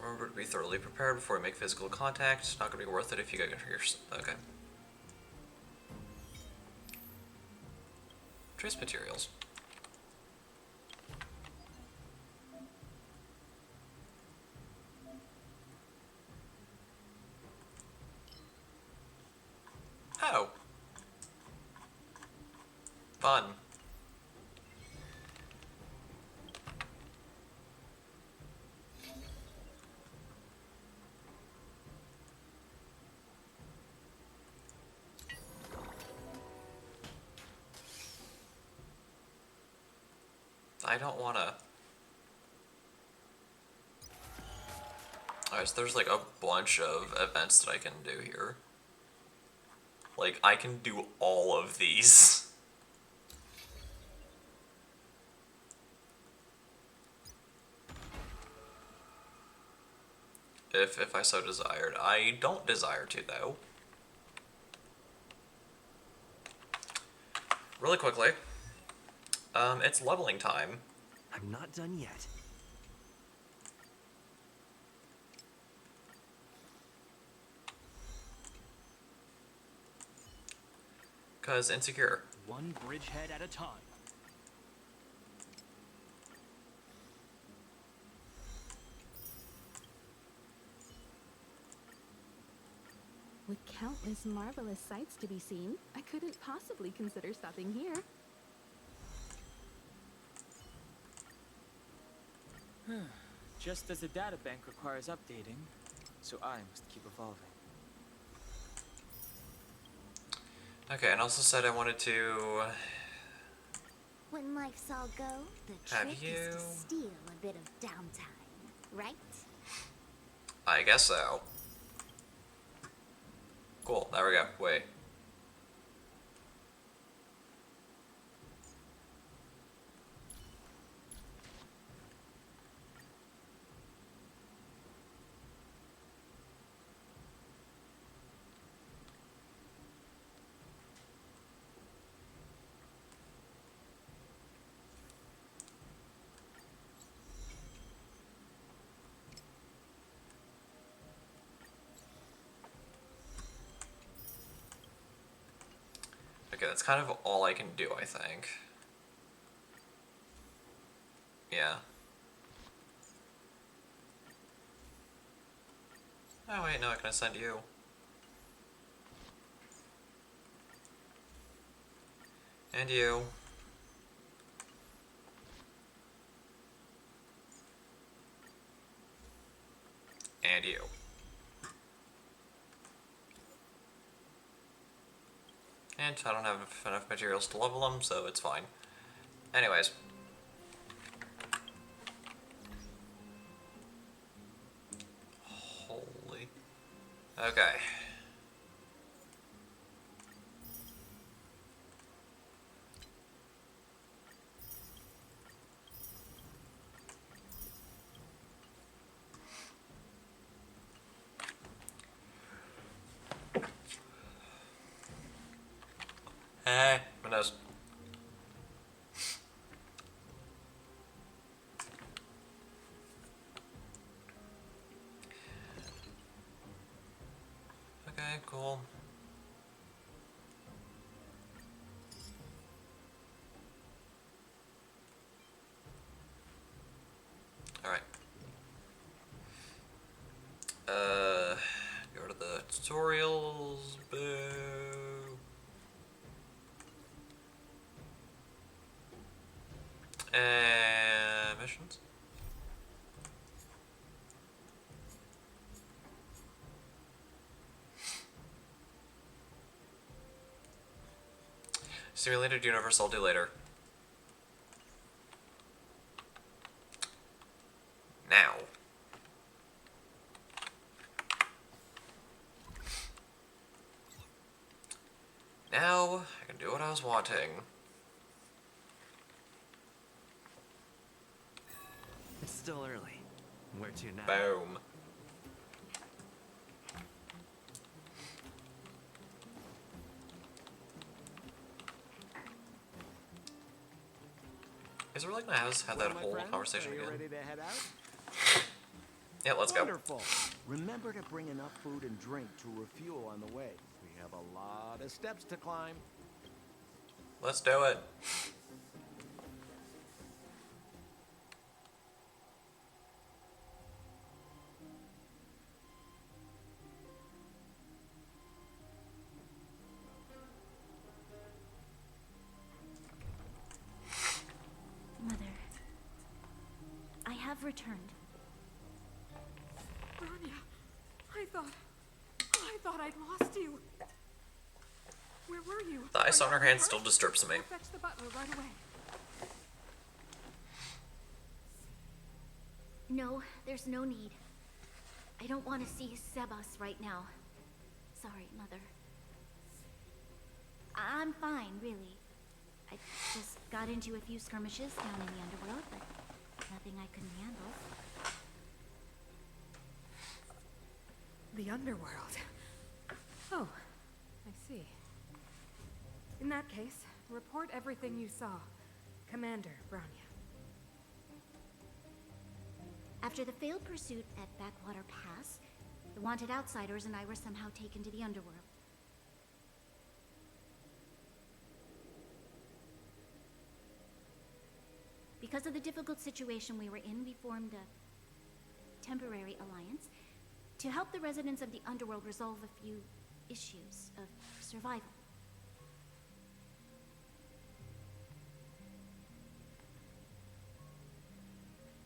Remember to be thoroughly prepared before you make physical contact. It's not going to be worth it if you get your... Okay. Trace materials. Oh. Fun. I don't wanna... Alright, so there's like a bunch of events that I can do here. Like, I can do all of these. if I so desired. I don't desire to, though. Really quickly, it's leveling time. I'm not done yet. Cause insecure. One bridgehead at a time. With countless marvelous sights to be seen, I couldn't possibly consider stopping here. Just as the data bank requires updating, so I must keep evolving. Okay, and also said I wanted to When life's all go, the have trick you. is to steal a bit of downtime, right? I guess so. Cool, there we go. Wait. Okay, that's kind of all I can do, I think. Yeah. Oh wait, no, I can send you. And you. And you. And I don't have enough materials to level them, so it's fine. Anyways. Holy. Okay. Hey, who knows? Okay, cool. Alright. Go to the tutorials, boo. And missions. Simulated universe, I'll do later. Now. Now, I can do what I was wanting. It's still early. Where to now? Boom. Is it really gonna have that whole conversation again? Ready to head out? Yeah, let's Wonderful. Remember to bring enough food and drink to refuel on the way. We have a lot of steps to climb. Let's do it. Mother, I have returned. Bronya, I thought I'd lost you. Where were you? The ice on her hand still disturbs me. I'll fetch the butler right away. No, there's no need. I don't want to see Sebas right now. Sorry, Mother. I'm fine, really. I just got into a few skirmishes down in the underworld, but nothing I couldn't handle. The underworld. Oh, I see. In that case, report everything you saw. Commander Bronya. After the failed pursuit at Backwater Pass, the wanted outsiders and I were somehow taken to the underworld. Because of the difficult situation we were in, we formed a temporary alliance to help the residents of the underworld resolve a few issues of survival.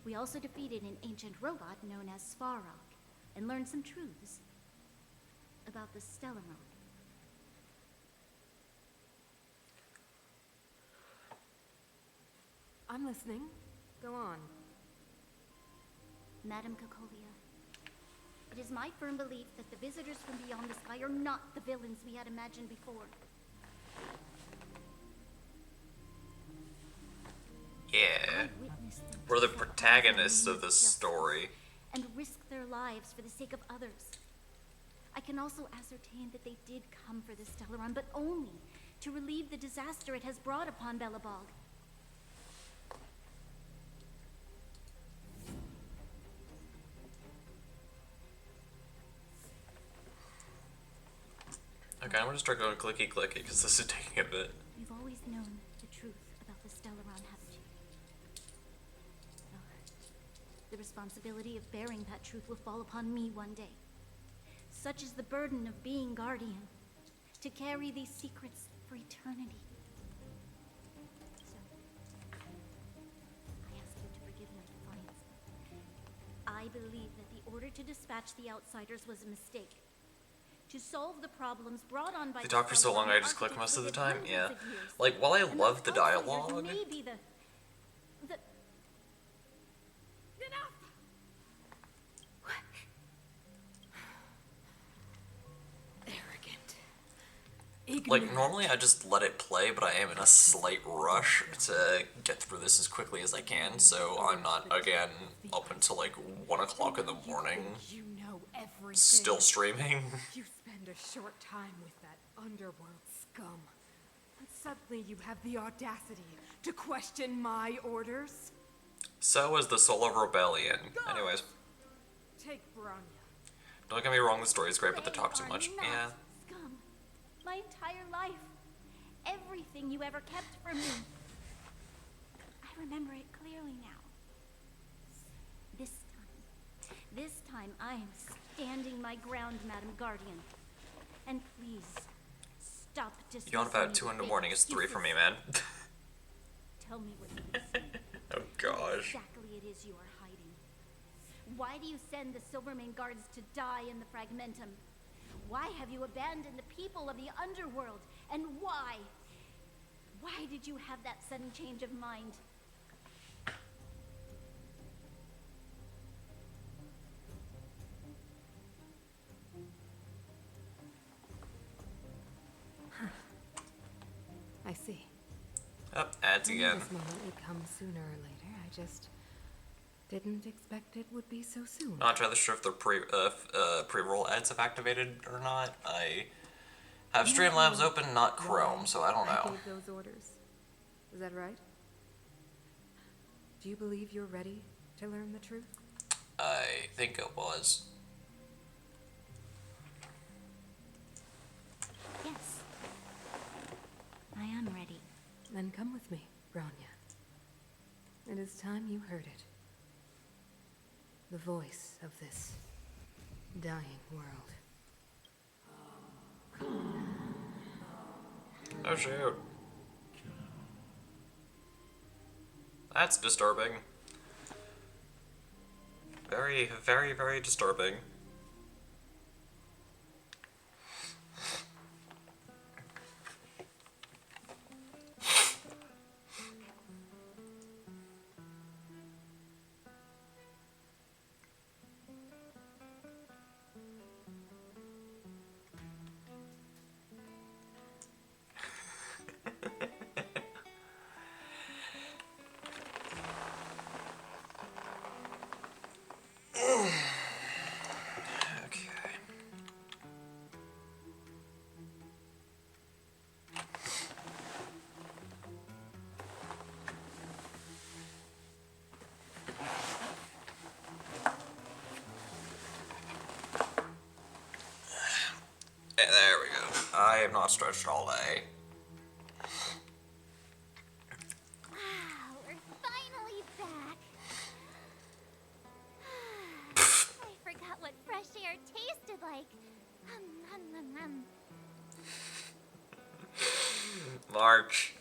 We also defeated an ancient robot known as Svarog and learned some truths about the Stellaron. I'm listening. Go on. Madam Cacolia, it is my firm belief that the visitors from beyond the sky are not the villains we had imagined before. Yeah. We're the protagonists of this story. And risk their lives for the sake of others. I can also ascertain that they did come for the Stellaron, but only to relieve the disaster it has brought upon Belobog. Okay, I'm gonna start going clicky because this is taking a bit. You've always known the truth about the Stellaron, haven't you? Well, the responsibility of bearing that truth will fall upon me one day. Such is the burden of being Guardian, to carry these secrets for eternity. So, I ask you to forgive my defiance. I believe that the order to dispatch the outsiders was a mistake. To solve the problems brought on by They talk for so long I just click most of the time, yeah. Like, while I love the dialogue... Maybe the... Enough! Arrogant. Like, normally I just let it play, but I am in a slight rush to get through this as quickly as I can, so I'm not, again, up until like 1 o'clock in the morning, You know everything. still streaming. You spend a short time with that underworld scum. And suddenly you have the audacity to question my orders? So is the Soul of Rebellion. Anyways, Take Bronya. don't get me wrong, the story is great, but they talk too much. Yeah. Scum. My entire life. Everything you ever kept from me. I remember it clearly now. This time I am standing my ground, Madam Guardian. And please, stop dismissing Yawn about me 2 in the with morning is 3 for me, man. Tell me what you see. Oh gosh. What exactly it is you are hiding. Why do you send the Silvermane guards to die in the Fragmentum? Why have you abandoned the people of the underworld? And why? Why did you have that sudden change of mind? I see. Oh, ads I knew again. this moment would come sooner or later. I just didn't expect it would be so soon. Not entirely sure if the pre-roll ads have activated or not. I have Streamlabs open, not Chrome, so I don't I know. gave those orders. Is that right? Do you believe you're ready to learn the truth? I think it was. Yes. I am ready. Then come with me, Bronya. It is time you heard it. The voice of this dying world. Oh shoot. That's disturbing. Very, very, very disturbing. I am not stretched all day. Wow, we're finally back. I forgot what fresh air tasted like. March.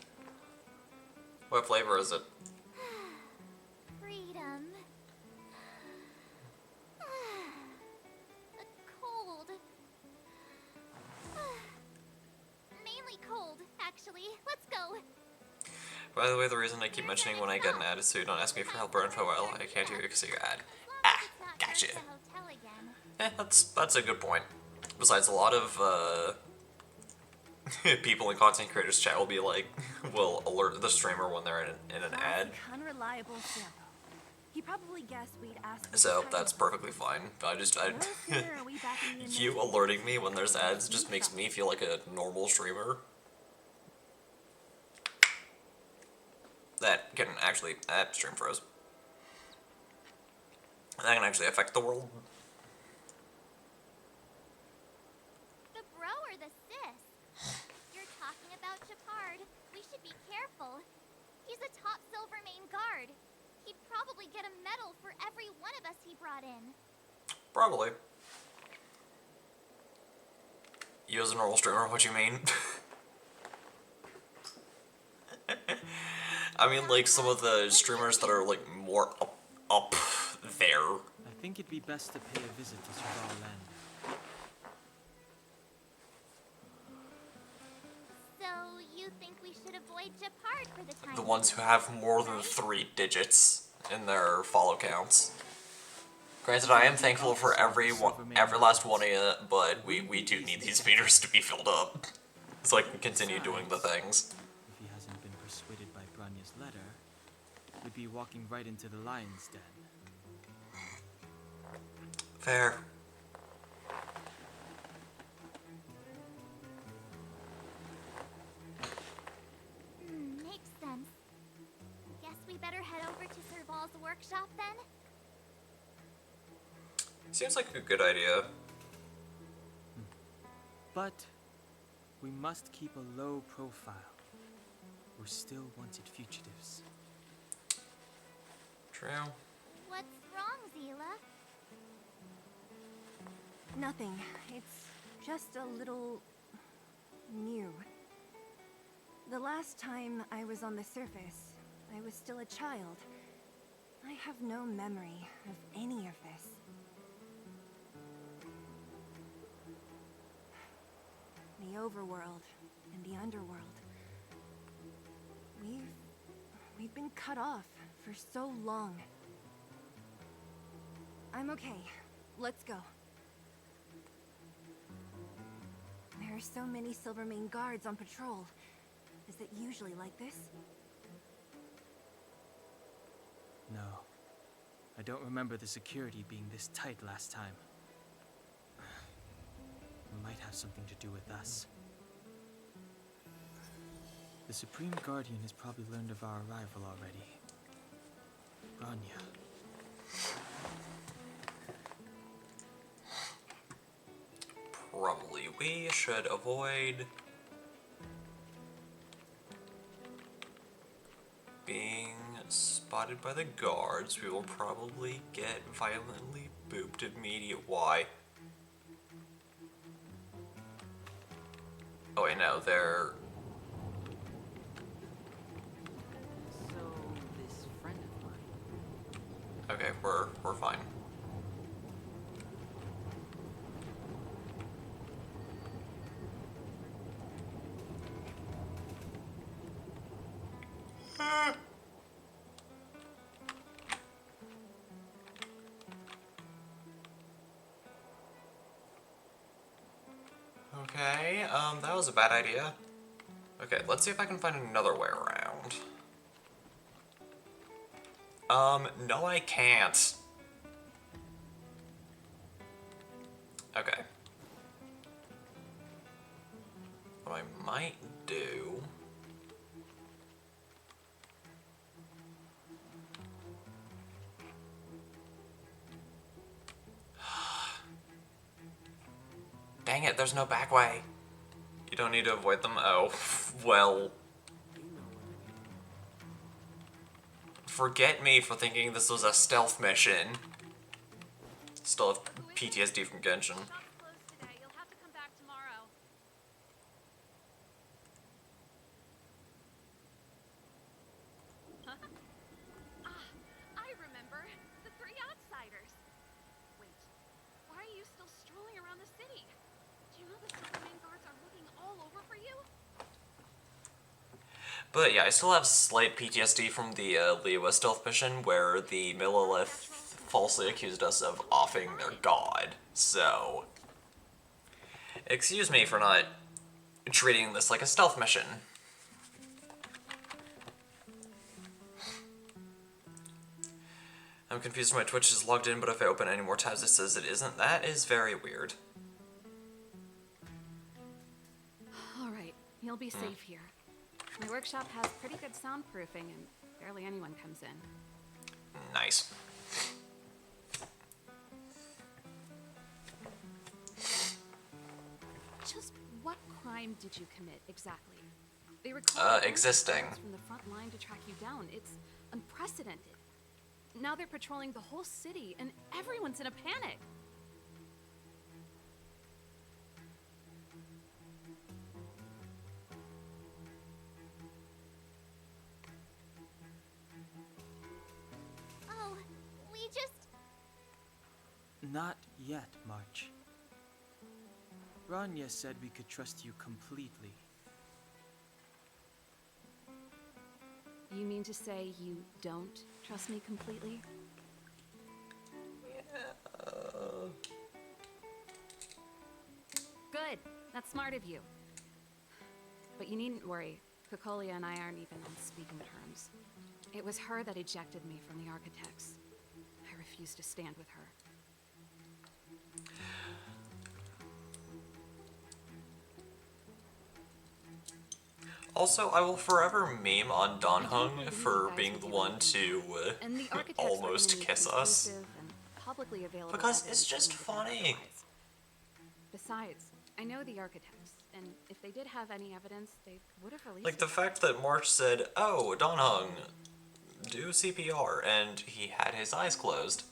What flavor is it? Freedom. Cold. Mainly cold, actually. Let's go. By the way, the reason I keep mentioning when I get an ad is so you don't ask me for help or info while I can't hear you because of your ad. Ah, gotcha. That's a good point. Besides, a lot of people in content creators chat will be like, will alert the streamer when they're in an ad. Unreliable sample. He probably guessed we'd ask. So that's perfectly fine. You alerting me when there's ads just makes me feel like a normal streamer. That can actually, stream froze. That can actually affect the world. The bro or the sis? You're talking about Shepard. We should be careful. He's a top Silvermane guard. He'd probably get a medal for every one of us he brought in. Probably. You as a normal streamer, what you mean? I mean, like, some of the streamers that are, like, more up there. I think it'd be best to pay a visit to Serval Land. So, you think we should avoid Shepard for the time? The ones who have more than 3 digits in their follow counts. Granted, I am thankful for every last one of you, but we do need these meters to be filled up, so I can continue doing the things. If he hasn't been persuaded by Branya's letter, we'd be walking right into the lion's den. Fair. Makes sense. Guess we better head over to Serval's workshop then? Seems like a good idea. But we must keep a low profile. We're still wanted fugitives. True. What's wrong, Zila? Nothing. It's just a little new. The last time I was on the surface, I was still a child. I have no memory of any of this. The overworld and the underworld. We've been cut off for so long. I'm okay. Let's go. There are so many Silvermane guards on patrol. Is it usually like this? No. I don't remember the security being this tight last time. It might have something to do with us. The Supreme Guardian has probably learned of our arrival already. Branya. Probably. We should avoid being spotted by the guards. We will probably get violently booped immediately. Why? Oh wait, no, they're... So, this friend of mine... Okay, we're fine. Okay, that was a bad idea. Okay, let's see if I can find another way around. No I can't. Okay. What I might do... Dang it, there's no back way. don't need to avoid them? Oh, well. Forget me for thinking this was a stealth mission. Still have PTSD from Genshin. I remember. The three outsiders. Wait, why are you still strolling around the city? Do you know the Silvermane guards are looking all over for you? But yeah, I still have slight PTSD from the Liyue stealth mission where the Millelith falsely accused us of offing their god. So, excuse me for not treating this like a stealth mission. I'm confused. My Twitch is logged in, but if I open any more tabs, it says it isn't. That is very weird. Alright, you'll be safe here. My workshop has pretty good soundproofing and barely anyone comes in. Nice. Just what crime did you commit exactly? They Existing. From the front line to track you down. It's unprecedented. Now they're patrolling the whole city and everyone's in a panic. Oh, we just... Not yet, March. Rania said we could trust you completely. You mean to say you don't trust me completely? Good. That's smart of you. But you needn't worry. Kokolia and I aren't even on speaking terms. It was her that ejected me from the Architects. I refused to stand with her. Also, I will forever meme on Donhung for being the one to almost kiss us. Because it's just funny. Besides, I know the Architects, and if they did have any evidence, they would have released Like the fact that March said, "Oh, Donhung, do CPR," and he had his eyes closed.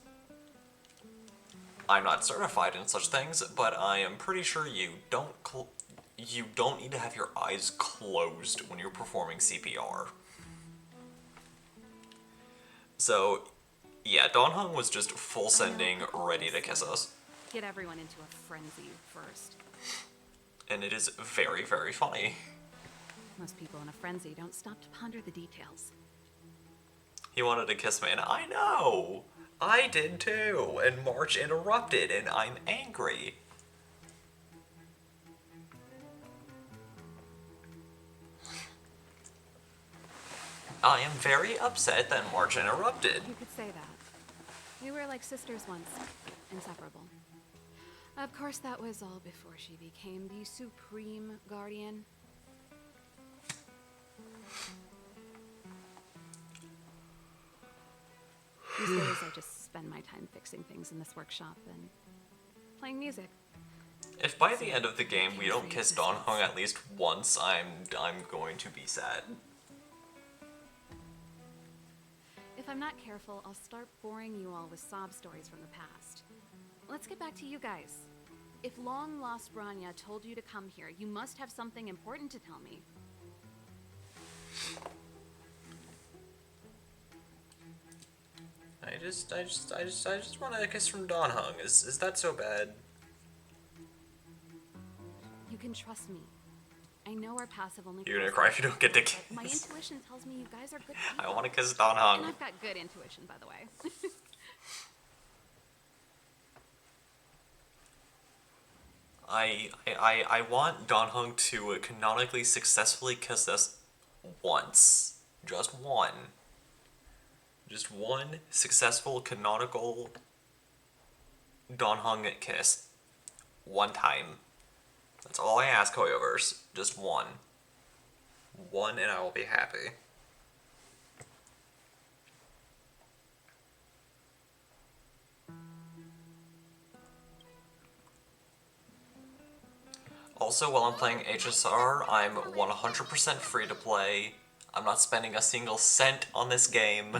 I'm not certified in such things, but I am pretty sure you don't need to have your eyes closed when you're performing CPR. So, yeah, Donhung was just full sending, ready to kiss us. Get everyone into a frenzy first. And it is very, very funny. Most people in a frenzy don't stop to ponder the details. He wanted to kiss me, and I know! I did too, and March interrupted, and I'm angry. I am very upset that March interrupted. You could say that. We were like sisters once, inseparable. Of course, that was all before she became the Supreme Guardian. These days, I just spend my time fixing things in this workshop and playing music. If by the end of the game we don't kiss Donhung at least once, I'm going to be sad. If I'm not careful, I'll start boring you all with sob stories from the past. Let's get back to you guys. If long-lost Rania told you to come here, you must have something important to tell me. I just want a kiss from Donhung. Is that so bad? You can trust me. I know our paths have only... You're gonna cry if you don't get to kiss. My intuition tells me you guys are good people. I want to kiss Donhung. And I've got good intuition, by the way. I want Donhung to canonically successfully kiss us once. Just one. Just one successful canonical Donhung kiss. One time. That's all I ask, Hoyoverse. Just one. One and I will be happy. Also, while I'm playing HSR, I'm 100% free to play. I'm not spending a single cent on this game.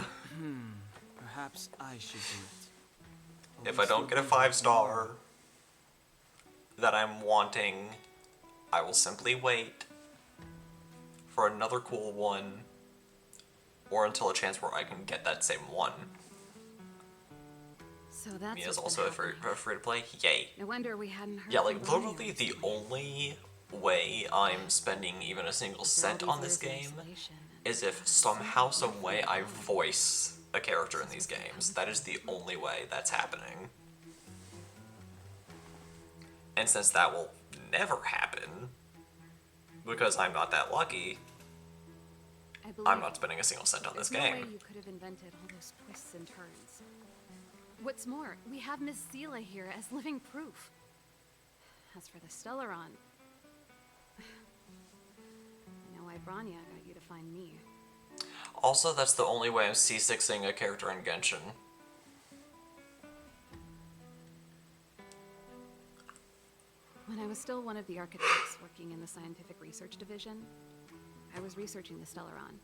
Perhaps I should do it. If I don't get a 5-star that I'm wanting, I will simply wait for another cool one, or until a chance where I can get that same one. So that's Mia's what's also been a free to play. Yay. No wonder we hadn't heard Yeah, from like Brony literally the recently. only way I'm spending even a single cent on this game is if somehow, some way I voice a character in these games. That is the only way that's happening. And since that will never happen, because I'm not that lucky, I'm not spending a single cent on this There's no way game. you could have invented all those twists and turns. What's more, we have Miss Zila here as living proof. As for the Stellaron, I know why Branya got you to find me. Also, that's the only way I'm C6ing a character in Genshin. When I was still one of the architects working in the scientific research division, I was researching the Stellaron.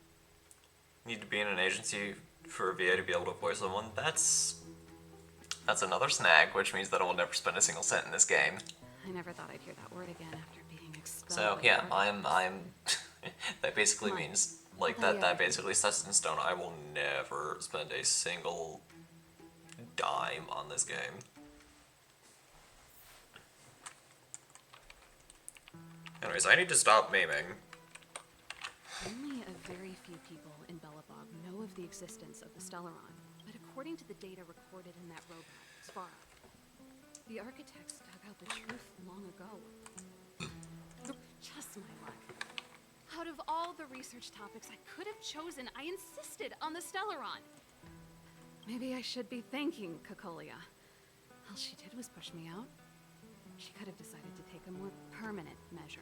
Need to be in an agency for a VA to be able to voice someone. That's another snag, which means that I will never spend a single cent in this game. I never thought I'd hear that word again after being expelled. So by yeah, the I'm that basically Come on. means like I'll tell that you basically sets in stone. I will never spend a single dime on this game. Anyways, I need to stop memeing. Only a very few people in Belobog know of the existence of the Stellaron, but according to the data recorded in that robot, Svarog, the architects dug out the truth long ago. Just my luck. Out of all the research topics I could have chosen, I insisted on the Stellaron. Maybe I should be thanking Cocolia. All she did was push me out. She could have decided to take a more permanent measure.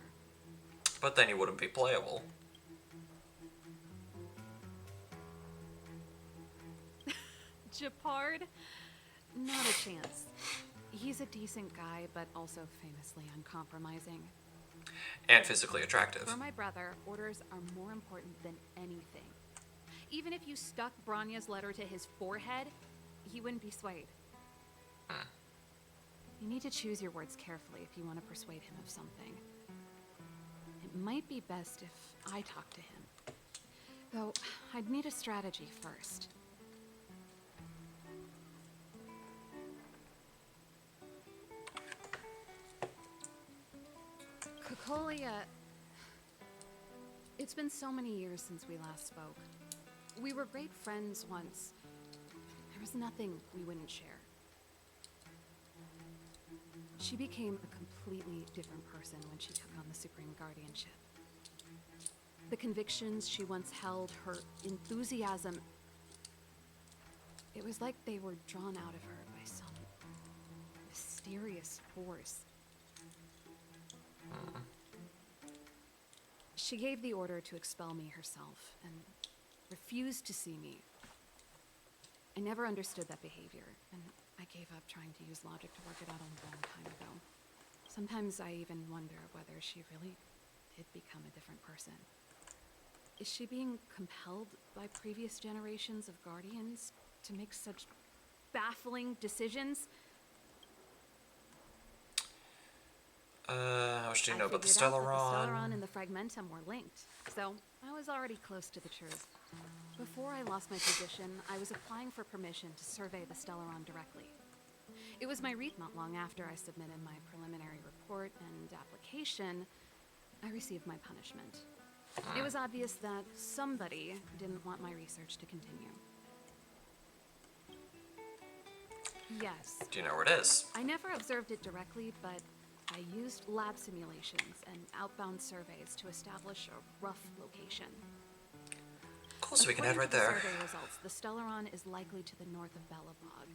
But then you wouldn't be playable. Japard? Not a chance. He's a decent guy, but also famously uncompromising. And physically attractive. For my brother, orders are more important than anything. Even if you stuck Branya's letter to his forehead, he wouldn't be swayed. You need to choose your words carefully if you want to persuade him of something. It might be best if I talk to him. Though, I'd need a strategy first. Cocolia... It's been so many years since we last spoke. We were great friends once. There was nothing we wouldn't share. She became a completely different person when she took on the Supreme Guardianship. The convictions she once held, her enthusiasm, it was like they were drawn out of her by some mysterious force. She gave the order to expel me herself and refused to see me. I never understood that behavior, and I gave up trying to use logic to work it out a long time ago. Sometimes I even wonder whether she really did become a different person. Is she being compelled by previous generations of Guardians to make such baffling decisions? What do you know I about the figured out that the Stellaron? Stellaron and the Fragmentum were linked, so I was already close to the truth. Before I lost my position, I was applying for permission to survey the Stellaron directly. It was my read not long after I submitted my preliminary report and application, I received my punishment. It was obvious that somebody didn't want my research to continue. Yes. Do you know where it is? I never observed it directly, but I used lab simulations and outbound surveys to establish a rough location. Cool, so we can head right According to the there. survey results, the Stellaron is likely to the north of Belobog,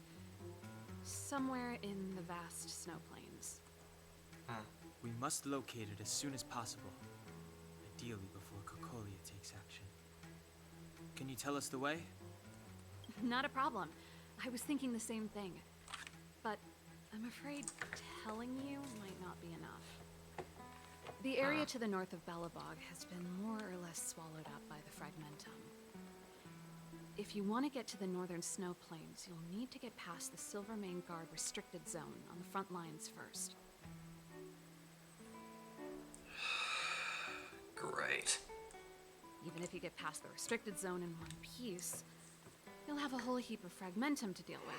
somewhere in the vast snow plains. We must locate it as soon as possible, ideally before Cocolia takes action. Can you tell us the way? Not a problem. I was thinking the same thing. But I'm afraid telling you might not be enough. The area to the north of Belobog has been more or less swallowed up by the Fragmentum. If you want to get to the northern snow plains, you'll need to get past the Silvermane Guard restricted zone on the front lines first. Great. Even if you get past the restricted zone in one piece, you'll have a whole heap of Fragmentum to deal with.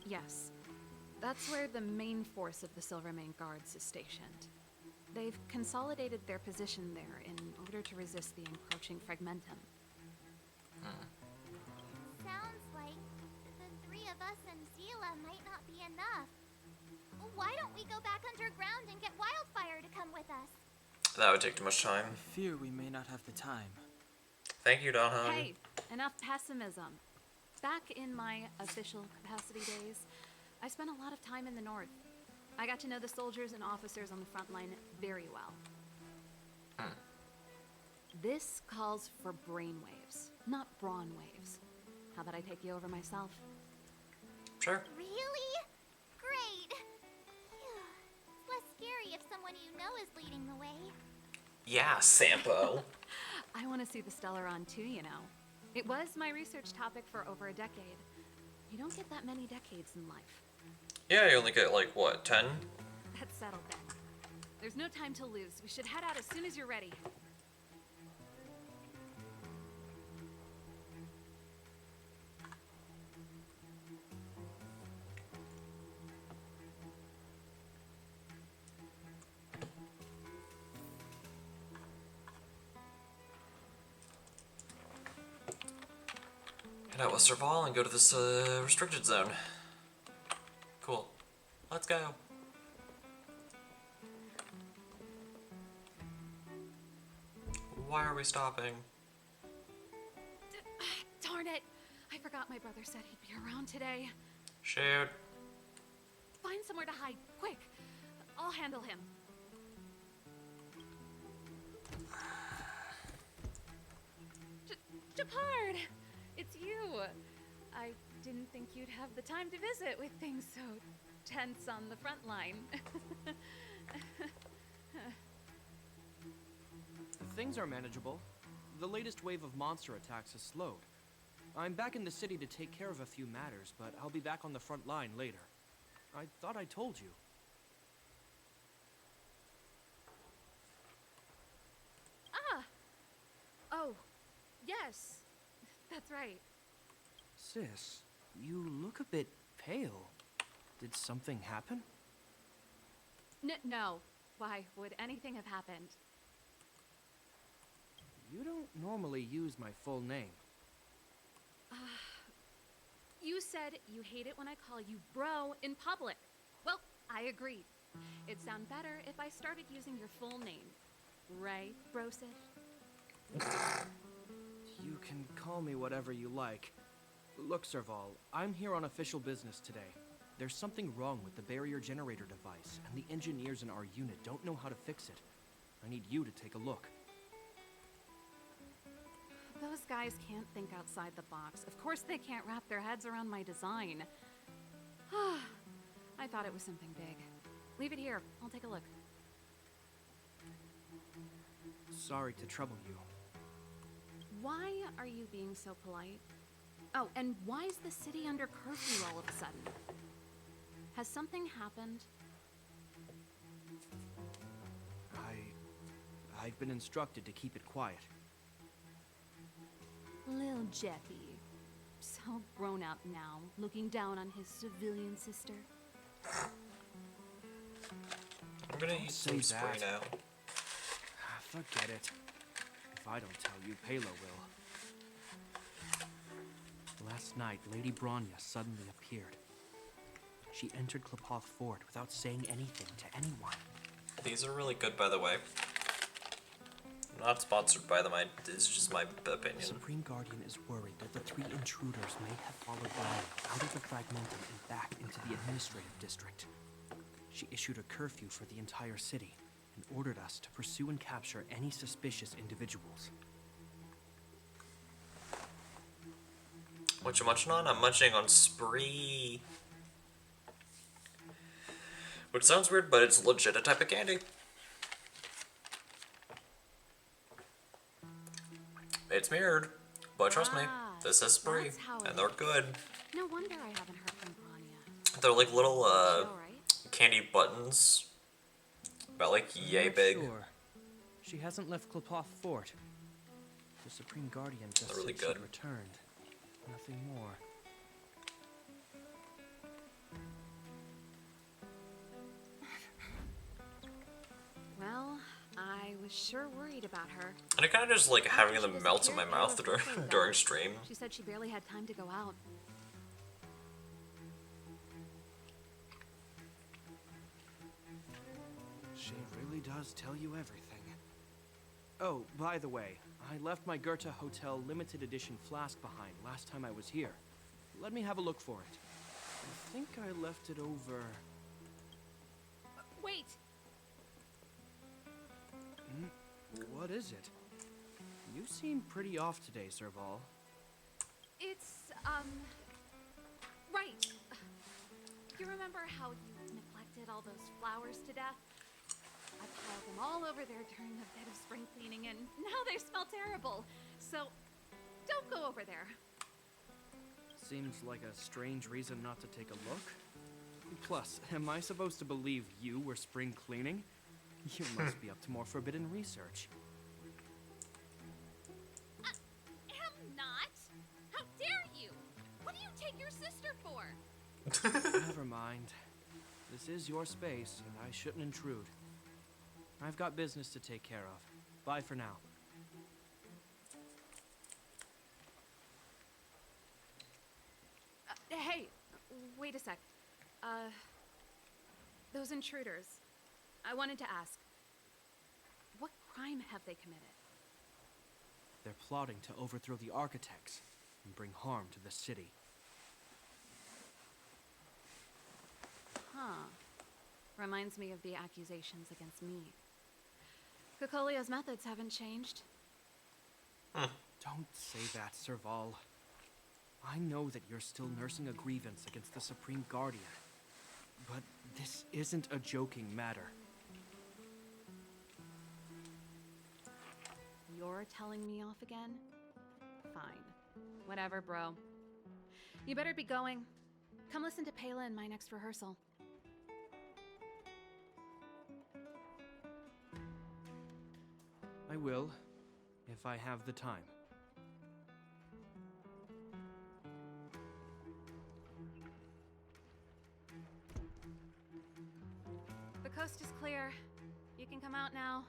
Yes, that's where the main force of the Silvermane Guards is stationed. They've consolidated their position there in order to resist the encroaching Fragmentum. Sounds like the three of us and Zila might not be enough. Why don't we go back underground and get Wildfire to come with us? That would take too much time. I fear we may not have the time. Thank you, Donhan. Hey, enough pessimism. Back in my official capacity days, I spent a lot of time in the north. I got to know the soldiers and officers on the front line very well. This calls for brainwaves, not brawn waves. How about I take you over myself? Sure. Really? Great. Phew. It's less scary if someone you know is leading the way. Yeah, Sampo. I want to see the Stellaron too, you know. It was my research topic for over a decade. You don't get that many decades in life. Yeah, you only get like, what, 10? That's settled then. There's no time to lose. We should head out as soon as you're ready. Head out with Serval and go to this restricted zone. Cool. Let's go. Why are we stopping? Darn it! I forgot my brother said he'd be around today. Shoot. Find somewhere to hide, quick! I'll handle him. Japard! It's you! I didn't think you'd have the time to visit with things so tense on the front line. Things are manageable. The latest wave of monster attacks has slowed. I'm back in the city to take care of a few matters, but I'll be back on the front line later. I thought I told you. Ah! Oh, yes. That's right. Sis, you look a bit pale. Did something happen? No. Why would anything have happened? You don't normally use my full name. You said you hate it when I call you bro in public. Well, I agreed. It'd sound better if I started using your full name. Right, Brosif? You can call me whatever you like. Look, Serval, I'm here on official business today. There's something wrong with the barrier generator device, and the engineers in our unit don't know how to fix it. I need you to take a look. Those guys can't think outside the box. Of course they can't wrap their heads around my design. I thought it was something big. Leave it here. I'll take a look. Sorry to trouble you. Why are you being so polite? Oh, and why is the city under curfew all of a sudden? Has something happened? I've been instructed to keep it quiet. Lil Jeffy. So grown up now, looking down on his civilian sister. I'm gonna eat some spray now. Forget it. If I don't tell you, Palo will. Last night, Lady Bronya suddenly appeared. She entered Klapoth Fort without saying anything to anyone. These are really good, by the way. Not sponsored by them, it's just my opinion. The Supreme Guardian is worried that the three intruders may have followed Bronya out of the Fragmentum and back into the administrative district. She issued a curfew for the entire city and ordered us to pursue and capture any suspicious individuals. What you munching on? I'm munching on Spree. Which sounds weird, but it's legit a type of candy. It's mirrored, but trust me, this is spree, and they're good. No wonder I haven't heard from Branya. They're like little, candy buttons. About like yay big. Sure. She hasn't left Klapoth Fort. The Supreme Guardian just They're really said good. she returned. Nothing more. Well, I was sure worried about her. And I kind of just like having them melt in my mouth during stream. She said she barely had time to go out. She really does tell you everything. Oh, by the way, I left my Goethe Hotel limited edition flask behind last time I was here. Let me have a look for it. I think I left it over... Wait! What is it? You seem pretty off today, Serval. It's, right. You remember how you neglected all those flowers to death? I piled them all over there during a bit of spring cleaning, and now they smell terrible. So, don't go over there. Seems like a strange reason not to take a look. Plus, am I supposed to believe you were spring cleaning? You must be up to more forbidden research. Am not. How dare you? What do you take your sister for? Never mind. This is your space, and I shouldn't intrude. I've got business to take care of. Bye for now. Hey, wait a sec. Those intruders. I wanted to ask, what crime have they committed? They're plotting to overthrow the architects and bring harm to the city. Huh. Reminds me of the accusations against me. Cocolia's methods haven't changed. Don't say that, Serval. I know that you're still nursing a grievance against the Supreme Guardian. But this isn't a joking matter. You're telling me off again? Fine. Whatever, bro. You better be going. Come listen to Pela in my next rehearsal. I will, if I have the time. The coast is clear. You can come out now.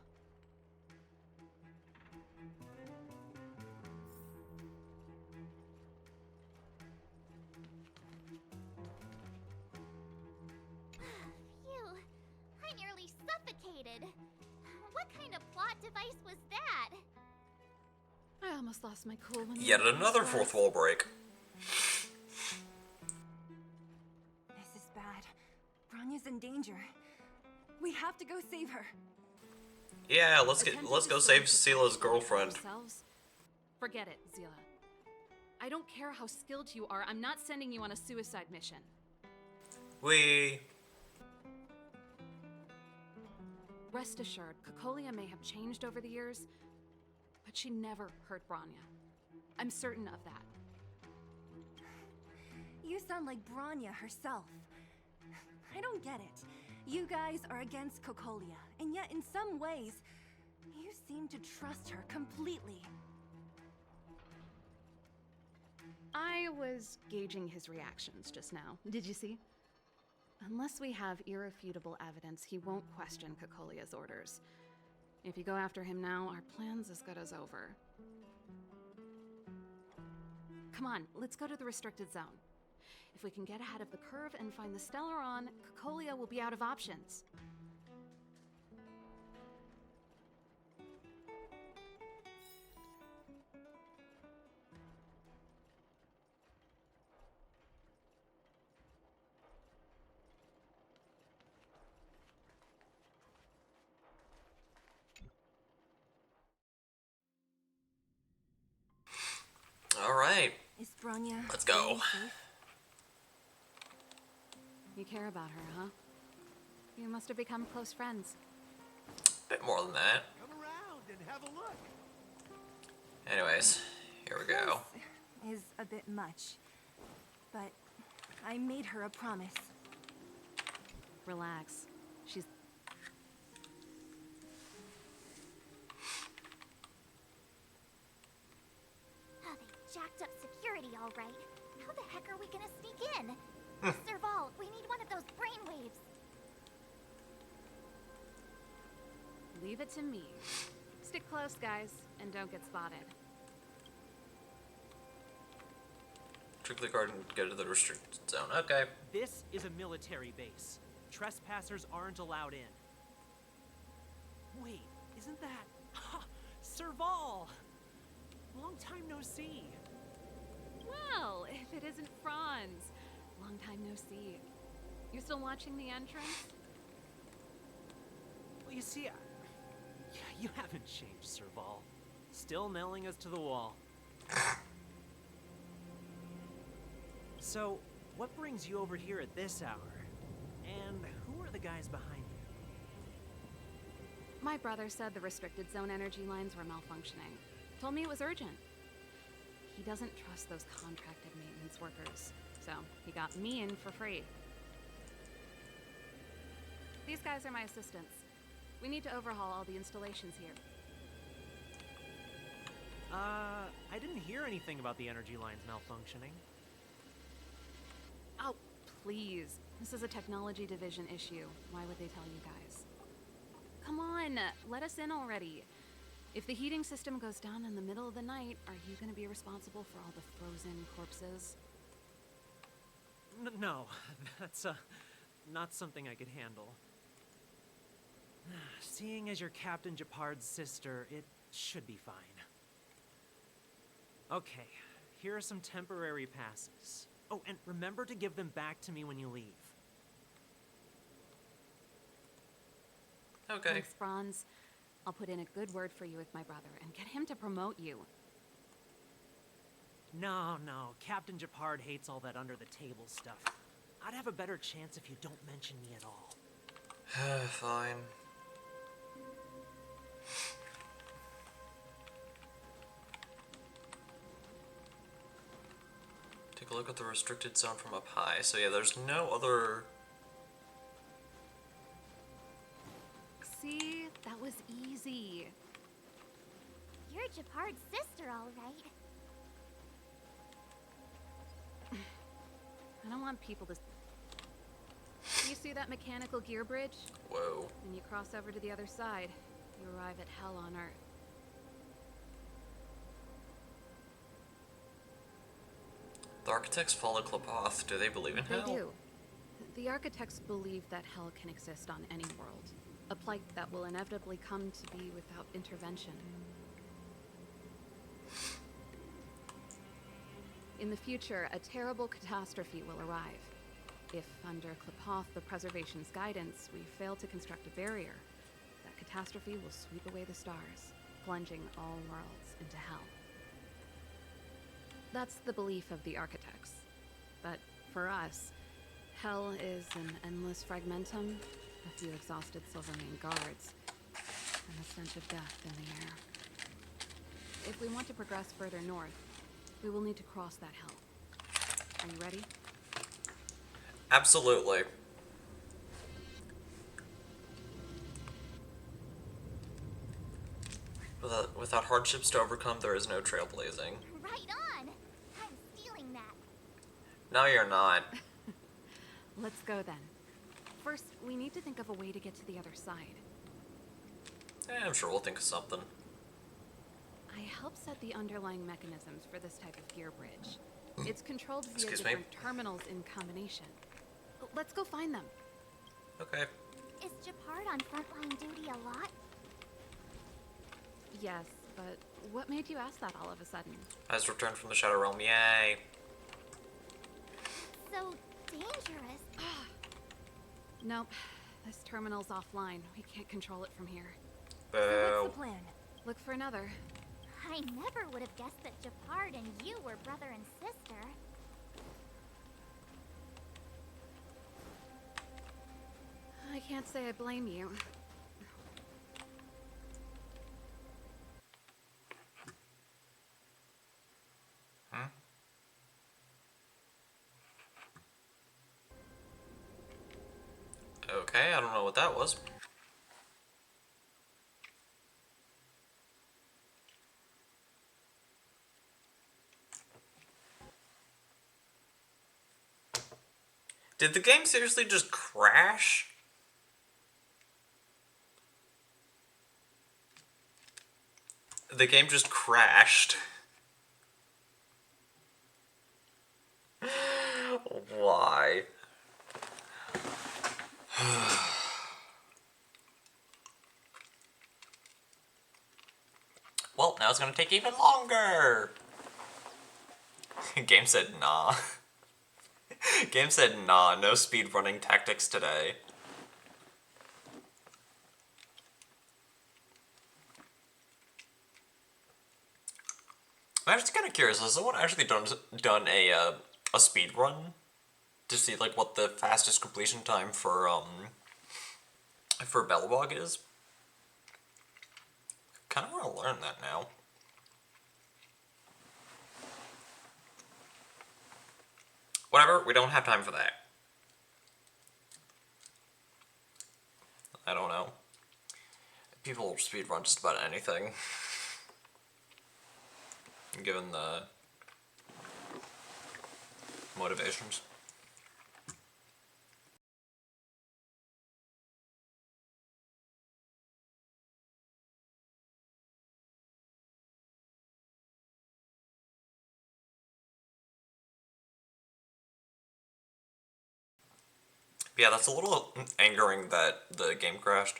Phew, I nearly suffocated. What kind of plot device was that? I almost lost my cool when Yet another fourth wall break. This is bad. Branya's in danger. We have to go save her. Yeah, let's go save Sila's girlfriend. Forget it, Zila. I don't care how skilled you are. I'm not sending you on a suicide mission. Rest assured, Cocolia may have changed over the years, but she never hurt Branya. I'm certain of that. You sound like Branya herself. I don't get it. You guys are against Cocolia, and yet in some ways, you seem to trust her completely. I was gauging his reactions just now. Did you see? Unless we have irrefutable evidence, he won't question Cocolia's orders. If you go after him now, our plan's as good as over. Come on, let's go to the restricted zone. If we can get ahead of the curve and find the Stellaron, Cocolia will be out of options. Alright. Is Branya Let's go. safe? You care about her, huh? You must have become close friends. Bit more than that. Come around and have a look. Anyways, here we go. Is a bit much, but I made her a promise. Relax. She's... Oh, they jacked up security all right. How the heck are we gonna sneak in? Serval, we need one of those brainwaves. Leave it to me. Stick close, guys, and don't get spotted. Trick the guard and get to the restricted zone. Okay. This is a military base. Trespassers aren't allowed in. Wait, isn't that... Serval! Long time no see. Well, if it isn't Franz. Long time no see. You still watching the entrance? Well, you see, you haven't changed, Serval. Still nailing us to the wall. So, what brings you over here at this hour? And who are the guys behind you? My brother said the restricted zone energy lines were malfunctioning. Told me it was urgent. He doesn't trust those contracted maintenance workers, so he got me in for free. These guys are my assistants. We need to overhaul all the installations here. I didn't hear anything about the energy lines malfunctioning. Oh, please. This is a technology division issue. Why would they tell you guys? Come on, let us in already. If the heating system goes down in the middle of the night, are you going to be responsible for all the frozen corpses? No, that's, not something I could handle. Seeing as you're Captain Japard's sister, it should be fine. Okay, here are some temporary passes. Oh, and remember to give them back to me when you leave. Okay. Thanks, Franz. I'll put in a good word for you with my brother and get him to promote you. No, Captain Japard hates all that under-the-table stuff. I'd have a better chance if you don't mention me at all. Fine. Take a look at the restricted zone from up high. So yeah, there's no other... See? That was easy. You're Japard's sister, all right. I don't want people to... You see that mechanical gear bridge? Whoa. When you cross over to the other side, you arrive at Hell on Earth. The architects follow Klapoth. Do they believe in They hell? do. The architects believe that hell can exist on any world. A plight that will inevitably come to be without intervention. In the future, a terrible catastrophe will arrive. If, under Klapoth, the Preservation's guidance, we fail to construct a barrier, that catastrophe will sweep away the stars, plunging all worlds into hell. That's the belief of the architects. But for us, hell is an endless fragmentum, a few exhausted Silvermane guards, and the stench of death in the air. If we want to progress further north, we will need to cross that hell. Are you ready? Absolutely. Without hardships to overcome, there is no trailblazing. Right on! I'm stealing that. No, you're not. Let's go then. First, we need to think of a way to get to the other side. I'm sure we'll think of something. I helped set the underlying mechanisms for this type of gear bridge. It's controlled via Excuse me? different terminals in combination. Let's go find them. Okay. Is Japard on frontline duty a lot? Yes, but what made you ask that all of a sudden? Has returned from the Shadow Realm. Yay. So dangerous. Nope. This terminal's offline. We can't control it from here. Boo. So what's the plan? Look for another. I never would have guessed that Japard and you were brother and sister. I can't say I blame you. Hmm? Okay, I don't know what that was. Did the game seriously just crash? The game just crashed. Why? Well, now it's gonna take even longer! Game said nah. Game said nah, no speedrunning tactics today. I'm just kind of curious, has someone actually done a speed run to see like what the fastest completion time for Belobog is? Kind of want to learn that now. Whatever, we don't have time for that. I don't know. People speedrun just about anything. Given the motivations. Yeah, that's a little angering that the game crashed.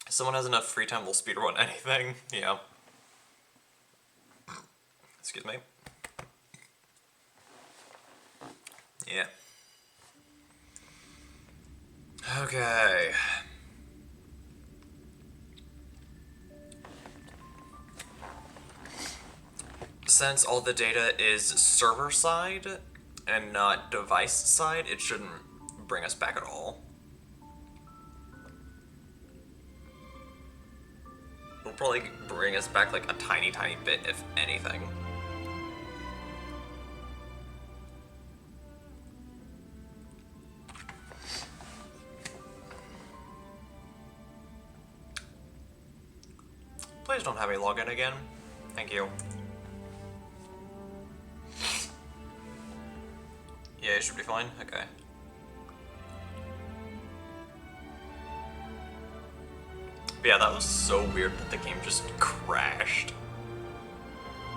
If someone has enough free time, they'll speedrun anything. Yeah. Excuse me. Yeah. Okay. Since all the data is server side and not device side, it shouldn't bring us back at all. It'll probably bring us back like a tiny bit, if anything. Please don't have me log in again. Thank you. Yeah, it should be fine. Okay. But yeah, that was so weird that the game just crashed.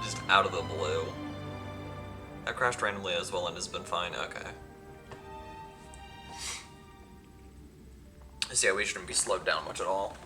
Just out of the blue. That crashed randomly as well and has been fine. Okay. So yeah, we shouldn't be slowed down much at all.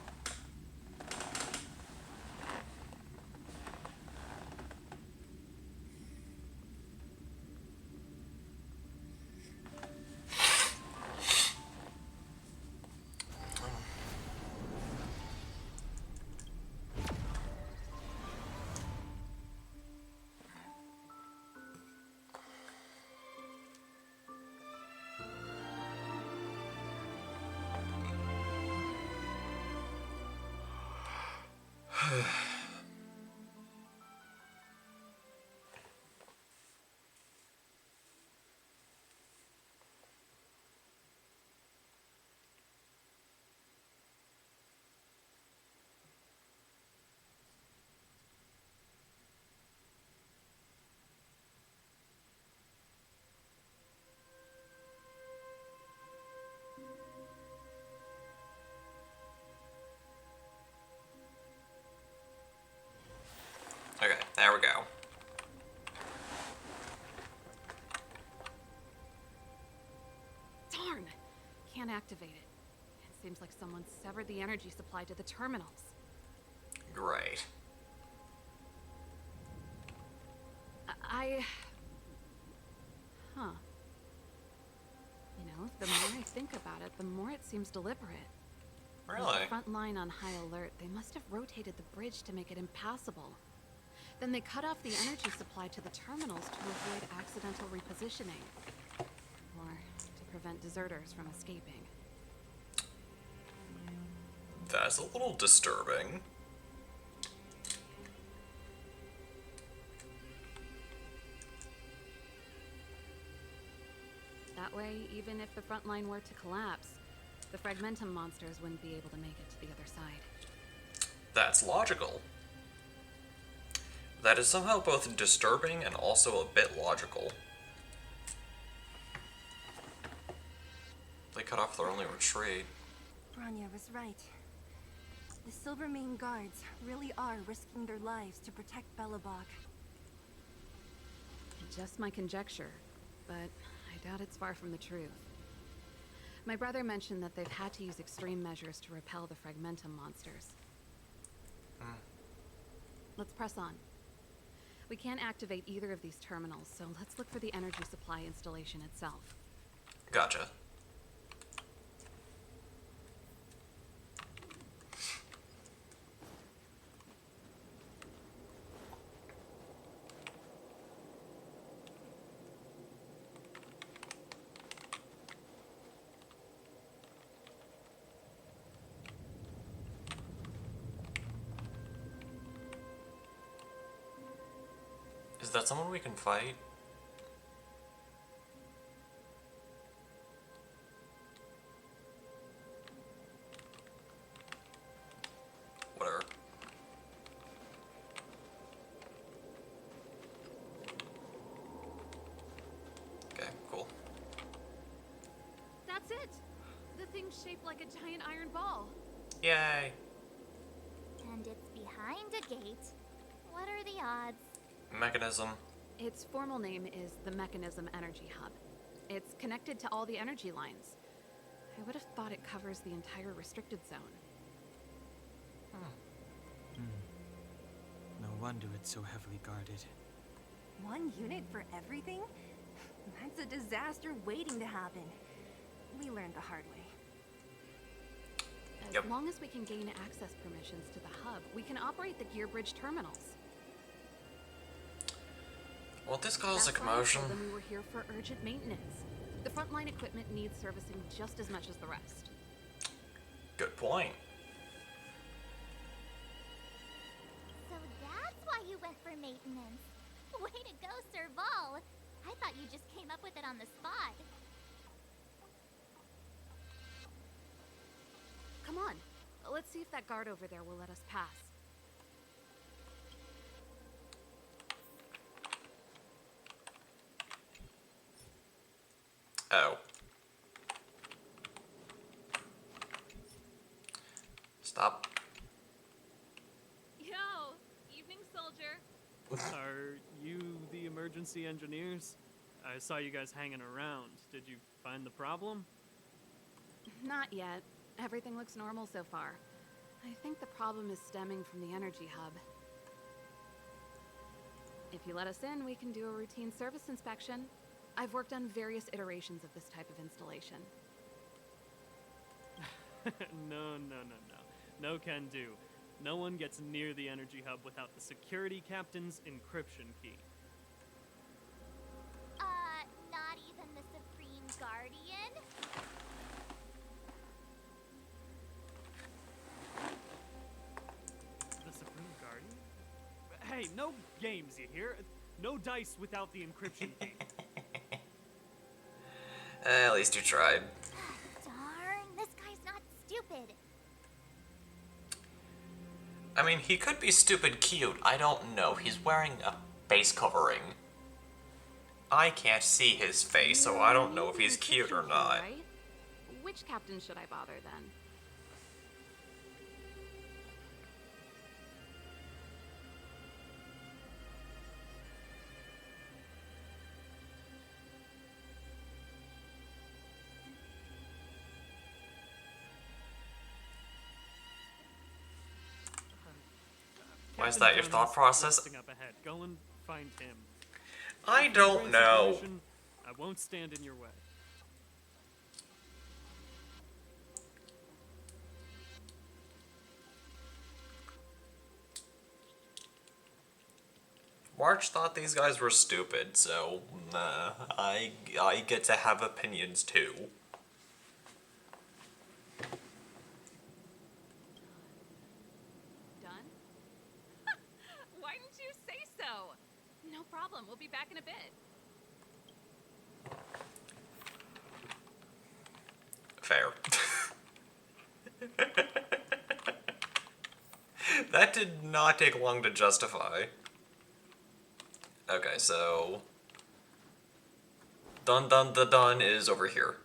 Okay, there we go. Darn! Can't activate it. It seems like someone severed the energy supply to the terminals. Great. Huh. You know, the more I think about it, the more it seems deliberate. Really? With the front line on high alert, they must have rotated the bridge to make it impassable. Then they cut off the energy supply to the terminals to avoid accidental repositioning. Or to prevent deserters from escaping. That's a little disturbing. That way, even if the front line were to collapse, the Fragmentum monsters wouldn't be able to make it to the other side. That's logical. That is somehow both disturbing and also a bit logical. They cut off their only retreat. Bronya was right. The Silvermane guards really are risking their lives to protect Belobog. Just my conjecture, but I doubt it's far from the truth. My brother mentioned that they've had to use extreme measures to repel the Fragmentum monsters. Let's press on. We can't activate either of these terminals, so let's look for the energy supply installation itself. Gotcha. Is that someone we can fight? Whatever. Okay, cool. That's it! The thing's shaped like a giant iron ball. Yay! And it's behind a gate. What are the odds? Mechanism. Its formal name is the Mechanism Energy Hub. It's connected to all the energy lines. I would have thought it covers the entire restricted zone. No wonder it's so heavily guarded. One unit for everything? That's a disaster waiting to happen. We learned the hard way. As long as we can gain access permissions to the hub, we can operate the gear bridge terminals. Well, this caused a That's why I commotion. told them we were here for urgent maintenance. The frontline equipment needs servicing just as much as the rest. Good point. So that's why you went for maintenance. Way to go, Serval. I thought you just came up with it on the spot. Come on, let's see if that guard over there will let us pass. Oh. Stop. Yo, evening, soldier. Are you the emergency engineers? I saw you guys hanging around. Did you find the problem? Not yet. Everything looks normal so far. I think the problem is stemming from the energy hub. If you let us in, we can do a routine service inspection. I've worked on various iterations of this type of installation. No. No can do. No one gets near the energy hub without the security captain's encryption key. Not even the Supreme Guardian? The Supreme Guardian? Hey, no games, you hear? No dice without the encryption key. At least you tried. Darn, this guy's not stupid. I mean, he could be stupid cute. I don't know. He's wearing a face covering. I can't see his face, so I don't know if he's cute or not. Right? Which captain should I bother then? Why is that your thought process? Up ahead. Go and find him. I don't know. I won't stand in your way. March thought these guys were stupid, so I get to have opinions too. problem. We'll be back in a bit. Fair. That did not take long to justify. Okay, so... Dun Dun the Dun is over here.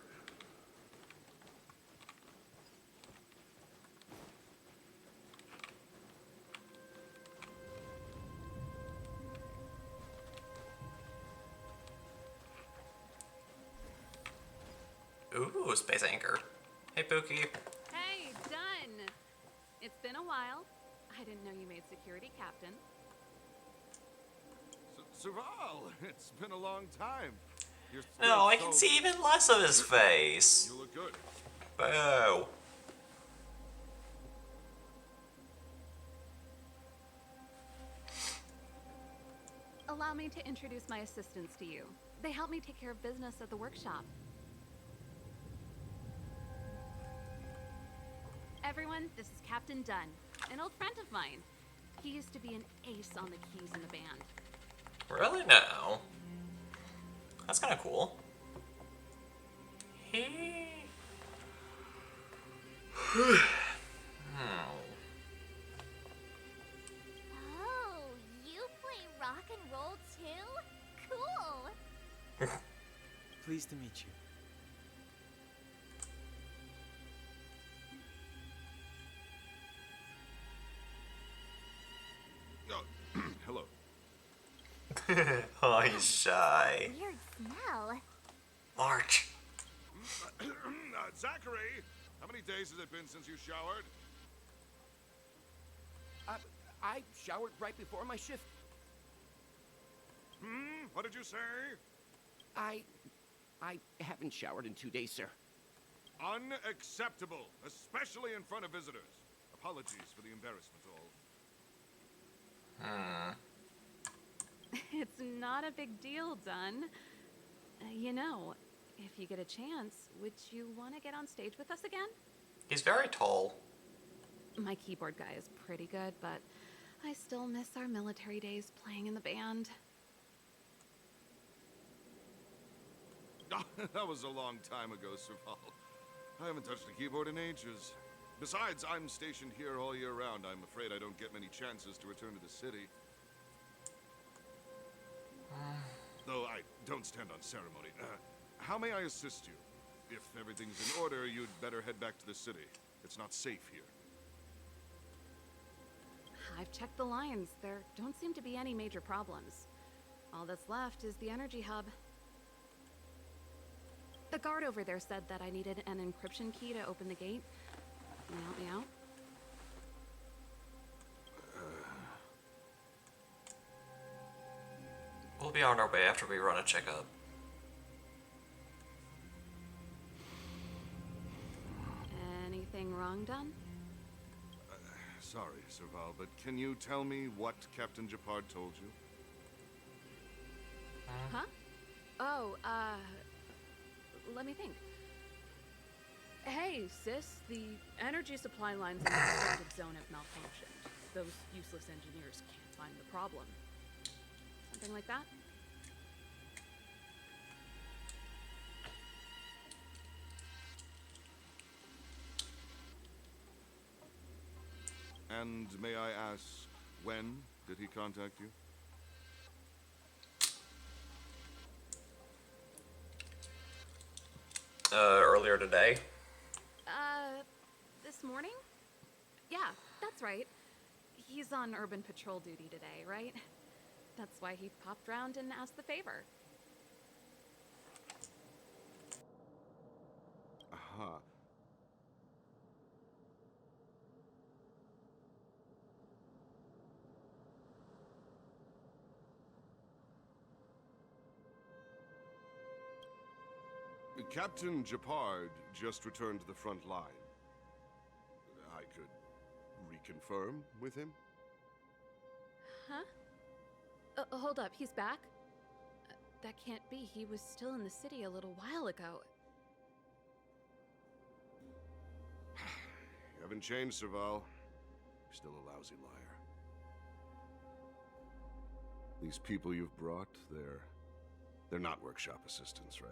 Ooh, Space Anchor. Hey, Pookie. Hey, done! It's been a while. I didn't know you made security captain. Serval, it's been a long time. You're No, I can see even less of his face. You look good. Boo. Allow me to introduce my assistants to you. They help me take care of business at the workshop. Everyone, this is Captain Dunn, an old friend of mine. He used to be an ace on the keys in the band. Really? No. That's kind of cool. Oh, you play rock and roll too? Cool! Pleased to meet you. Hello. Oh, he's shy. Weird smell. March. Zachary, how many days has it been since you showered? I showered right before my shift. What did you say? I haven't showered in 2 days, sir. Unacceptable, especially in front of visitors. Apologies for the embarrassment, all. It's not a big deal, Dunn. You know, if you get a chance, would you want to get on stage with us again? He's very tall. My keyboard guy is pretty good, but I still miss our military days playing in the band. That was a long time ago, Serval. I haven't touched a keyboard in ages. Besides, I'm stationed here all year round. I'm afraid I don't get many chances to return to the city. Though I don't stand on ceremony. How may I assist you? If everything's in order, you'd better head back to the city. It's not safe here. I've checked the lines. There don't seem to be any major problems. All that's left is the energy hub. The guard over there said that I needed an encryption key to open the gate. Can you help me out? We'll be on our way after we run a checkup. Anything wrong, Dunn? Sorry, Serval, but can you tell me what Captain Japard told you? Huh? Oh, let me think. Hey, sis, the energy supply lines in the restricted zone have malfunctioned. Those useless engineers can't find the problem. Something like that? And may I ask, when did he contact you? Earlier today. This morning? Yeah, that's right. He's on urban patrol duty today, right? That's why he popped round and asked the favor. Aha. Captain Japard just returned to the front line. I could reconfirm with him? Huh? Hold up, he's back? That can't be. He was still in the city a little while ago. You haven't changed, Serval. You're still a lousy liar. These people you've brought, they're not workshop assistants, right?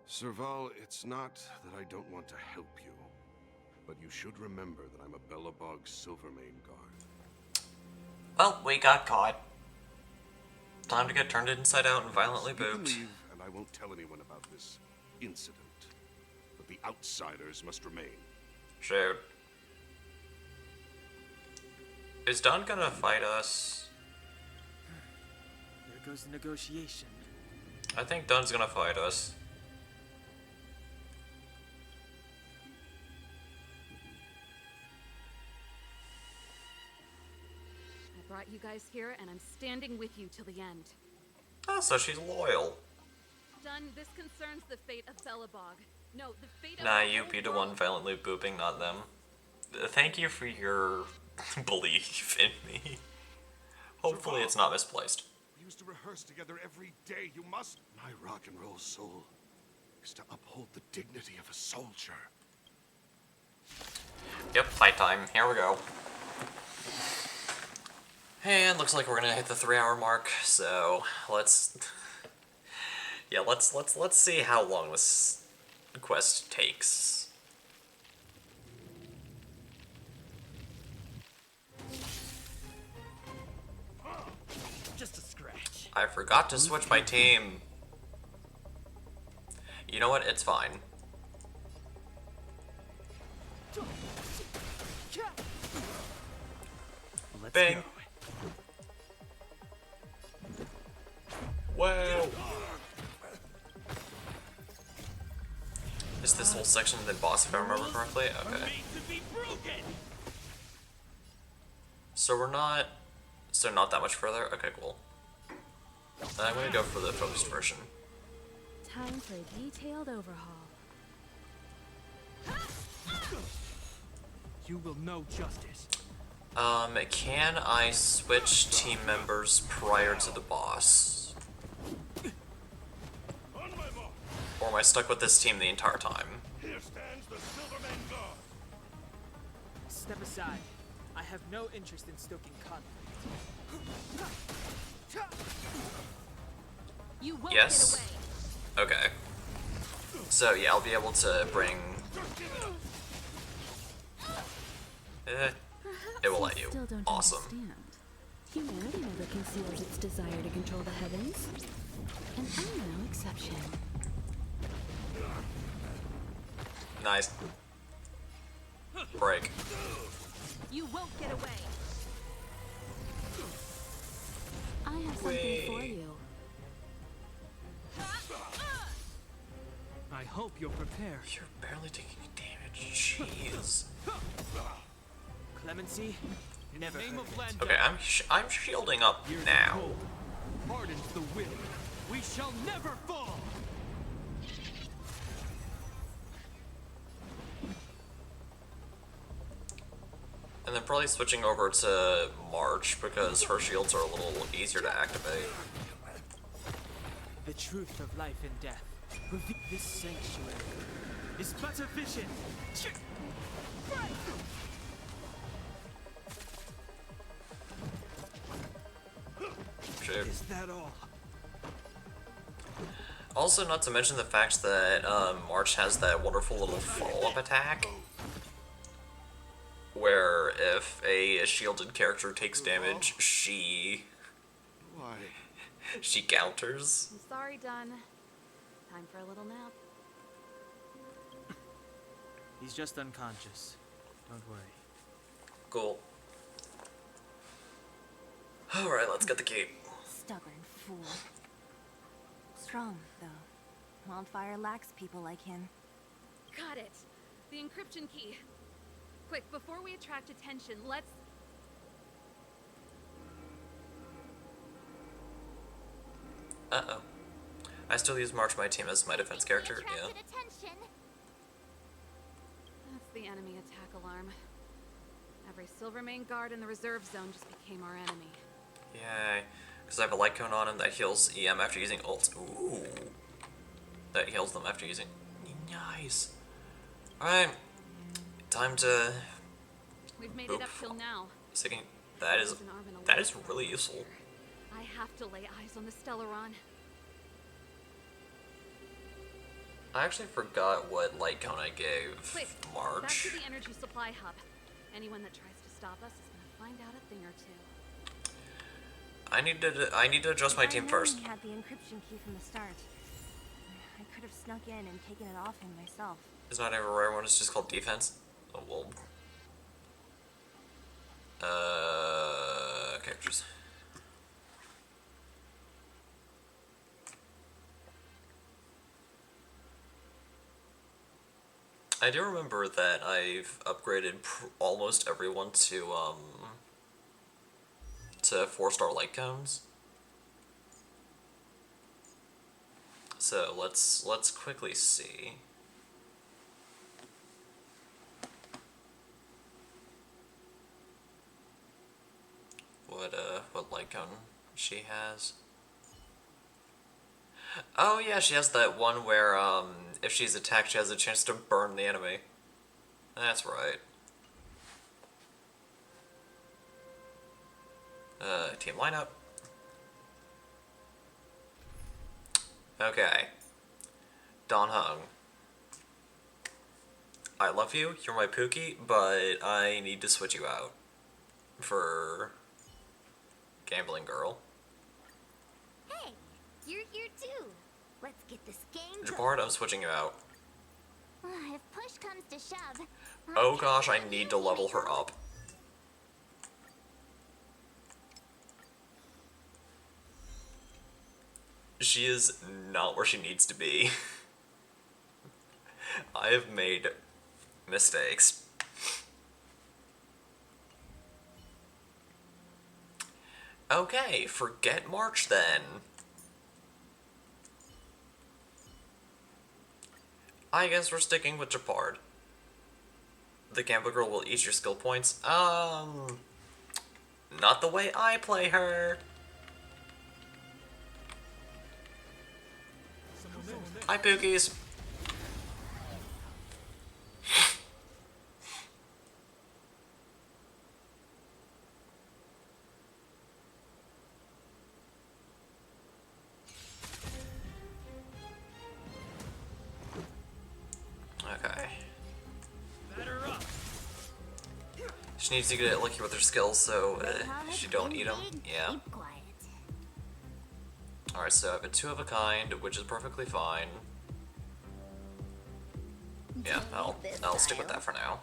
Serval, it's not that I don't want to help you, but you should remember that I'm a Belobog Silvermane guard. Well, we got caught. Time to get turned inside out and violently You can booped. leave, and I won't tell anyone about this incident. But the outsiders must remain. Shoot. Is Dunn gonna fight us? There goes the negotiation. I think Dunn's gonna fight us. I brought you guys here, and I'm standing with you till the end. Oh, so she's loyal. Done. This concerns the fate of Belobog. No, the fate of Nah, the you whole be the world. one violently booping, not them. Thank you for your belief in me. Hopefully it's not misplaced. We used to rehearse together every day. You must. My rock and roll soul is to uphold the dignity of a soldier. Yep, fight time. Here we go. And looks like we're gonna hit the 3-hour mark, so let's see how long this quest takes. Just a scratch. I forgot to switch my team. You know what? It's fine. Let's Bang. go. Wow. Is this whole section the boss, if I remember correctly? Okay. So we're not... So not that much further? Okay, cool. I'm gonna go for the focused version. Time for a detailed overhaul. You will know justice. Can I switch team members prior to the boss? Or am I stuck with this team the entire time? Here stands the Silvermane Guard. Step aside. I have no interest in stoking conflict. You won't Yes. get away. Okay. So yeah, I'll be able to bring... it will let you. Still don't Awesome. understand. Humanity never conceals its desire to control the heavens. And I'm no exception. Nice. Break. You won't get away. I have something for you. I hope you're prepared. You're barely taking damage. Jeez. Clemency, never heard of it. Okay, I'm shielding up now. Pardons the will. We shall never fall. And then probably switching over to March because her shields are a little easier to activate. The truth of life and death. This sanctuary is but a vision. Shoot. Is that all? Also, not to mention the fact that March has that wonderful little follow-up attack, where if a shielded character takes damage, she counters. I'm sorry, Dunn. Time for a little nap. He's just unconscious. Don't worry. Cool. Alright, let's get the cape. Stubborn fool. Strong, though. Wildfire lacks people like him. Got it. The encryption key. Quick, before we attract attention, let's... Uh-oh. I still use March my team as my defense character, yeah. Attention. That's the enemy attack alarm. Every Silvermane guard in the reserve zone just became our enemy. Yay. Because I have a light cone on him that heals EM after using ult. Ooh. That heals them after using... Nice. Alright. time to We've made boop. it up till now. Sticking. That is There's an arm and a that leg is for really us useful. here. I have to lay eyes on the Stellaron. I actually forgot what light cone I gave Quick, back to March. the energy supply hub. Anyone that tries to stop us is gonna find out a thing or two. I need to adjust my If team I'd first. known he had the encryption key from the start, I could have snuck in and taken it off him myself. It's not even a rare one, it's just called defense. Oh, well. Characters. I do remember that I've upgraded almost everyone to 4-star light cones. So let's quickly see. What light cone she has. Oh yeah, she has that one where if she's attacked she has a chance to burn the enemy. That's right. Team lineup. Okay. Don Hung. I love you, you're my Pookie, but I need to switch you out for Gambling Girl. Hey, you're here too. Let's get this game Jabard, I'm switching you out. If push comes to shove. Oh gosh, I need to level her up. She is not where she needs to be. I have made mistakes. Okay, forget March then. I guess we're sticking with Japard. The Gambler Girl will eat your skill points. Not the way I play her. Hi, Pookies. Okay. She needs to get lucky with her skills, so she don't eat them. Yeah. Alright, so I have a 2 of a kind, which is perfectly fine. Yeah, I'll stick with that for now.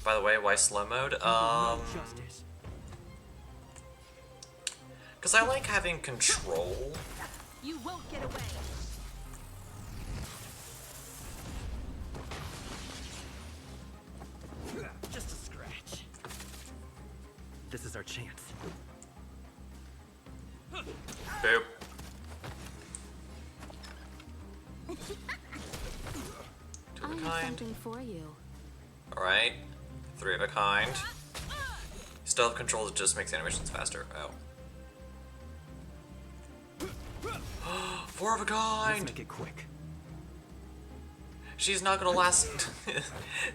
By the way, why slow mode? Because I like having control. You won't get away. Just a scratch. This is our chance. Boop. Two of a I have kind. something for you. Alright. 3 of a kind. Stealth control just makes animations faster. Oh. 4 of a kind! Let's make it quick. She's not gonna last.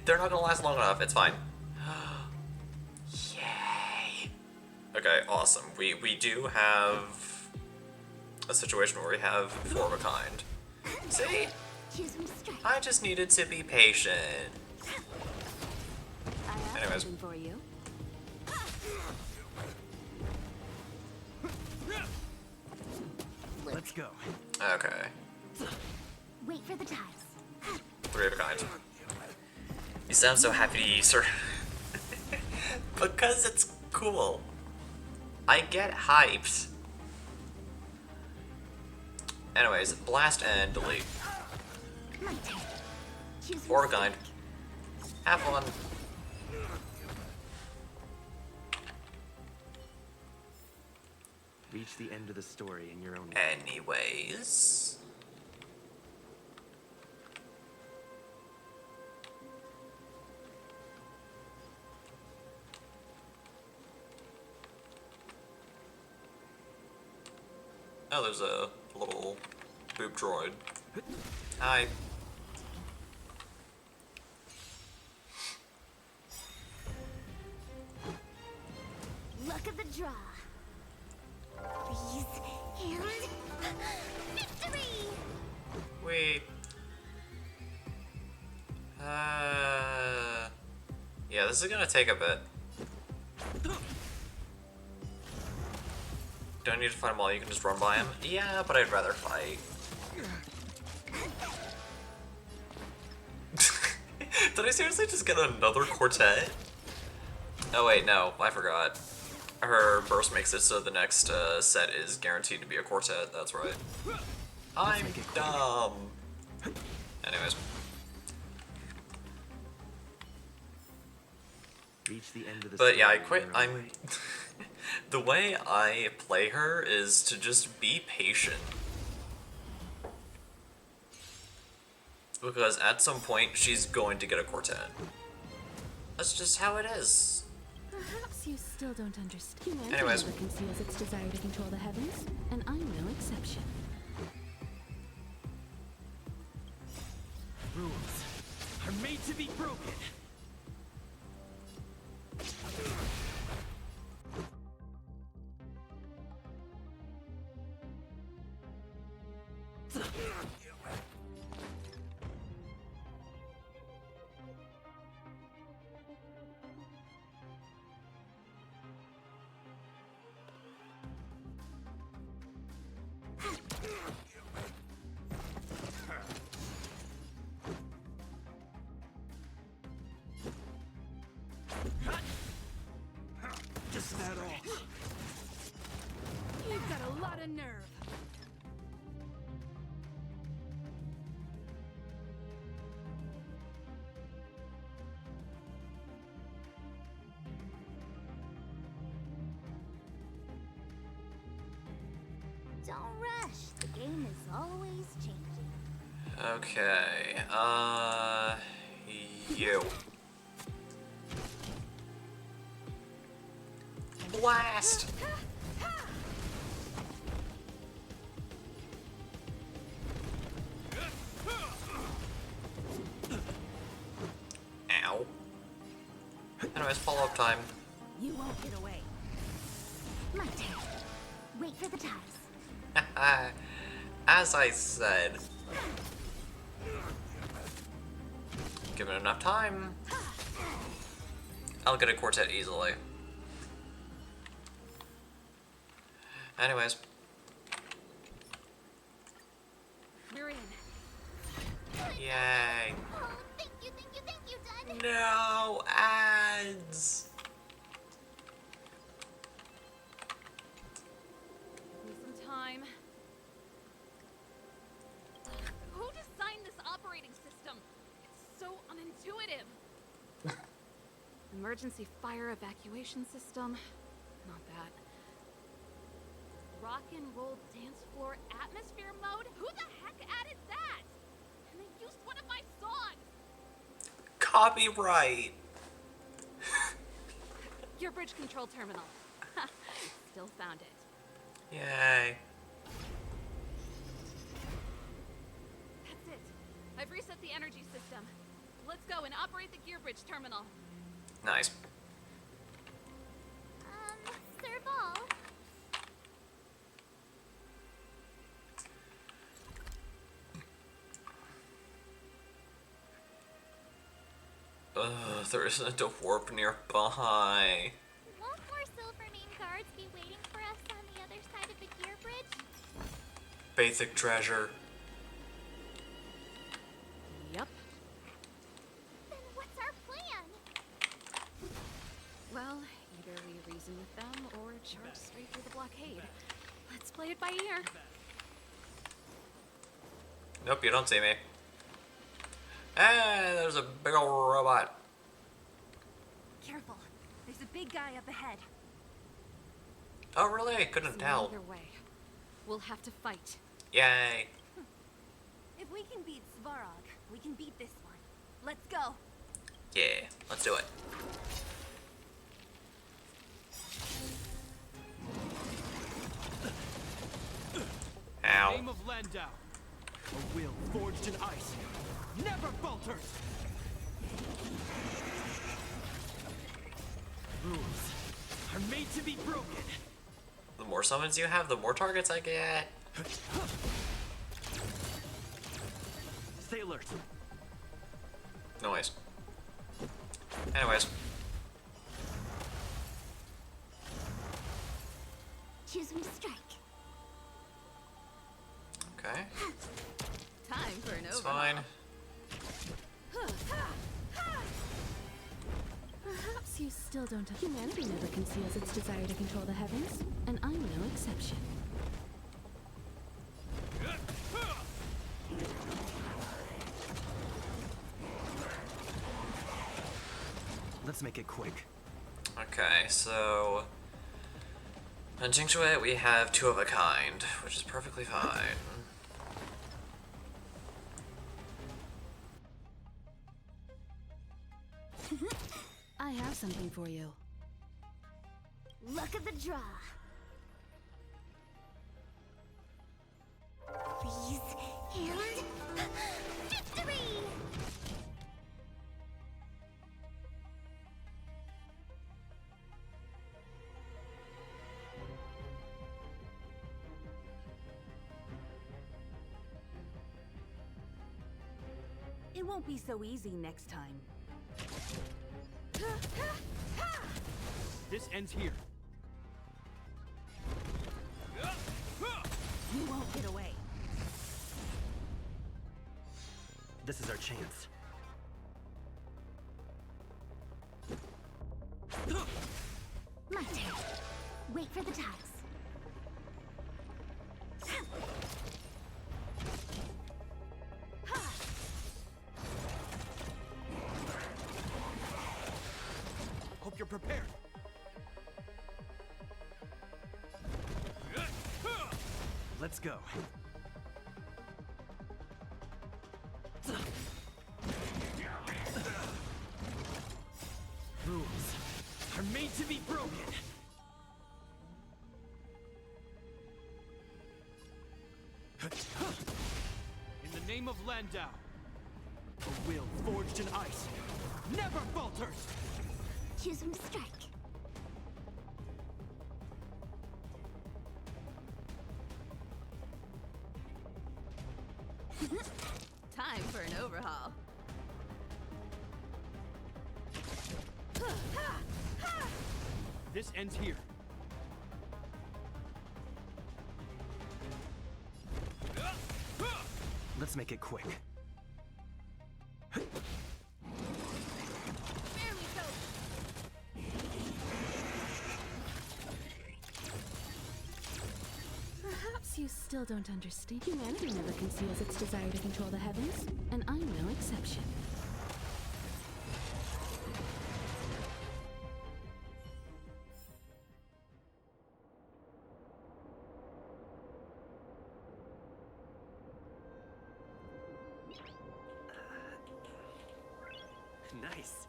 They're not gonna last long enough. It's fine. Yay. Okay, awesome. We do have a situation where we have 4 of a kind. See? I just needed to be patient. I have Anyways. something for you. Let's go. Okay. Wait for the ties. 3 of a kind. You sound so happy to eat, sir. Because it's cool. I get hyped. Anyways, blast and delete. Or a kind. Have fun. Reach the end of the story in your own way. Anyways. Oh, there's a little boop droid. Hi. Luck of the draw. Please, and victory! Wait. Yeah, this is gonna take a bit. Don't need to fight him all, you can just run by him. Yeah, but I'd rather fight. Did I seriously just get another quartet? Oh wait, no, I forgot. Her burst makes it so the next set is guaranteed to be a quartet, that's right. I'm dumb. Anyways. Reach the end of the But yeah, I story quit. in your I'm. own way. The way I play her is to just be patient. Because at some point, she's going to get a quartet. That's just how it is. Perhaps you still don't understand. Humanity Anyways. never conceals its desire to control the heavens, and I'm no exception. Rules are made to be broken. Just that all. You've got a lot of nerve. Don't rush. The game is always changing. Okay, you. Blast! Ow. Anyways, follow-up time. You won't get away. My turn. Wait for the ties. As I said. Given enough time, I'll get a quartet easily. Anyways. We're in. Yay. Oh, thank you, Dad. No ads. Need some time. Who designed this operating system? It's so unintuitive. Emergency fire evacuation system. Not that. Rock and roll dance floor atmosphere mode? Who the heck added that? And they used one of my songs! Copyright. Gear bridge control terminal. Still found it. Yay. That's it. I've reset the energy system. Let's go and operate the gear bridge terminal. Nice. Serval. There isn't a warp nearby. Won't more Silvermane guards be waiting for us on the other side of the gear bridge? Basic treasure. Yep. Then what's our plan? Well, either we reason with them or charge straight through the blockade. Let's play it by ear. Nope, you don't see me. Hey, there's a big old robot. Careful. There's a big guy up ahead. Oh, really? Couldn't tell. Either way, we'll have to fight. Yay. If we can beat Svarog, we can beat this one. Let's go. Yeah, let's do it. Ow. Name of Landau. A will forged in ice never falters! Rules are made to be broken. The more summons you have, the more targets I get. Stay alert. Noise. Anyways. Choose me strike. Okay. Time for an It's overhaul. fine. Perhaps you still don't. Humanity never conceals its desire to control the heavens, and I'm no exception. Let's make it quick. Okay, so on Jingshui we have 2 of a kind, which is perfectly fine. I have something for you. Luck of the draw. Please, and victory! It won't be so easy next time. This ends here. You won't get away. This is our chance. My turn. Wait for the tiles. Hope you're prepared. Let's go. Rules are made to be broken. In the name of Landau, a will forged in ice never falters. Choose me strike. Time for an overhaul. This ends here. Let's make it quick. Perhaps you still don't understand. Humanity never conceals its desire to control the heavens, and I'm no exception. Nice.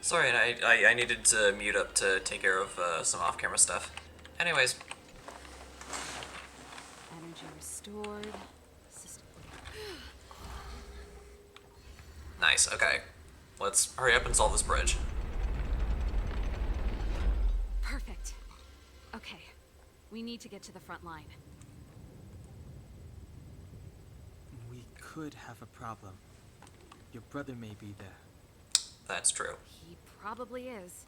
Sorry, and I needed to mute up to take care of some off-camera stuff. Anyways. Energy restored. System. Nice, okay. Let's hurry up and solve this bridge. We need to get to the front line. We could have a problem. Your brother may be there. That's true. He probably is.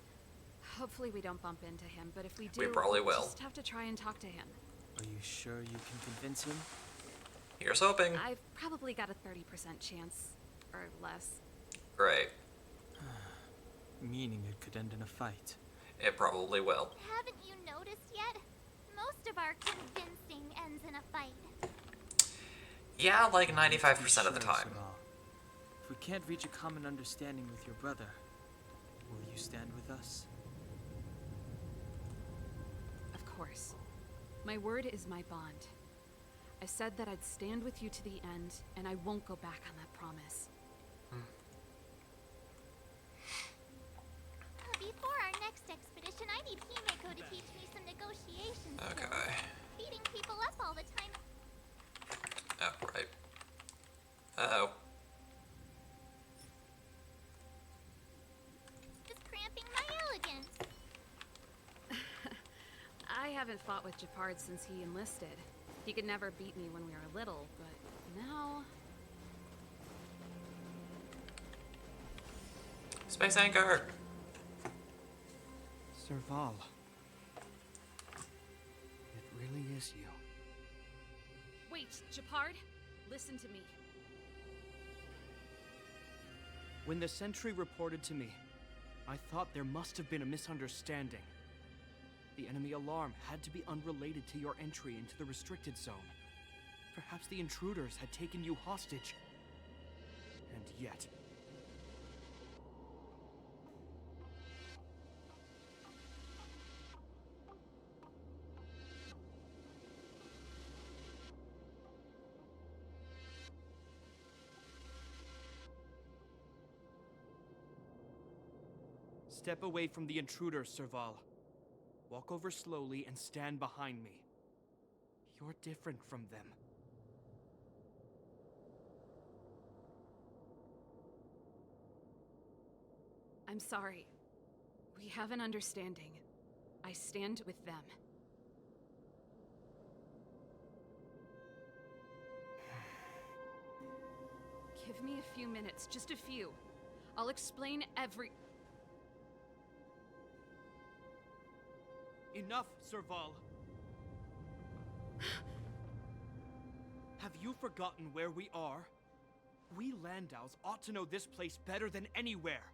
Hopefully we don't bump into him, but if we do, We probably will. Just have to try and talk to him. Are you sure you can convince him? Here's hoping. I've probably got a 30% chance, or less. Great. Meaning it could end in a fight. It probably will. Haven't you noticed yet? Most of our convincing ends in a fight. Yeah, like 95% of the time. If we can't reach a common understanding with your brother, will you stand with us? Of course. My word is my bond. I said that I'd stand with you to the end, and I won't go back on that promise. Before our next expedition, I need Himeko to teach me some negotiation skills. Okay. Beating people up all the time. Oh, right. Uh-oh. It's cramping my elegance. I haven't fought with Japard since he enlisted. He could never beat me when we were little, but now... Space Anchor! Serval. It really is you. Wait, Japard, listen to me. When the sentry reported to me, I thought there must have been a misunderstanding. The enemy alarm had to be unrelated to your entry into the restricted zone. Perhaps the intruders had taken you hostage. And yet... Step away from the intruders, Serval. Walk over slowly and stand behind me. You're different from them. I'm sorry. We have an understanding. I stand with them. Give me a few minutes, just a few. I'll explain every... Enough, Serval. Have you forgotten where we are? We Landaus ought to know this place better than anywhere.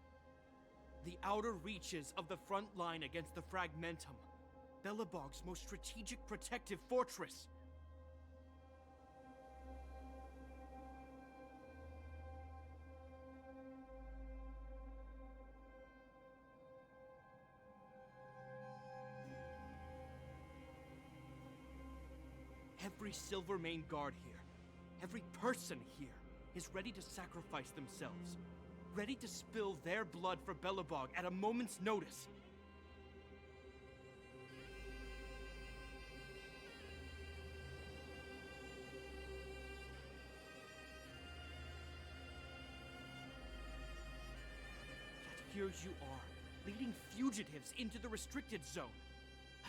The outer reaches of the front line against the Fragmentum. Belobog's most strategic protective fortress. Every Silvermane guard here, every person here, is ready to sacrifice themselves. Ready to spill their blood for Belobog at a moment's notice. Yet here you are, leading fugitives into the restricted zone.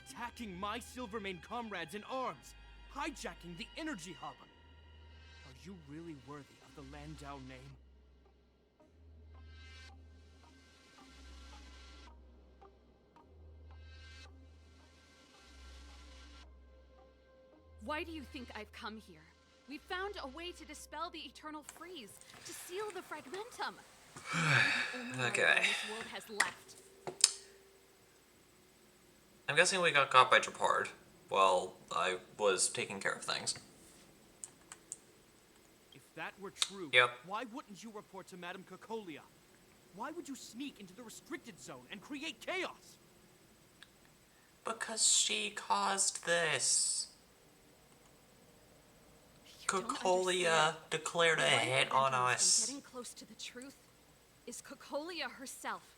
Attacking my Silvermane comrades in arms. Hijacking the energy hub. Are you really worthy of the Landau name? Why do you think I've come here? We found a way to dispel the eternal freeze, to seal the Fragmentum. Okay. This world has left. I'm guessing we got caught by Japard while I was taking care of things. If that were true, Yep. Why wouldn't you report to Madame Cocolia? Why would you sneak into the restricted zone and create chaos? Because she caused this. Cocolia declared a hit on us. Getting close to the truth is Cocolia herself.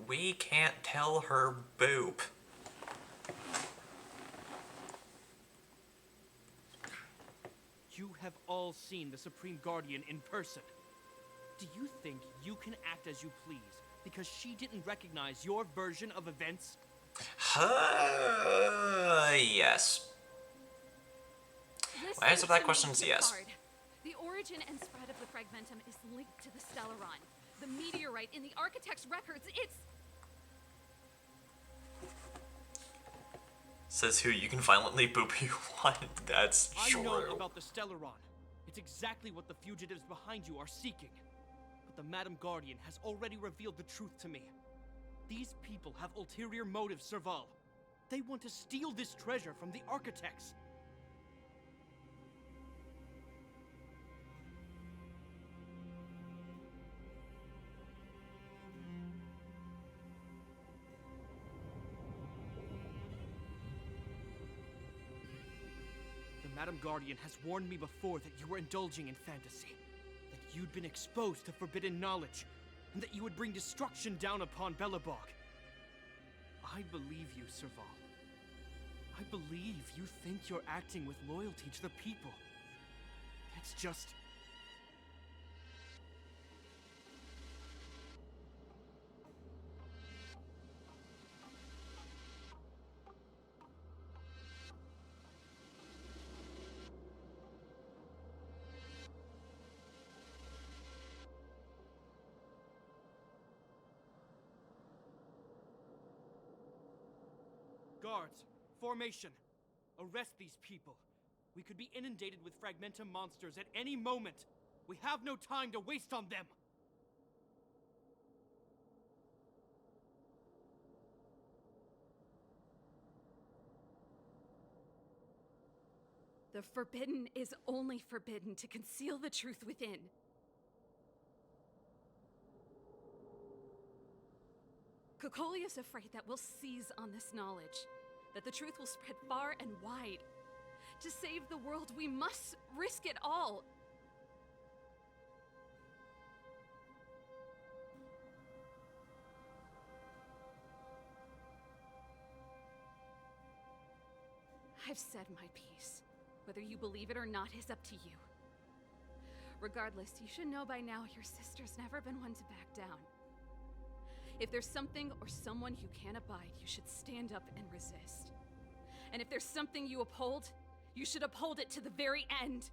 We can't tell her boop. You have all seen the Supreme Guardian in person. Do you think you can act as you please because she didn't recognize your version of events? Yes. Listen My answer to that me, question is yes. Picard. The origin and spread of the Fragmentum is linked to the Stellaron. The meteorite in the Architect's records, it's... Says who you can violently boop who you want. That's I know true. about the Stellaron. It's exactly what the fugitives behind you are seeking. But the Madam Guardian has already revealed the truth to me. These people have ulterior motives, Serval. They want to steal this treasure from the Architects. The Madam Guardian has warned me before that you were indulging in fantasy, that you'd been exposed to forbidden knowledge, and that you would bring destruction down upon Belobog. I believe you, Serval. I believe you think you're acting with loyalty to the people. It's just... Guards, formation. Arrest these people. We could be inundated with Fragmentum monsters at any moment. We have no time to waste on them. The forbidden is only forbidden to conceal the truth within. Kokoli is afraid that we'll seize on this knowledge, that the truth will spread far and wide. To save the world, we must risk it all. I've said my piece. Whether you believe it or not is up to you. Regardless, you should know by now your sister's never been one to back down. If there's something or someone you can't abide, you should stand up and resist. And if there's something you uphold, you should uphold it to the very end.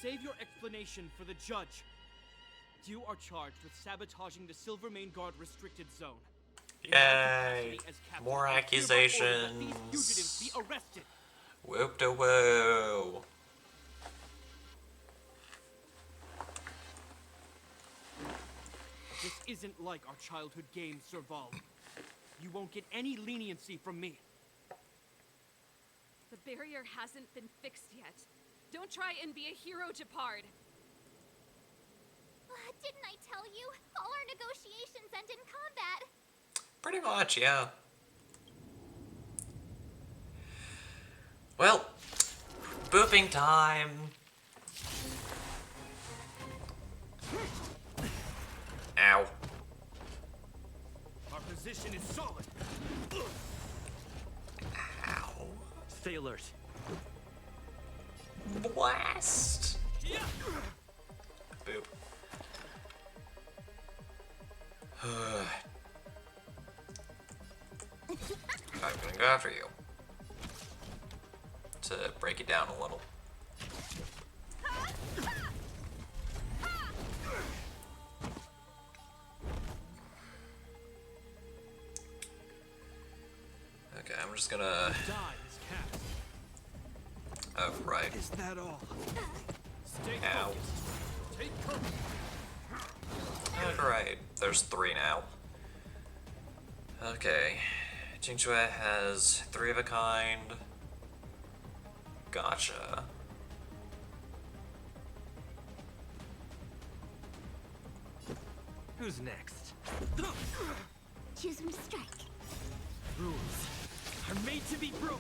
Save your explanation for the judge. You are charged with sabotaging the Silvermane Guard restricted zone. Yay! More accusations. These fugitives be arrested. Whoop de woo. This isn't like our childhood game, Serval. You won't get any leniency from me. The barrier hasn't been fixed yet. Don't try and be a hero, Japard. Didn't I tell you? All our negotiations end in combat. Pretty much, yeah. Well, booping time. Ow. Our position is solid. Ow. Sailors. Blast. Boop. I'm gonna go after you. To break it down a little. Okay, I'm just gonna... Oh, right. Is that all? Ow. Alright, there's 3 now. Okay. Jingxue has 3 of a kind. Gotcha. Who's next? Choose from strike. Rules are made to be broken.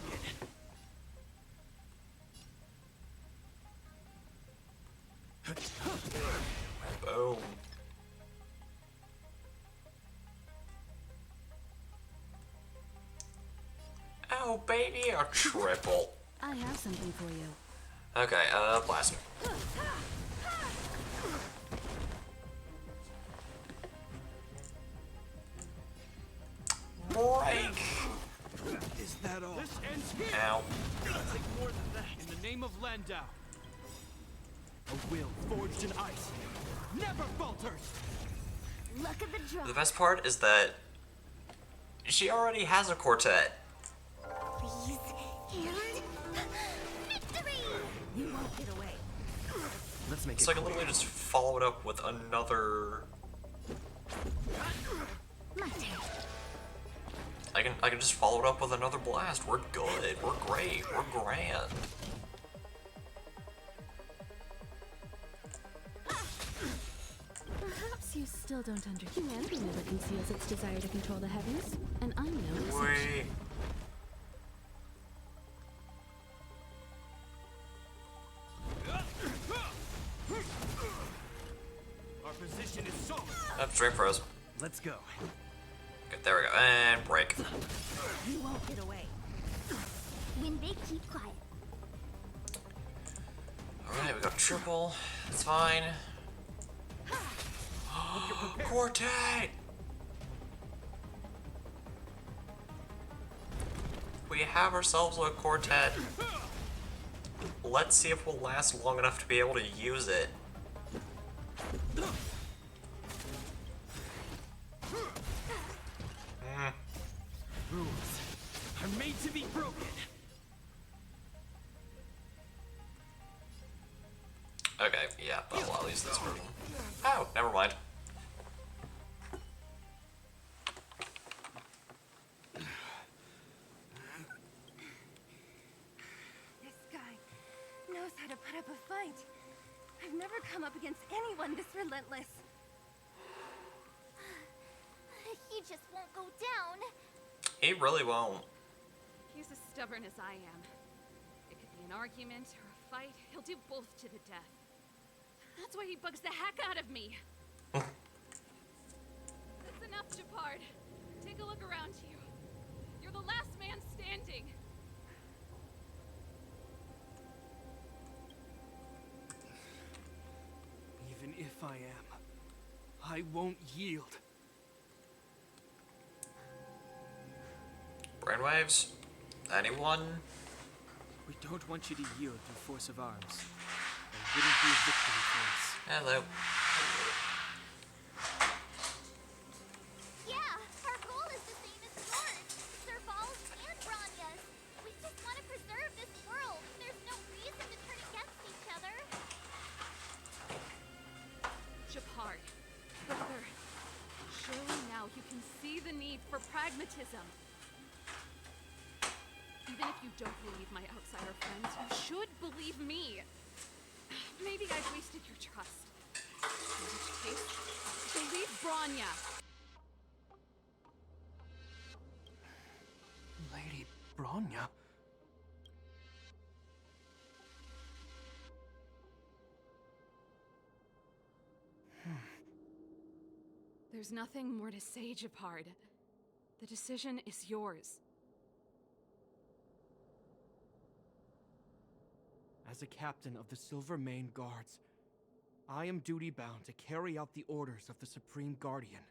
Boom. Oh, baby, a triple. I have something for you. Okay, blast. Break! Is that all? This ends here. Ow. Take more than that. In the name of Landau. A will forged in ice never falters. Look at the draw. The best part is that she already has a quartet. Freeze and victory! You won't get away. Let's make It's it like a quick. literally just follow it up with another. My turn. I can just follow it up with another blast. We're good. We're great. We're grand. Perhaps you still don't understand. Humanity never conceals its desire to control the heavens, and I'm no exception. Wait. Our position is solid. That's straight froze. Let's go. Okay, there we go. And break. You won't get away. When they keep quiet. Alright, we got triple. That's fine. Quartet! We have ourselves a quartet. Let's see if we'll last long enough to be able to use it. Rules are made to be broken. Okay, yeah, well, I'll use this version. Oh, never mind. This guy knows how to put up a fight. I've never come up against anyone this relentless. He just won't go down. He really won't. He's as stubborn as I am. It could be an argument or a fight. He'll do both to the death. That's why he bugs the heck out of me. That's enough, Japard. Take a look around you. You're the last man standing. Even if I am, I won't yield. Brainwaves? Anyone? We don't want you to yield through force of arms. There wouldn't be a victory for us. Hello. Yeah, our goal is the same as yours. Serval's and Branya's. We just want to preserve this world. There's no reason to turn against each other. Japard, brother, surely now you can see the need for pragmatism. Even if you don't believe my outsider friends, you should believe me. Maybe I've wasted your trust. In which case, believe Branya. Lady Branya? There's nothing more to say, Japard. The decision is yours. As a captain of the Silver Mane Guards, I am duty-bound to carry out the orders of the Supreme Guardian.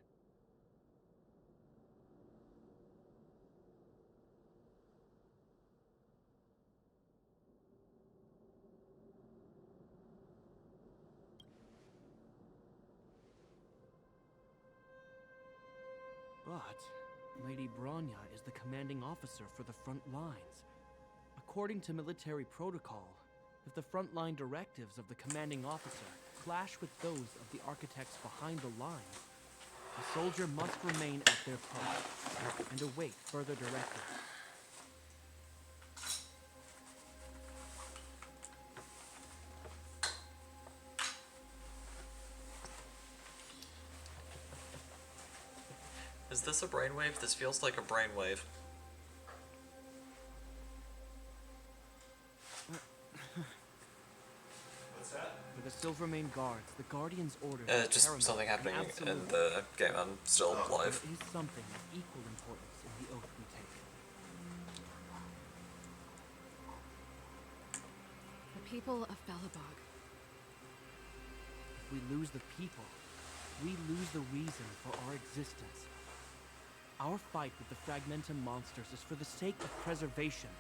But Lady Branya is the commanding officer for the front lines. According to military protocol, if the frontline directives of the commanding officer clash with those of the architects behind the lines, the soldier must remain at their post and await further directives. Is this a brainwave? This feels like a brainwave. What's that? For the Silvermane guards, the Guardian's orders are Just paramount something and happening in absolute. the game. I'm still live. There is something of equal importance in the oath we take. The people of Belobog. If we lose the people, we lose the reason for our existence. Our fight with the Fragmentum monsters is for the sake of preservation.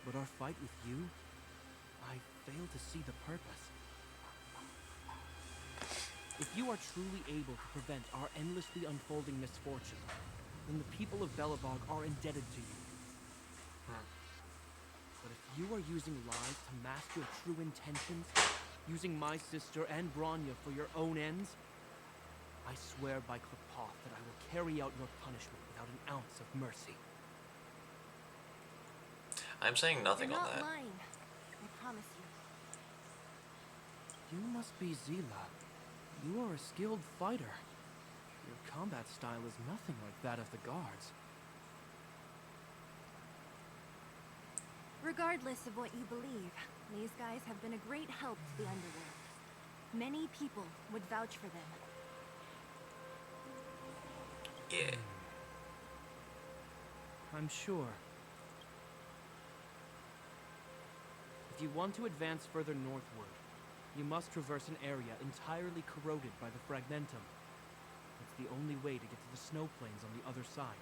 But our fight with you, I fail to see the purpose. If you are truly able to prevent our endlessly unfolding misfortune, then the people of Belobog are indebted to you. But if you are using lies to mask your true intentions, using my sister and Bronya for your own ends, I swear by Klepoth that I will carry out your punishment without an ounce of mercy. I'm saying nothing You're on not that. lying. I promise you. You must be Zila. You are a skilled fighter. Your combat style is nothing like that of the guards. Regardless of what you believe, these guys have been a great help to the underworld. Many people would vouch for them. Yeah. I'm sure. If you want to advance further northward, you must traverse an area entirely corroded by the Fragmentum. It's the only way to get to the snow plains on the other side.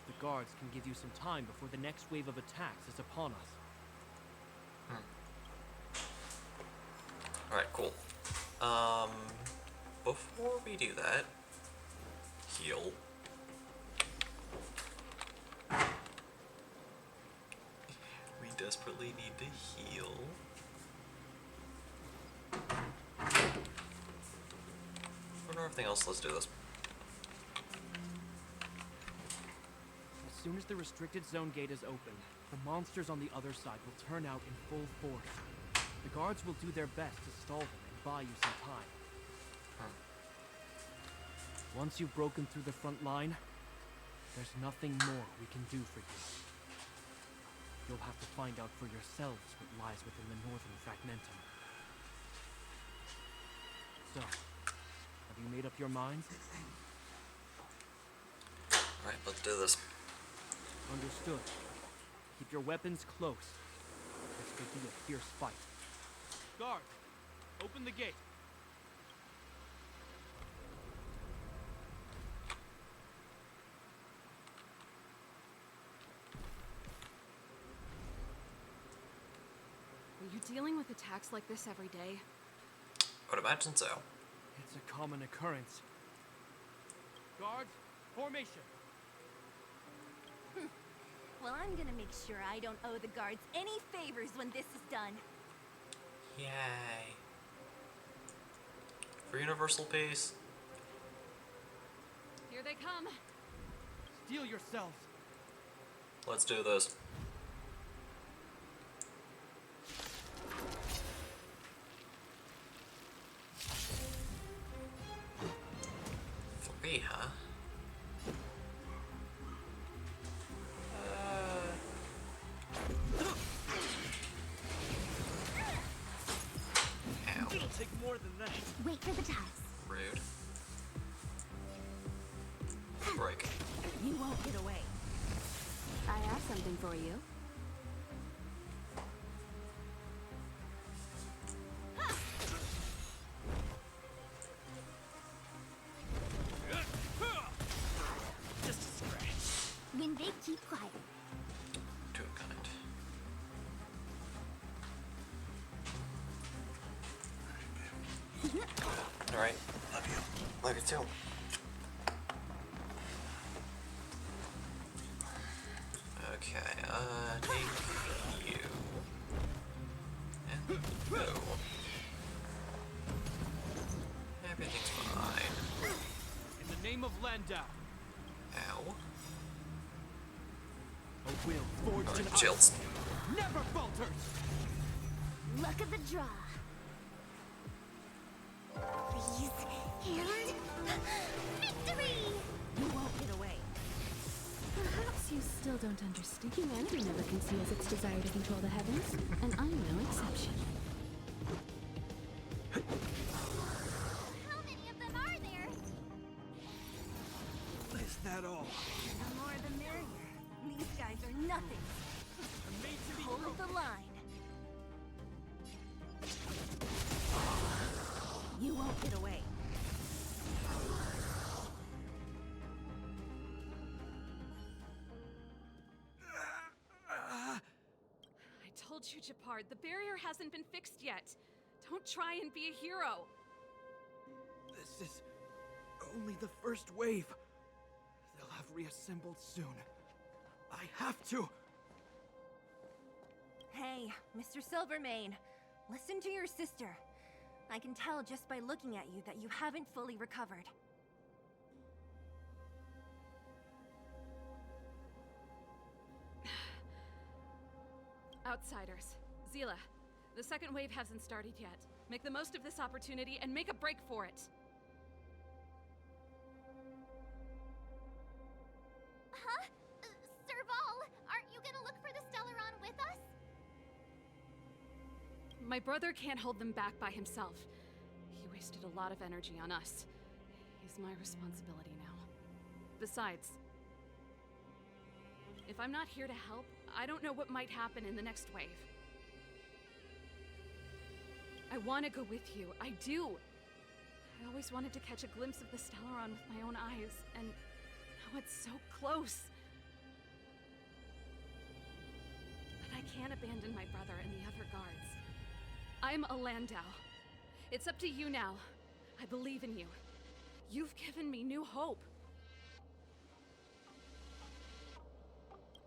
The guards can give you some time before the next wave of attacks is upon us. Alright, cool. Before we do that, heal. We desperately need to heal. For everything else, let's do this. As soon as the restricted zone gate is open, the monsters on the other side will turn out in full force. The guards will do their best to stall them and buy you some time. Once you've broken through the front line, there's nothing more we can do for you. You'll have to find out for yourselves what lies within the northern Fragmentum. So, have you made up your minds? Alright, let's do this. Understood. Keep your weapons close. This could be a fierce fight. Guards, open the gate. Are you dealing with attacks like this every day? I would imagine so. It's a common occurrence. Guards, formation. Well, I'm gonna make sure I don't owe the guards any favors when this is done. Yay. For universal peace. Here they come. Steel yourselves. Let's do this. Three, huh? Ow. It'll take more than that. Wait for the ties. Rude. Break. You won't get away. I have something for you. Just a scratch. When they keep quiet. Too kind. Alright. Love you. Love you too. Okay, take you. And go. Everything's fine. In the name of Landau. Ow. A will forged in Chill. ice never falters. Luck of the draw. Please, and victory! understand. Humanity never conceals its desire to control the heavens, and I'm no exception. How many of them are there? Is that all? The more the merrier. These guys are nothing. Hold the line. You won't get away. I told you, Japard, the barrier hasn't been fixed yet. Don't try and be a hero. This is only the first wave. They'll have reassembled soon. I have to. Hey, Mr. Silvermane, listen to your sister. I can tell just by looking at you that you haven't fully recovered. Outsiders. Zila, the second wave hasn't started yet. Make the most of this opportunity and make a break for it. Huh? Serval, aren't you gonna look for the Stellaron with us? My brother can't hold them back by himself. He wasted a lot of energy on us. He's my responsibility now. Besides, if I'm not here to help, I don't know what might happen in the next wave. I want to go with you. I do. I always wanted to catch a glimpse of the Stellaron with my own eyes, and now it's so close. But I can't abandon my brother and the other guards. I'm a Landau. It's up to you now. I believe in you. You've given me new hope.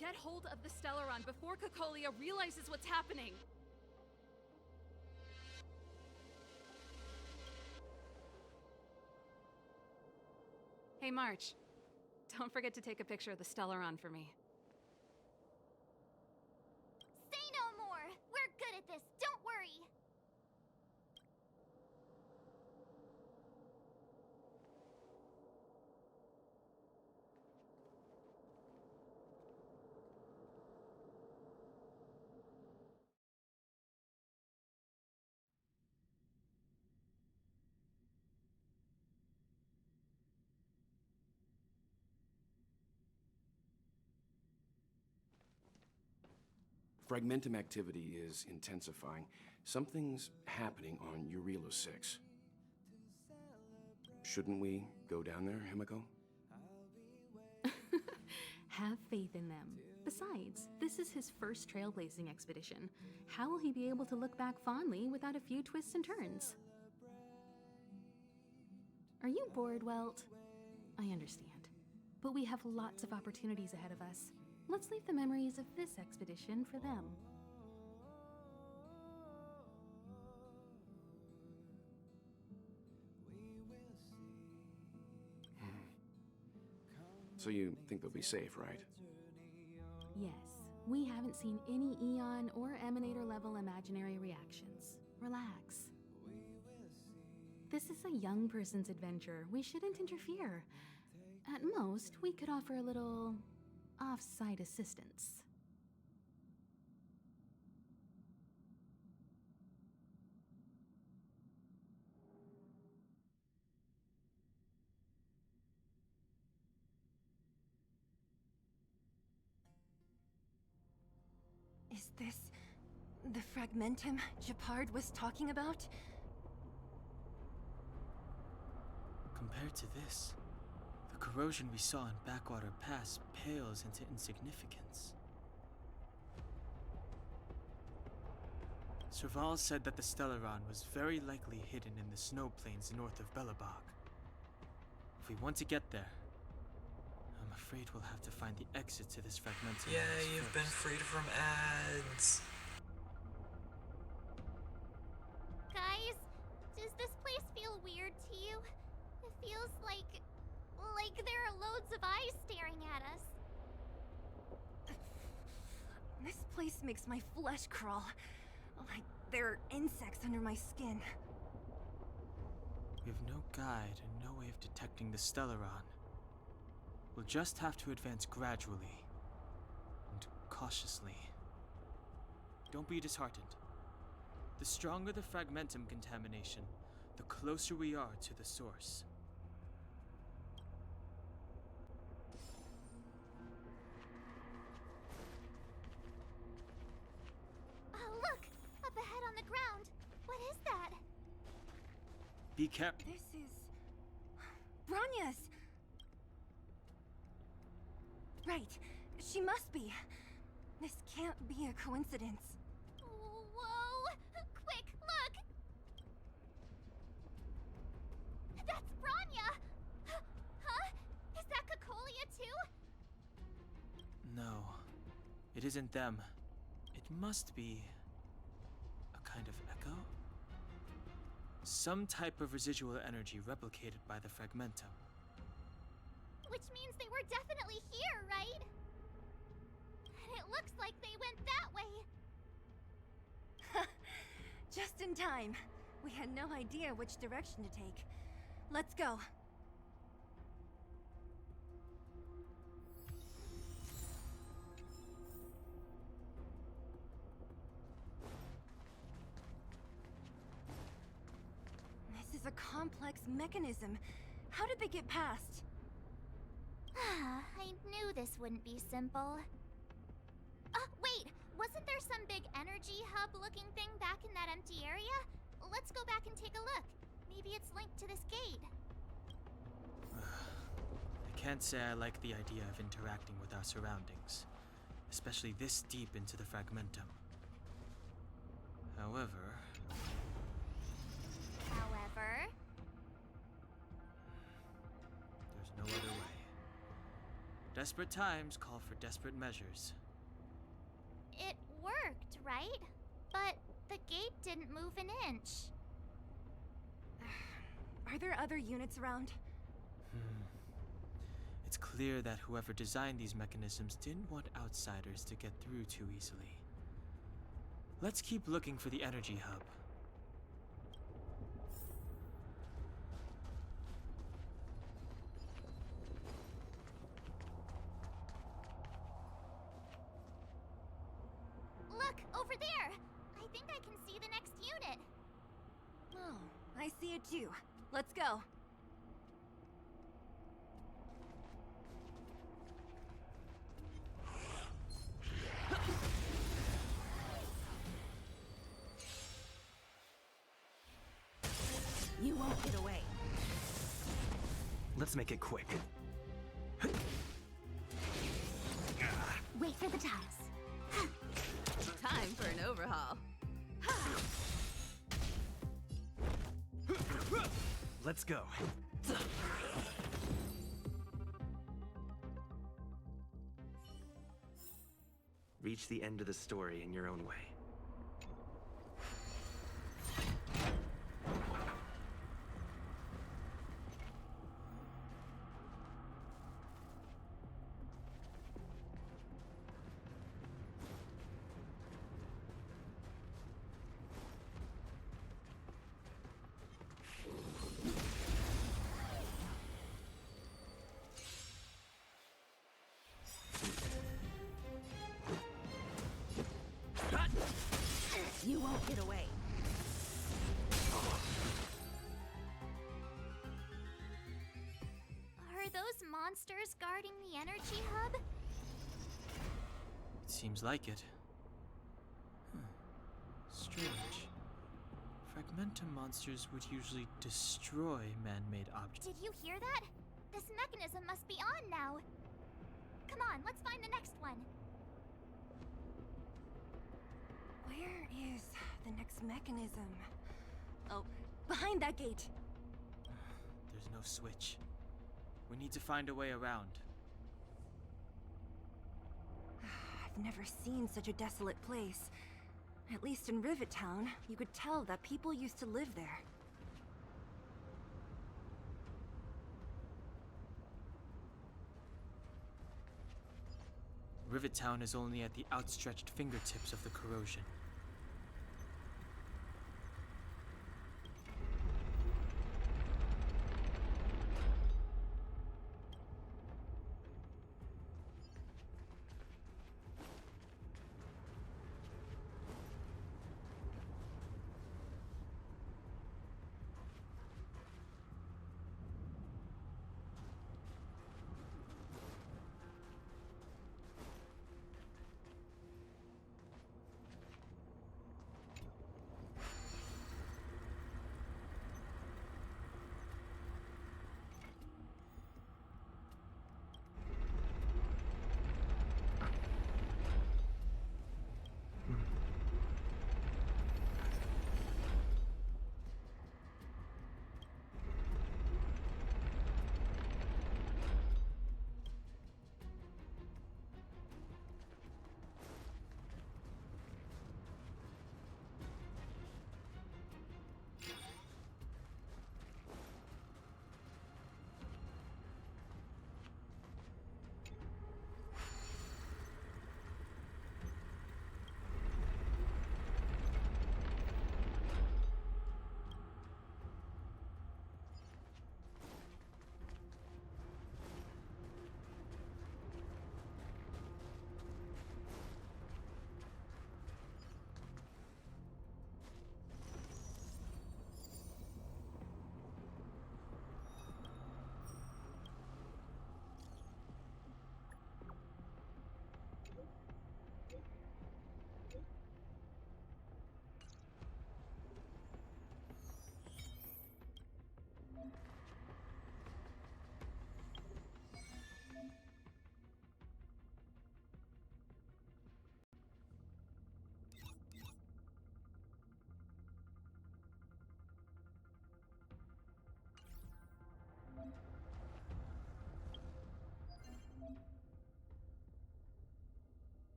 Get hold of the Stellaron before Cocolia realizes what's happening. Hey, March. Don't forget to take a picture of the Stellaron for me. Say no more! We're good at this, don't worry! Fragmentum activity is intensifying. Something's happening on Urilo 6. Shouldn't we go down there, Himiko? Have faith in them. Besides, this is his first trailblazing expedition. How will he be able to look back fondly without a few twists and turns? Are you bored, Welt? I understand. But we have lots of opportunities ahead of us. Let's leave the memories of this expedition for them. So you think they'll be safe, right? Yes, we haven't seen any Eon or Emanator level imaginary reactions. Relax. This is a young person's adventure. We shouldn't interfere. At most, we could offer a little off-site assistance. Is this the Fragmentum Japard was talking about? Compared to this, the corrosion we saw in Backwater Pass pales into insignificance. Serval said that the Stellaron was very likely hidden in the snow plains north of Belobog. If we want to get there, I'm afraid we'll have to find the exit to this fragmented. Yeah, you've been freed from ads. Guys, does this place feel weird to you? It feels like there are loads of eyes staring at us. This place makes my flesh crawl. Like there are insects under my skin. We have no guide and no way of detecting the Stellaron. We'll just have to advance gradually and cautiously. Don't be disheartened. The stronger the fragmentum contamination, the closer we are to the source. Oh, look! Up ahead on the ground! What is that? Be careful. This is... Bronya's! Right. She must be. This can't be a coincidence. Whoa! Quick, look! That's Bronya! Huh? Is that Cocolia too? No, it isn't them. It must be a kind of echo? Some type of residual energy replicated by the fragmentum. Which means they were definitely here, right? And it looks like they went that way. Just in time. We had no idea which direction to take. Let's go. This is a complex mechanism. How did they get past? I knew this wouldn't be simple. Wait! Wasn't there some big energy hub-looking thing back in that empty area? Let's go back and take a look. Maybe it's linked to this gate. I can't say I like the idea of interacting with our surroundings, especially this deep into the fragmentum. However... There's no other way. Desperate times call for desperate measures. It worked, right? But the gate didn't move an inch. Are there other units around? It's clear that whoever designed these mechanisms didn't want outsiders to get through too easily. Let's keep looking for the energy hub. Look, over there! I think I can see the next unit. Oh, I see it too. Let's go. You won't get away. Let's make it quick. Wait for the tiles. Time for an overhaul. Let's go. Reach the end of the story in your own way. You won't get away. Are those monsters guarding the energy hub? It seems like it. Strange. Fragmentum monsters would usually destroy man-made objects. Did you hear that? This mechanism must be on now. Come on, let's find the next one. Where is the next mechanism? Oh, behind that gate. There's no switch. We need to find a way around. I've never seen such a desolate place. At least in Rivet Town, you could tell that people used to live there. Rivet Town is only at the outstretched fingertips of the corrosion.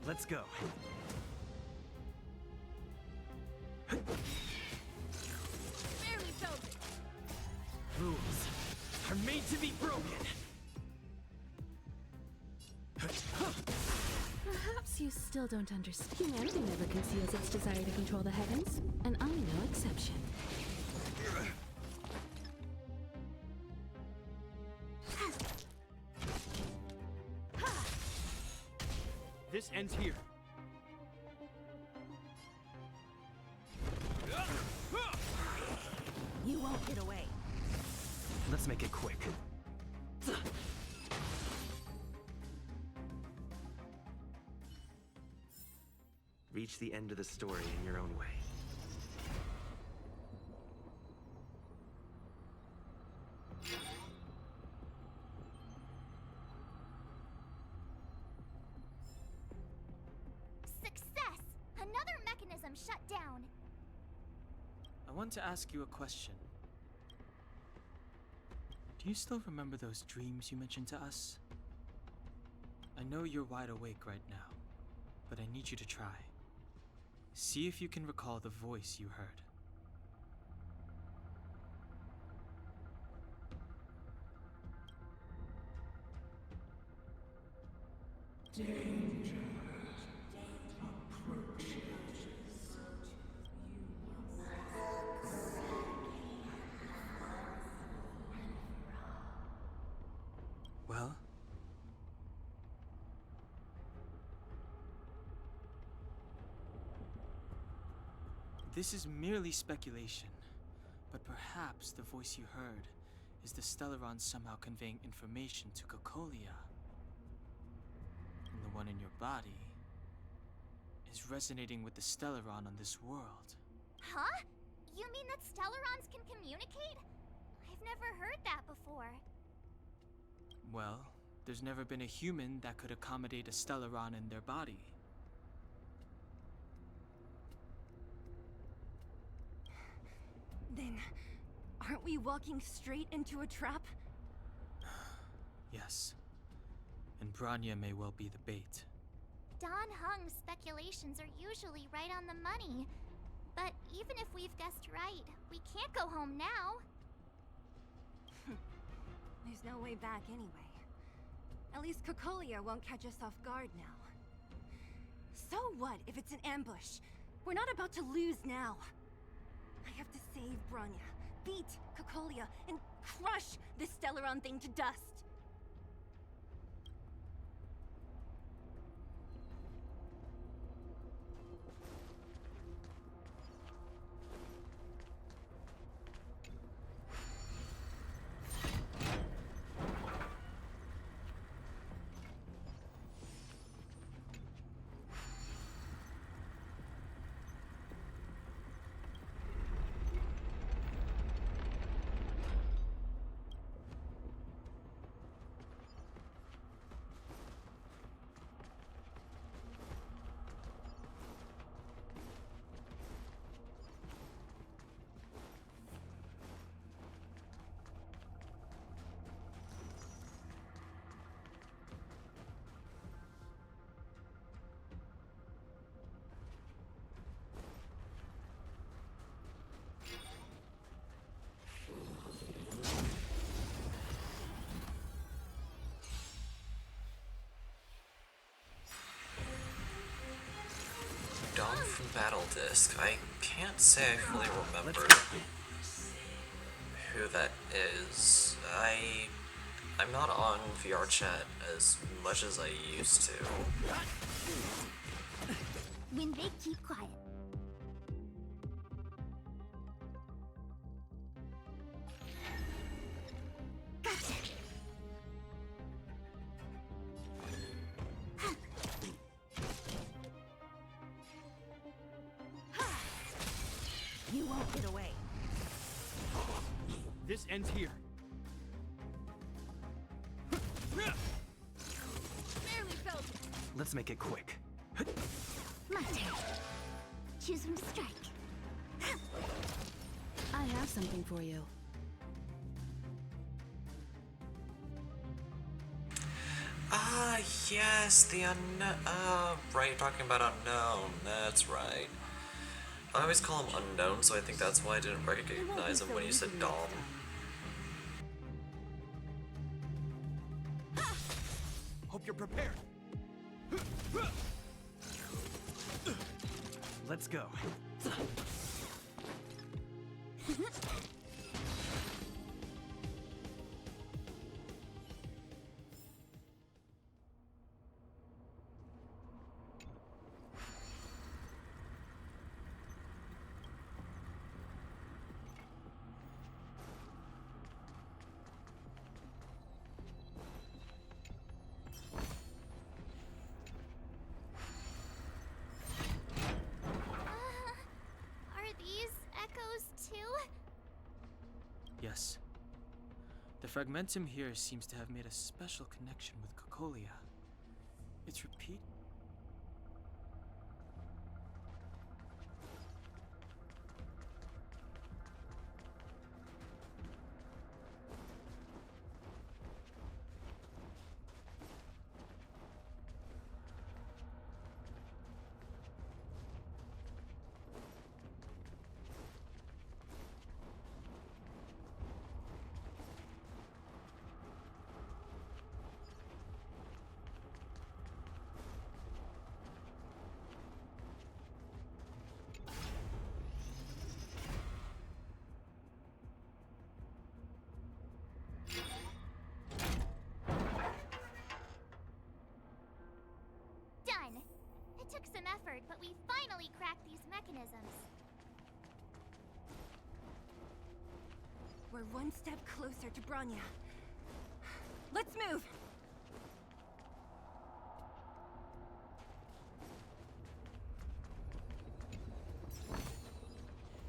Let's go. Barely felt it. Rules are made to be broken. Perhaps you still don't understand. Humanity never conceals its desire to control the heavens, and I'm no exception. This ends here. You won't get away. Let's make it quick. Reach the end of the story in your own way. Success! Another mechanism shut down. I want to ask you a question. Do you still remember those dreams you mentioned to us? I know you're wide awake right now, but I need you to try. See if you can recall the voice you heard. Well? This is merely speculation, but perhaps the voice you heard is the Stellaron somehow conveying information to Cocolia. And the one in your body is resonating with the Stellaron on this world. Huh? You mean that Stellarons can communicate? I've never heard that before. Well, there's never been a human that could accommodate a Stellaron in their body. Then, aren't we walking straight into a trap? Yes. And Bronya may well be the bait. Don Hung's speculations are usually right on the money. But even if we've guessed right, we can't go home now. There's no way back anyway. At least Cocolia won't catch us off guard now. So what if it's an ambush? We're not about to lose now. I have to save Bronya, beat Cocolia, and crush this Stellaron thing to dust. Dawn from Battle Disc. I can't say I fully remember who that is. I'm not on VR chat as much as I used to. When they keep quiet. Gotcha. You won't get away. This ends here. Barely felt it. Let's make it quick. My turn. choose when to strike. I have something for you. Yes, the unknown. Right, you're talking about unknown. That's right. I always call him unknown, so I think that's why I didn't recognize him when you said Dom. Hope you're prepared. Let's go. Are these echoes too? Yes. The fragmentum here seems to have made a special connection with Cocolia. It's repeat. Done! It took some effort, but we finally cracked these mechanisms. We're one step closer to Bronya. Let's move!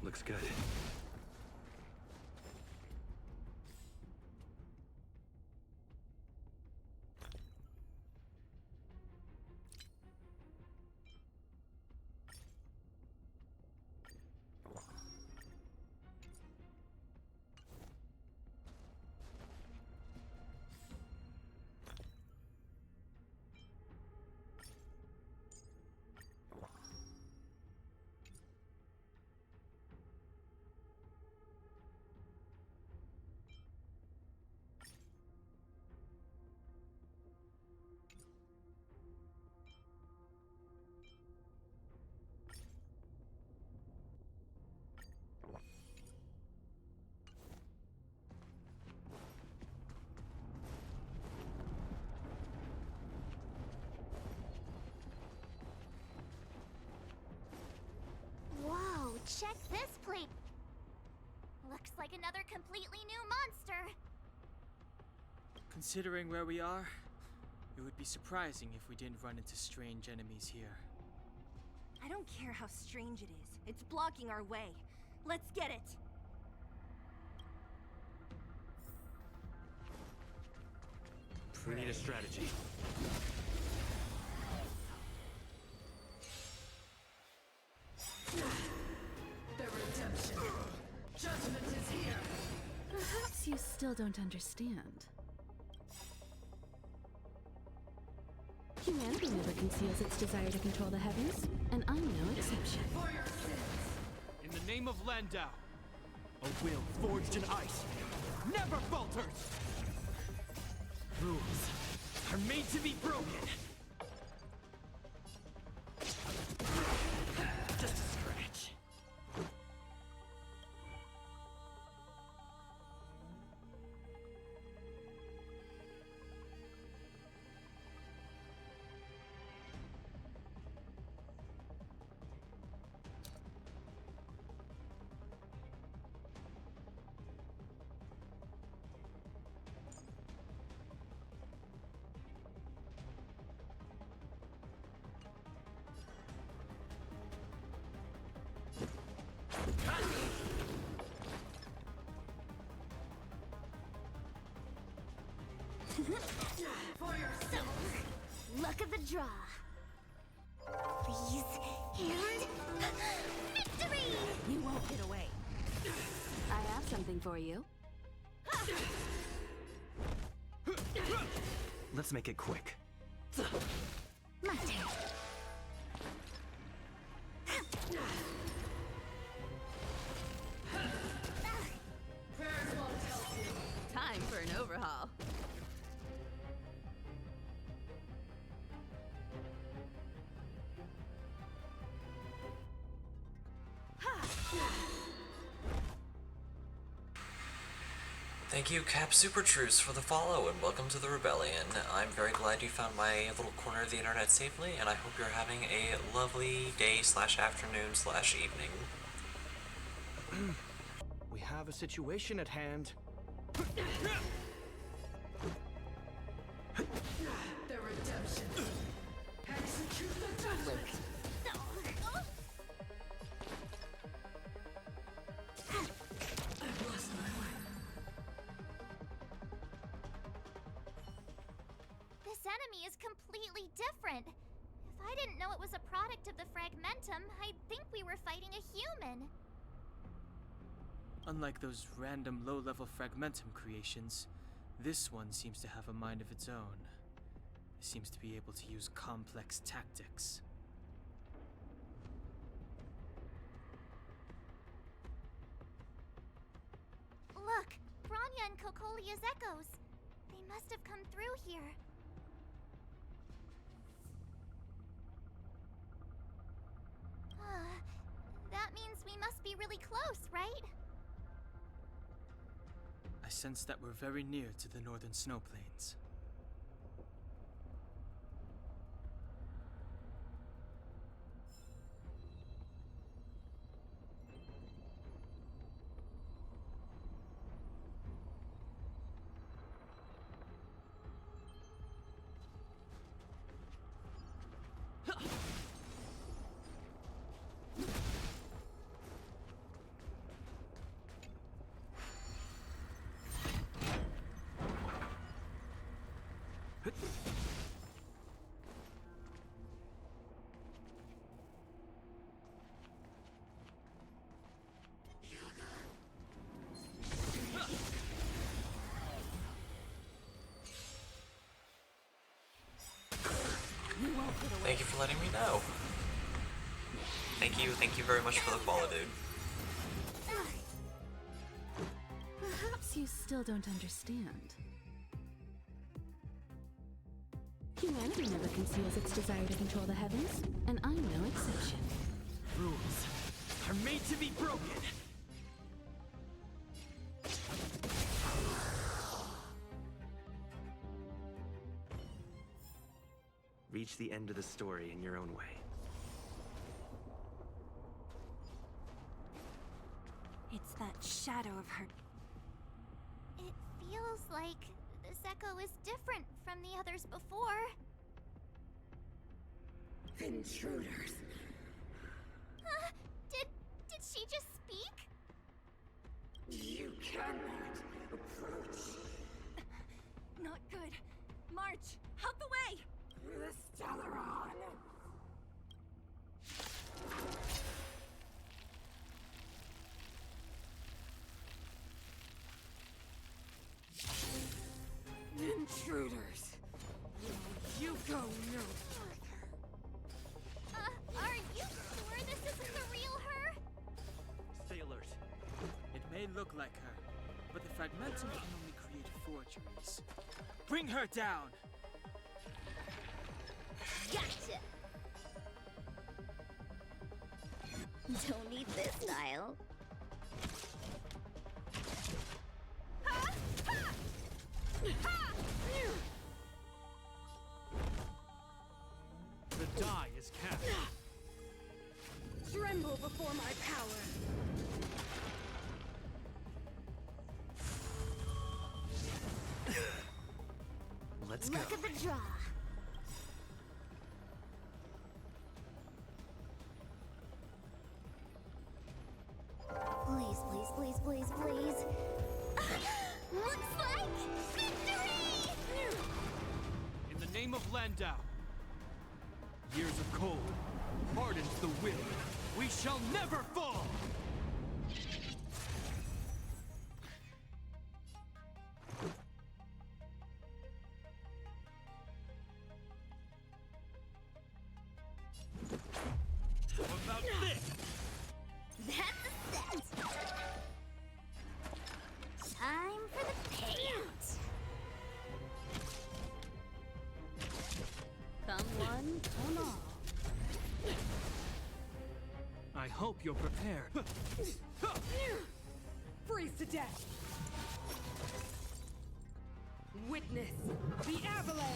Looks good. Whoa, check this plate! Looks like another completely new monster! Considering where we are, it would be surprising if we didn't run into strange enemies here. I don't care how strange it is. It's blocking our way. Let's get it! We need a strategy. The redemption. Judgment is here. Perhaps you still don't understand. Humanity never conceals its desire to control the heavens, and I'm no exception. For your sins. In the name of Landau, a will forged in ice never falters. Rules are made to be broken. Just a scratch. For yourself! Luck of the draw. Please. And victory! You won't get away. I have something for you. Let's make it quick. My turn. Time for an overhaul. Thank you, Cap Super Truce, for the follow, and welcome to the Rebellion. I'm very glad you found my little corner of the internet safely, and I hope you're having a lovely day/afternoon/evening. We have a situation at hand. The redemption. Execute the judgment. I've lost my way. This enemy is completely different. If I didn't know it was a product of the Fragmentum, I'd think we were fighting a human. Unlike those random low-level Fragmentum creations, this one seems to have a mind of its own. It seems to be able to use complex tactics. Look, Bronya and Kokolia's echoes. They must have come through here. That means we must be really close, right? I sense that we're very near to the northern snow plains. Thank you for letting me know. Thank you very much for the follow, dude. Perhaps you still don't understand. Humanity never conceals its desire to control the heavens, and I'm no exception. Rules are made to be broken. Reach the end of the story in your own way. It's that shadow of her. It feels like this echo is different from the others before. Intruders. Did she just speak? You cannot approach. Not good. March, out the way! The Stellaron. Intruders. You go no further. Are you sure this isn't the real her? Stay alert. It may look like her, but the Fragmentum can only create forgeries. Bring her down! Gotcha! Don't need this, Niall. The die is cast. Tremble before my power. Let's go. Look at the draw. Please, please, please, please, please. Looks like victory! In the name of Landau, years of cold, hardens the will. We shall never fall! How about this? That's a set! Time for the payout! Come one, come all. I hope you're prepared. Freeze to death! Witness the avalanche!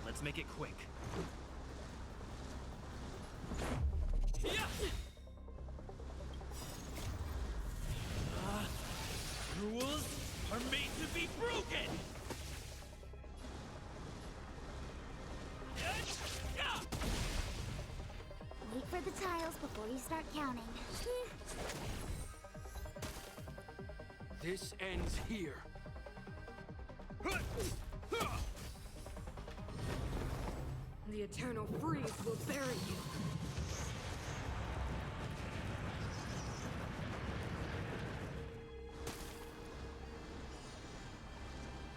Let's make it quick. Rules are made to be broken! Wait for the tiles before you start counting. This ends here. The eternal freeze will bury you.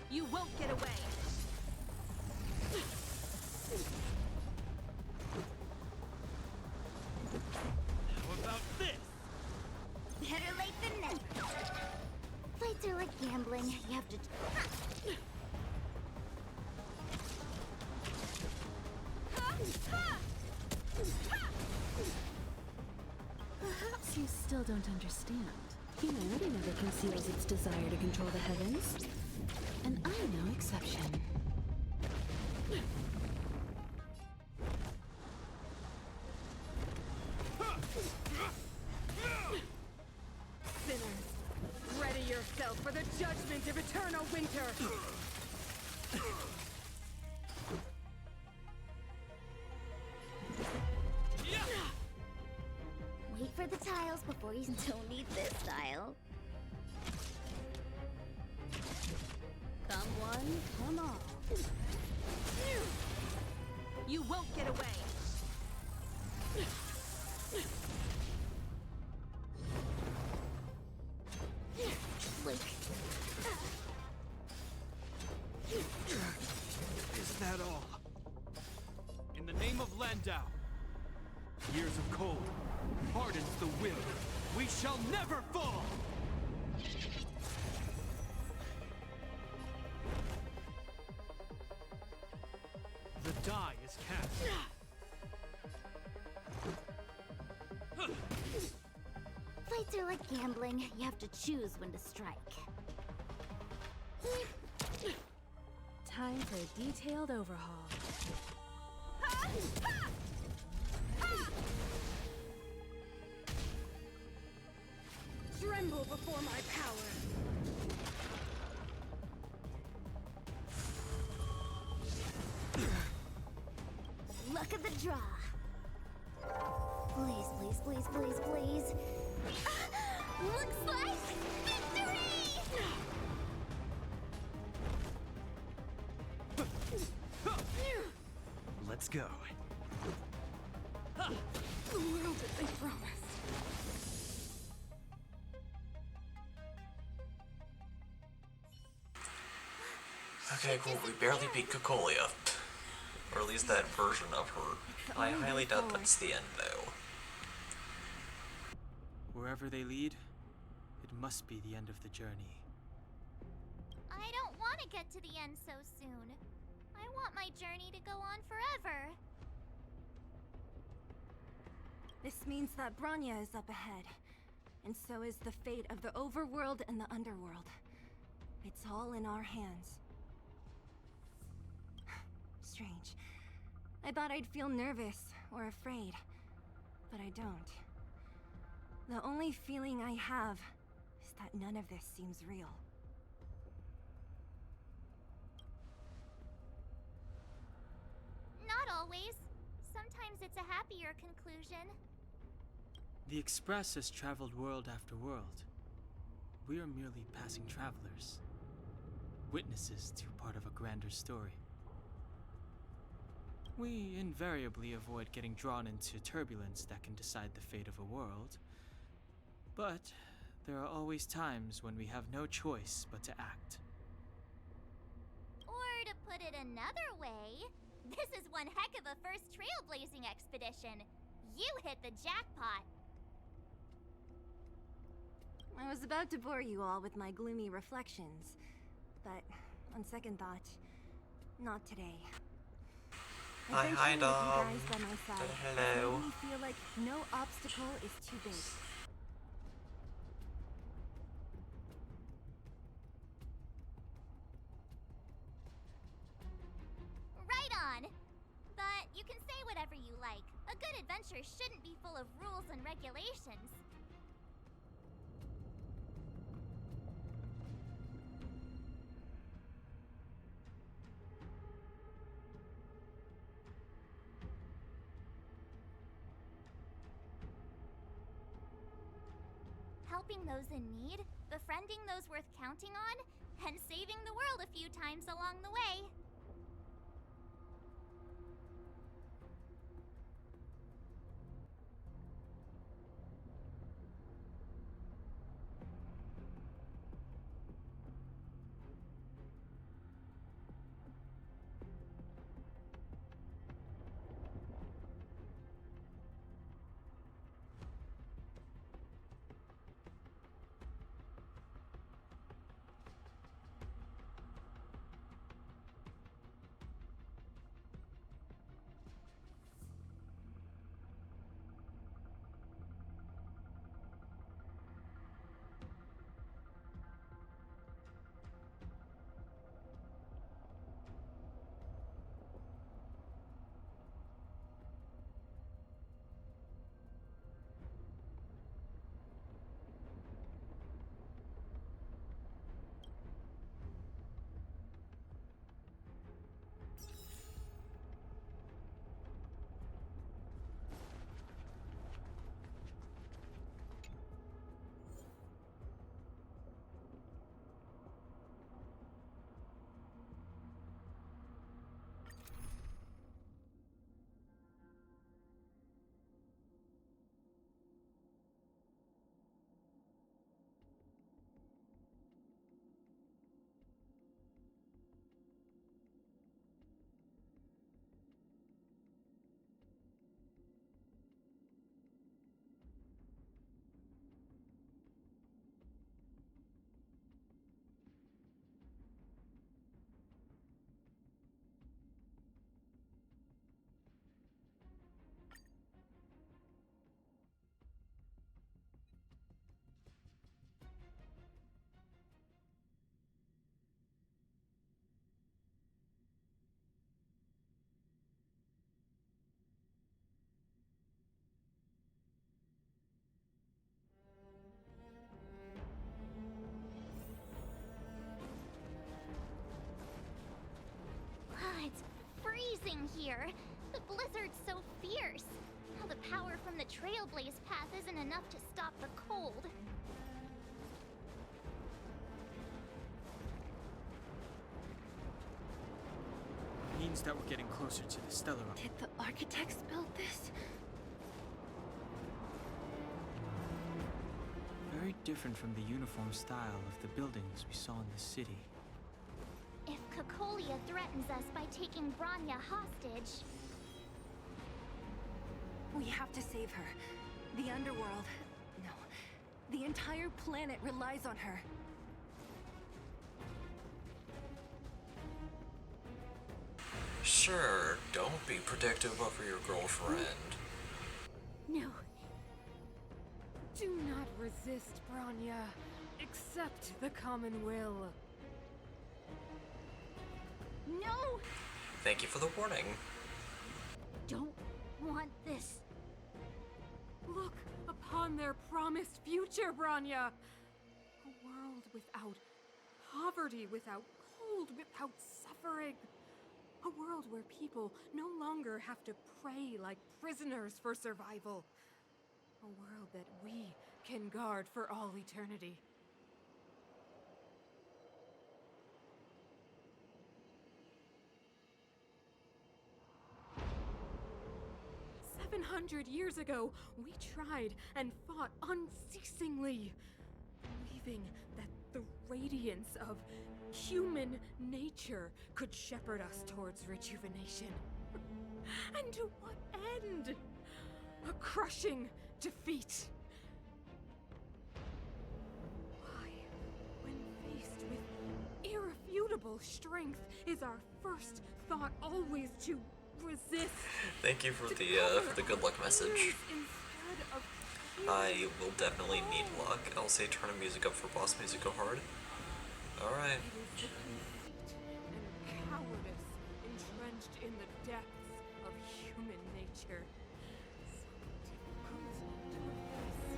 You won't get away! How about this? Better late than never. Fights are like gambling. You have to... Perhaps you still don't understand. Humanity never conceals its desire to control the heavens. And I'm no exception. Sinners, ready yourself for the judgment of eternal winter! Wait for the tiles before you don't need this tile. Come one, come all. You won't get away! Is that all? In the name of Landau, years of cold hardens the will. We shall never fall! The die is cast. Fights are like gambling. You have to choose when to strike. Time for a detailed overhaul. Tremble before my power! Luck of the draw. Please, please, please, please, please. Looks like victory! Let's go. The world that they promised. Okay, cool. We barely beat Cocolia. Or at least that version of her. I highly doubt that's the end, though. Wherever they lead, it must be the end of the journey. I don't want to get to the end so soon. I want my journey to go on forever. This means that Bronya is up ahead. And so is the fate of the overworld and the underworld. It's all in our hands. Strange. I thought I'd feel nervous or afraid, but I don't. The only feeling I have is that none of this seems real. Not always. Sometimes it's a happier conclusion. The Express has traveled world after world. We are merely passing travelers. witnesses to part of a grander story. We invariably avoid getting drawn into turbulence that can decide the fate of a world, but there are always times when we have no choice but to act. Or to put it another way, this is one heck of a first trailblazing expedition. You hit the jackpot. I was about to bore you all with my gloomy reflections, but on second thought, not today. Hi, Adventuring with you Dom. guys by my side Hello. makes me feel like no obstacle is too big. Right on. But you can say whatever you like. A good adventure shouldn't be full of rules and regulations. Helping those in need, befriending those worth counting on, and saving the world a few times along the way. It's freezing here. The blizzard's so fierce. Now the power from the Trailblaze path isn't enough to stop the cold. Means that we're getting closer to the Stellaron. Did the architects build this? Very different from the uniform style of the buildings we saw in the city. If Cocolia threatens us by taking Bronya hostage... We have to save her. The underworld... No. The entire planet relies on her. Sure, don't be protective over your girlfriend. No. Do not resist, Bronya. Accept the common will. No! Thank you for the warning. Don't want this. Look upon their promised future, Bronya. A world without poverty, without cold, without suffering. A world where people no longer have to pray like prisoners for survival. A world that we can guard for all eternity. 700 years ago, we tried and fought unceasingly, believing that the radiance of human nature could shepherd us towards rejuvenation. And to what end? A crushing defeat. Why, when faced with irrefutable strength, is our first thought always to resist? Thank you for the good luck message. I will definitely need luck. I'll say turn the music up for boss music go hard. Alright. And cowardice entrenched in the depths of human nature. So difficult to face.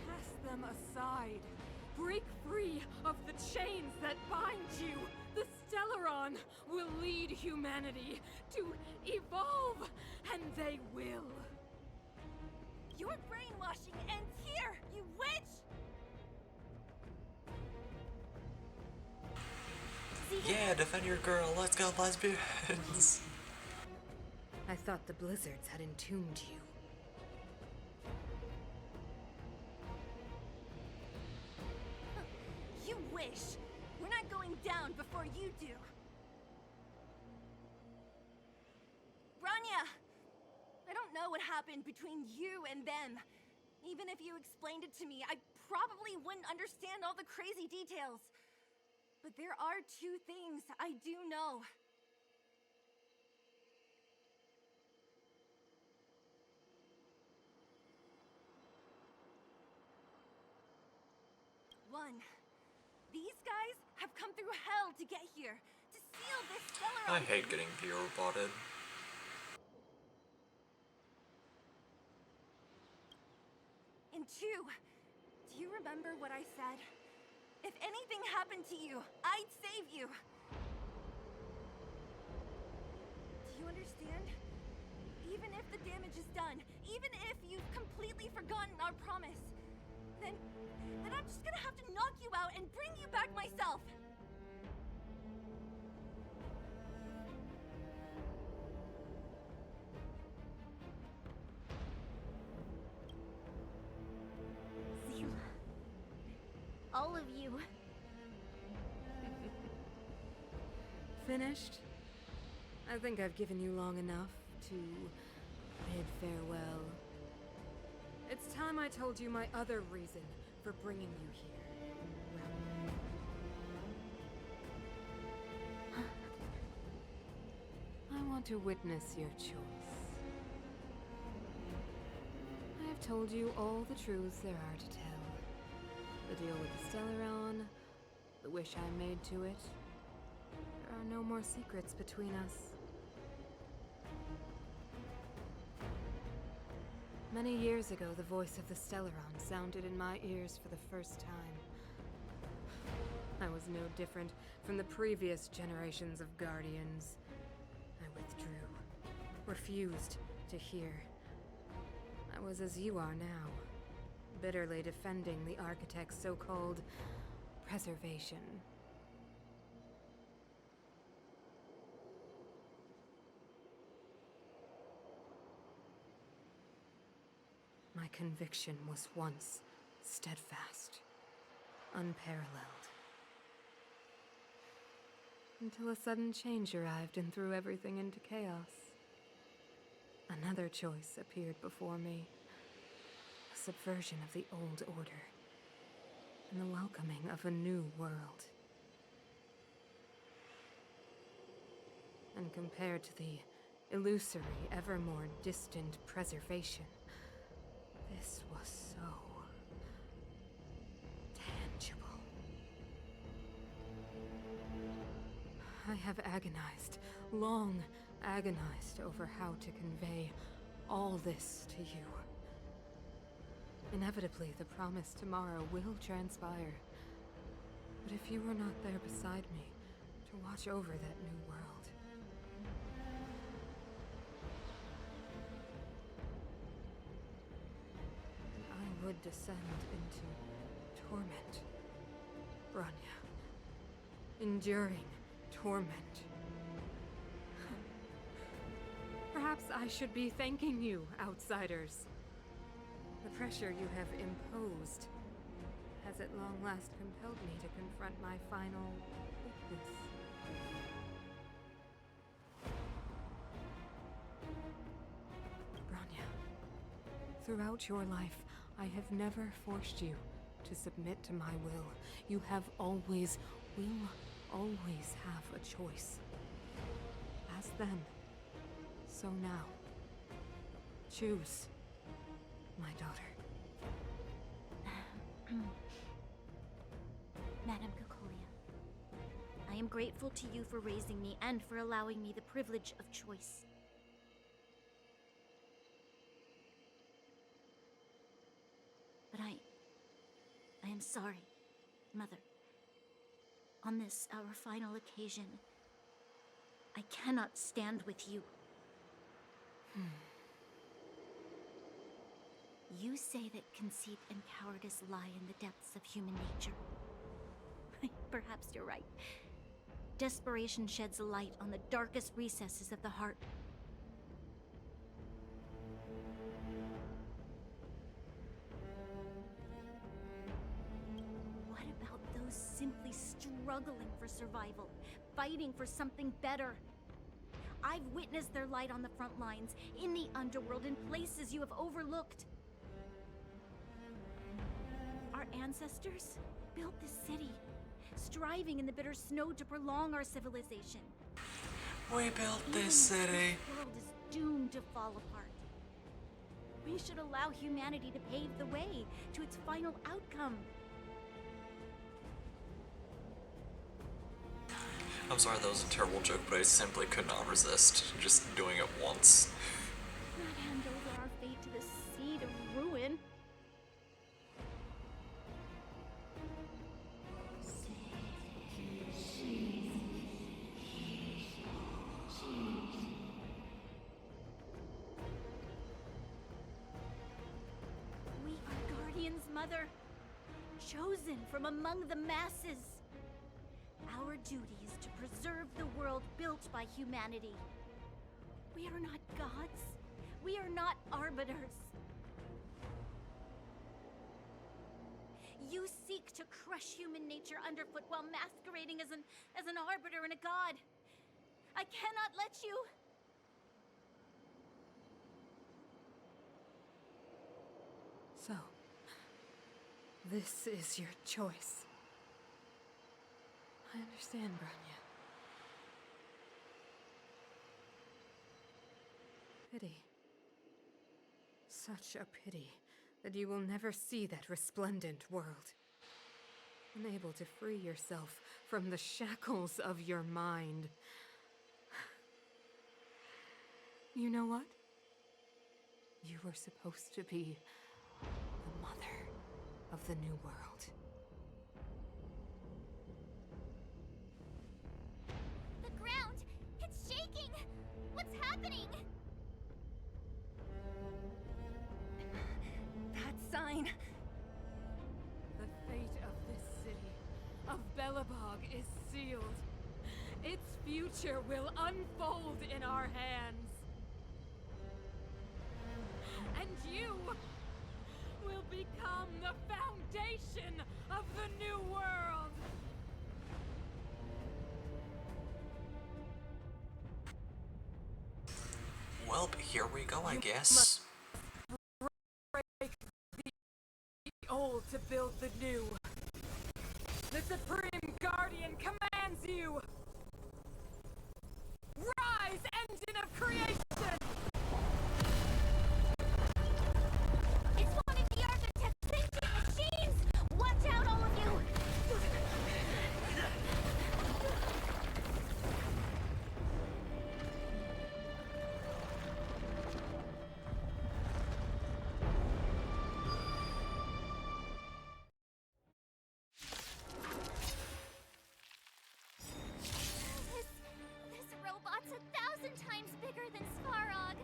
Cast them aside. Break free of the chains that bind you. The Stellaron will lead humanity to evolve, and they will. Your brainwashing ends here, you witch! Yeah, defend your girl. Let's go, lesbians. I thought the blizzards had entombed you. You wish. We're not going down before you do. Bronya! I don't know what happened between you and them. Even if you explained it to me, I probably wouldn't understand all the crazy details. But there are two things I do know. One, these guys have come through hell to get here, to seal this Stellaron. I hate getting VR-botted. And two, do you remember what I said? If anything happened to you, I'd save you. Do you understand? Even if the damage is done, even if you've completely forgotten our promise, then I'm just gonna have to knock you out and bring you back myself. All of you. Finished? I think I've given you long enough to bid farewell. It's time I told you my other reason for bringing you here. I want to witness your choice. I have told you all the truths there are to tell. The deal with the Stellaron, the wish I made to it. There are no more secrets between us. Many years ago, the voice of the Stellaron sounded in my ears for the first time. I was no different from the previous generations of Guardians. I withdrew, refused to hear. I was as you are now. Bitterly defending the Architect's so-called preservation. My conviction was once steadfast, unparalleled. Until a sudden change arrived and threw everything into chaos. Another choice appeared before me. Subversion of the old order, and the welcoming of a new world. And compared to the illusory, ever more distant preservation, this was so tangible. I have agonized, long agonized over how to convey all this to you. Inevitably, the promised tomorrow will transpire. But if you were not there beside me to watch over that new world, then I would descend into torment. Bronya. Enduring torment. Perhaps I should be thanking you, outsiders. The pressure you have imposed has at long last compelled me to confront my final weakness. Bronya, throughout your life, I have never forced you to submit to my will. You have always, will always have a choice. As then, so now. Choose, my daughter. Madame Cocolia, I am grateful to you for raising me and for allowing me the privilege of choice. But I am sorry, Mother. On this, our final occasion, I cannot stand with you. You say that conceit and cowardice lie in the depths of human nature. Perhaps you're right. Desperation sheds a light on the darkest recesses of the heart. What about those simply struggling for survival, fighting for something better? I've witnessed their light on the front lines, in the underworld, in places you have overlooked. Our ancestors built this city, striving in the bitter snow to prolong our civilization. We built this city. This world is doomed to fall apart. We should allow humanity to pave the way to its final outcome. I'm sorry, that was a terrible joke, but I simply could not resist just doing it once. Not hand over our fate to the seed of ruin. We are Guardians, Mother. Chosen from among the masses. Our duty is to preserve the world built by humanity. We are not gods. We are not arbiters. You seek to crush human nature underfoot while masquerading as an arbiter and a god. I cannot let you. So, this is your choice. I understand, Bronya. Pity. Such a pity that you will never see that resplendent world. Unable to free yourself from the shackles of your mind. You know what? You were supposed to be the mother of the new world. The ground! It's shaking! What's happening? That sign. The fate of this city, of Belobog, is sealed. Its future will unfold in our hands. And you will become the foundation of the new world. Well, here we go, I guess. Break the old to build the new. The Supreme Guardian commands you. Rise, engine of creation! It's one of the architect's thinking machines! Watch out, all of you! This robot's 1,000 times bigger than Svarog.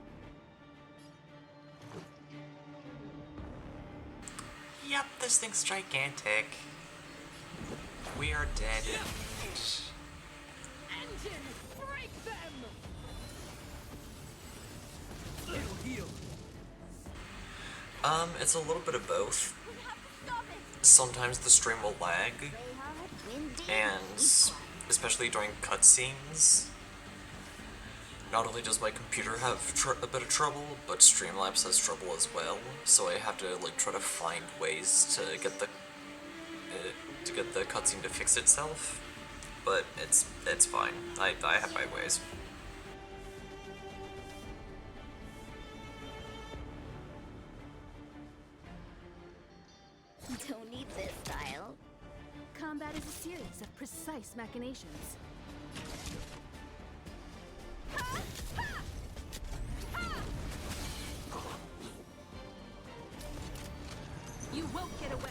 Yep, this thing's gigantic. We are dead. Engine, break them! It's a little bit of both. Sometimes the stream will lag, and especially during cutscenes, not only does my computer have a bit of trouble, but Streamlabs has trouble as well. So I have to like try to find ways to get the cutscene to fix itself. But it's fine. I have my ways. Don't need this style. Combat is a series of precise machinations. You won't get away.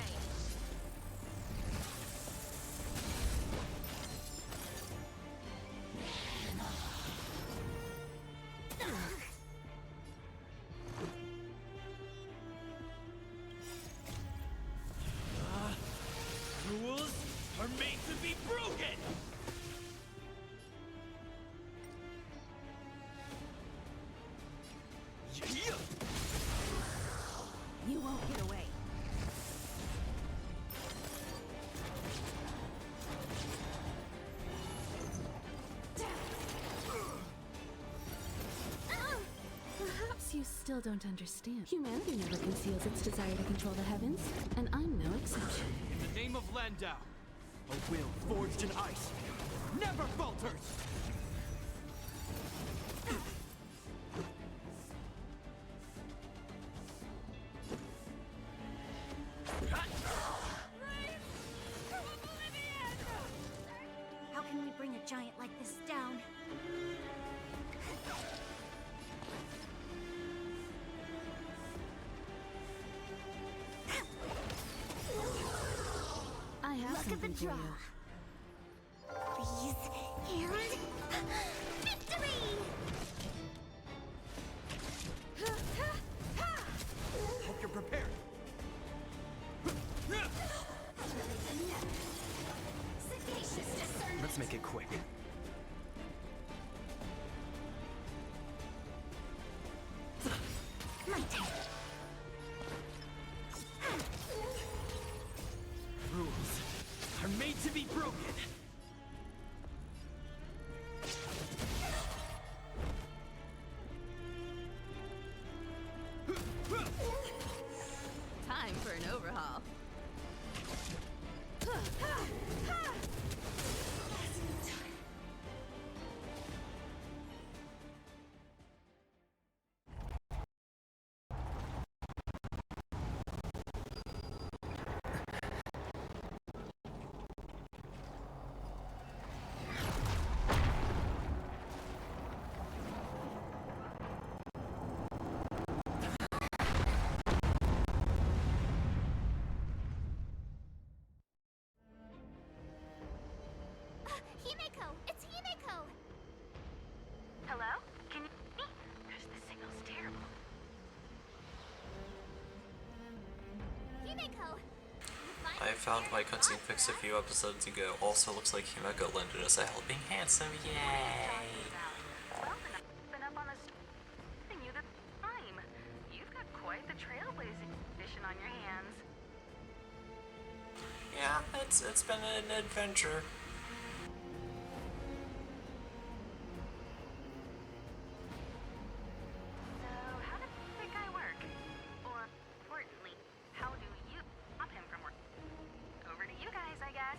Rules are made to be broken! You won't get away. Perhaps you still don't understand. Humanity never conceals its desire to control the heavens, and I'm no exception. In the name of Landau, a will forged in ice never falters! How can we bring a giant like this down? I have Look at the something for draw. you. Please, and victory! Hope you're prepared. Let's make it quick. My turn. Rules are made to be broken. Time for an overhaul. Himeko! It's Himeko! Hello? Can you hear me? The signal's terrible. Himeko! I found my cutscene fix a few episodes ago. Also looks like Himeko lended us a helping hand, so yay! Well, then I've been up on the giving you the time. You've got quite the trailblazing mission on your hands. Yeah, it's been an adventure. So, how does the guy work? Or, importantly, how do you stop him from working? Over to you guys, I guess.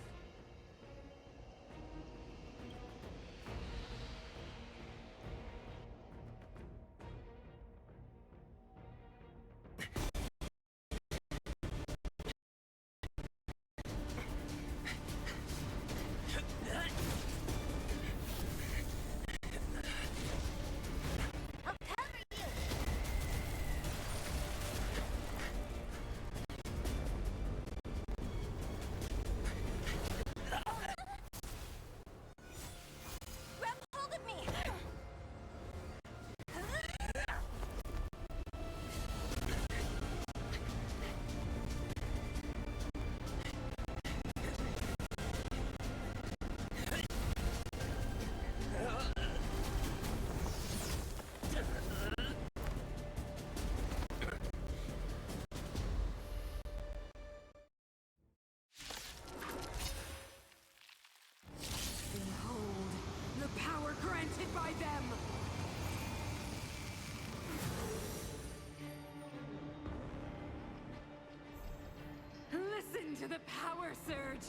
power surge.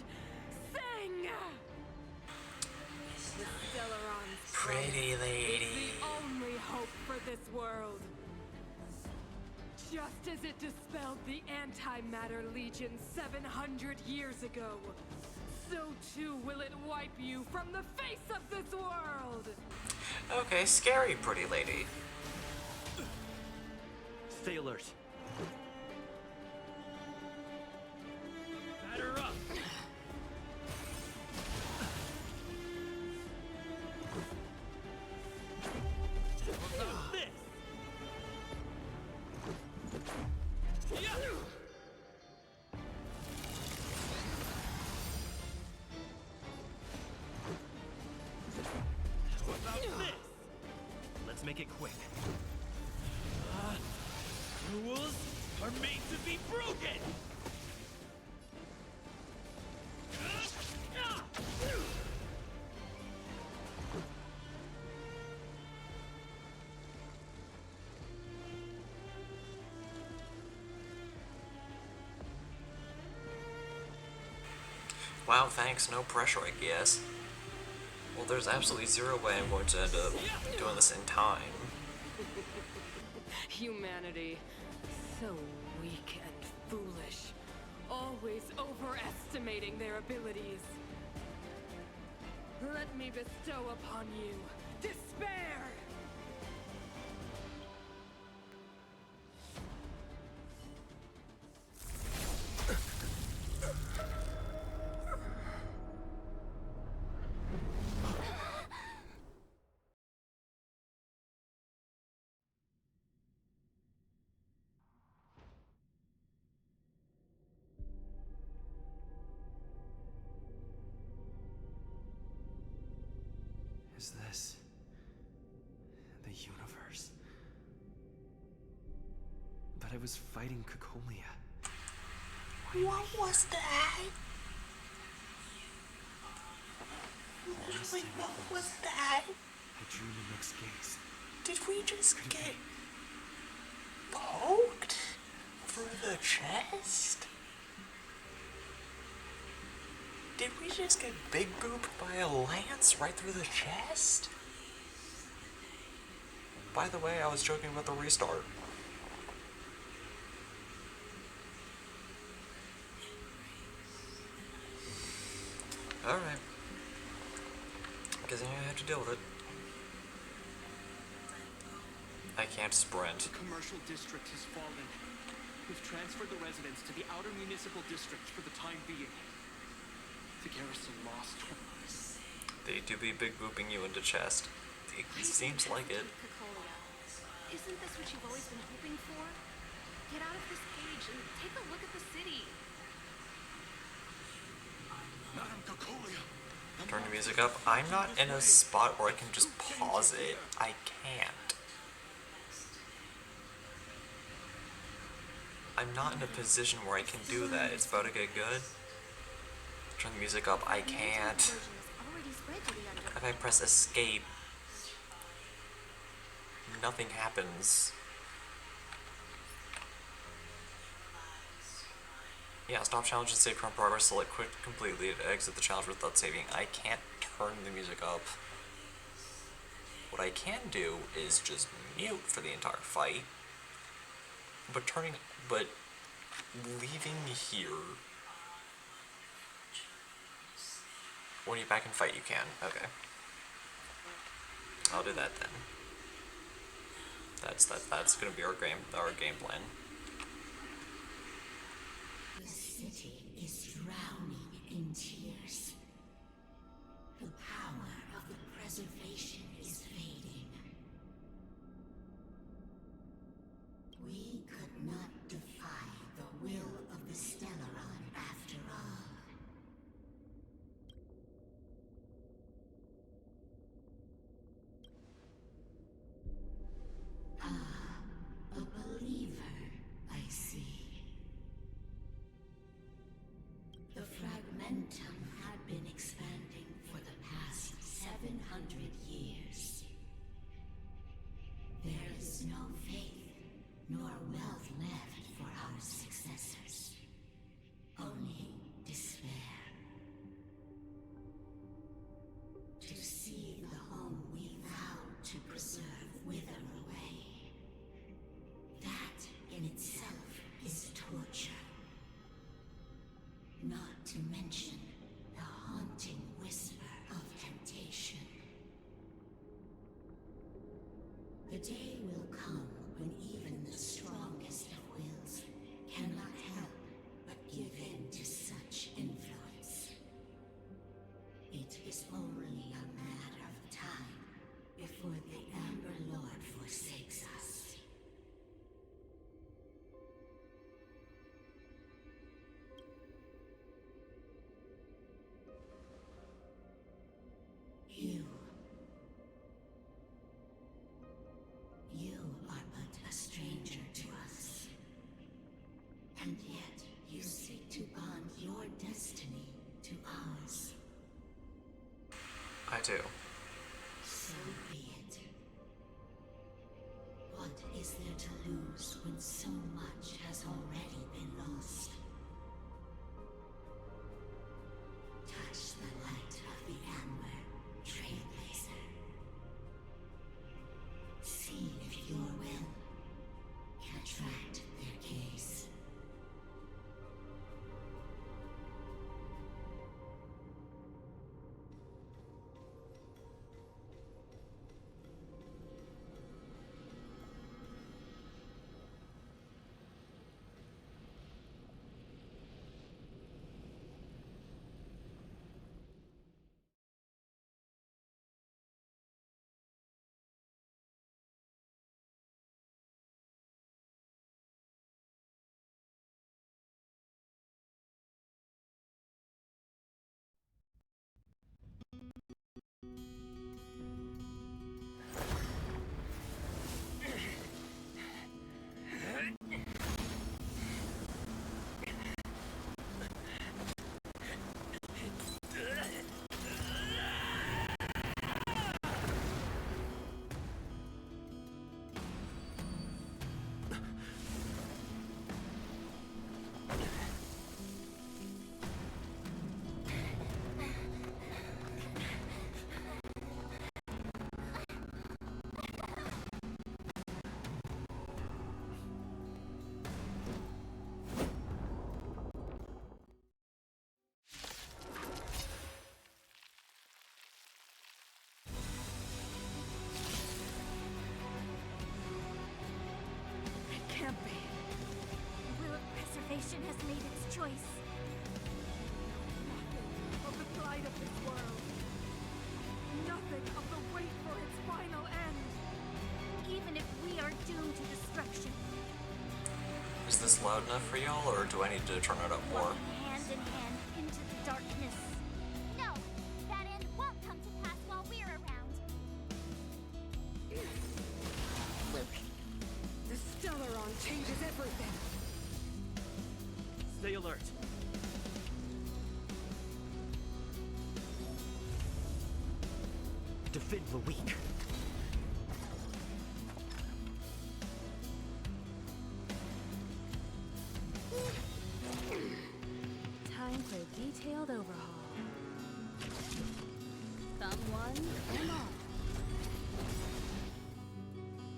Sing! The Stellaron's Pretty lady. is the only hope for this world. Just as it dispelled the Antimatter Legion 700 years ago, so too will it wipe you from the face of this world! Okay, scary pretty lady. Sailors. Batter up! How about this? Yeah. How about this? Let's make it quick. Rules are made to be broken! Wow, thanks, no pressure, I guess. Well, there's absolutely zero way I'm going to end up doing this in time. Humanity, so weak and foolish, always overestimating their abilities. Let me bestow upon you despair! Is this the universe? But I was fighting Cocolia. What was that? Literally, what was that? I drew Mimiic's gaze. Did we just get poked through the chest? Did we just get big booped by a lance right through the chest? By the way, I was joking about the restart. Alright. Guess I have to deal with it. I can't sprint. The commercial district has fallen. We've transferred the residents to the outer municipal district for the time being. The garrison lost. They do be big booping you into chest. It seems like it. Cocolia, isn't this what you've always been hoping for? Get out of this cage and take a look at the city. Madam Cocolia. Turn the music up. I'm not in a spot where I can just pause it. I can't. I'm not in a position where I can do that. It's about to get good. Turn the music up. I can't. If I press escape, nothing happens. Yeah, stop challenge and save current progress. Select quit completely to exit the challenge without saving. I can't turn the music up. What I can do is just mute for the entire fight. But leaving here. When you're back in fight, you can. Okay. I'll do that then. That's gonna be our game plan. The city is drowning in tears. The power of the preservation is fading. We could not defy the will of the Stellaron after all. Ah, a believer, I see. The fragmentum had been expanding for the past 700 years. There is no faith nor wealth left for our successors. Only The day will come when even the strongest of wills cannot help but give in to such influence. It is only a matter of time before the Amber Lord forsakes us. You are but a stranger to us. And yet you seek to bond your destiny to ours. I do. So be it. What is there to lose when so much has already been lost? Touch the light of the Amber, Trailblazer. See if your will can attract their gaze. Can't be. The will of preservation has made its choice. Nothing of the plight of this world. Nothing of the wait for its final end. Even if we are doomed to destruction, Is this loud enough for y'all, or do I need to turn it up more? walking hand in hand into the darkness. No, that end won't come to pass while we're around. Luke, the Stellaron changes everything. Stay alert. Defend the weak. Time for a detailed overhaul. Someone and all.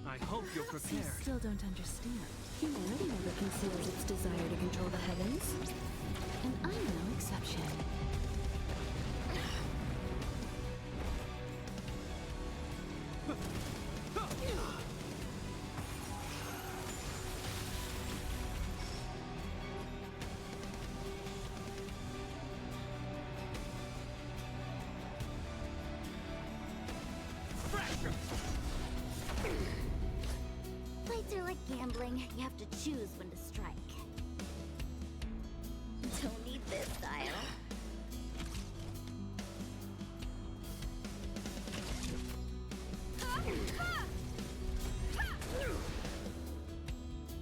I hope you're Perhaps you prepared. still don't understand. Humanity never conceals its desire to control the heavens. And I'm no exception. Fights are like gambling. You have to choose when to strike. Don't need this style.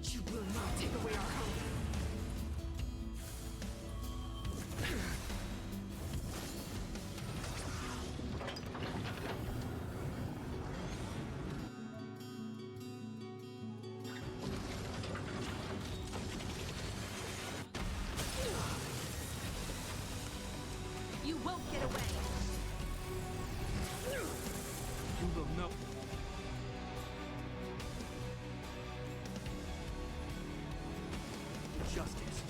You will not take away our hope. You won't get away. You will know. Justice.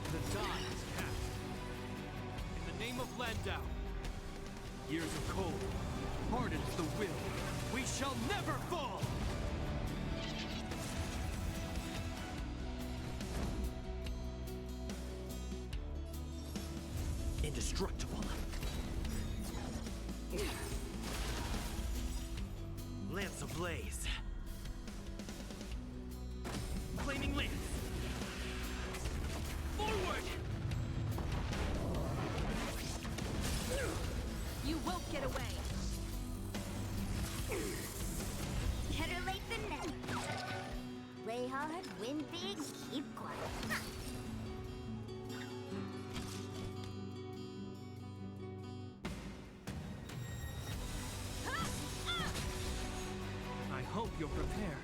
The die is cast. In the name of Landau. Years of cold hardens the will. We shall never fall! Indestructible. Lance ablaze. Flaming lance. Forward! You won't get away. Better late than never. Play hard, win big, keep quiet. Huh. I hope you're prepared.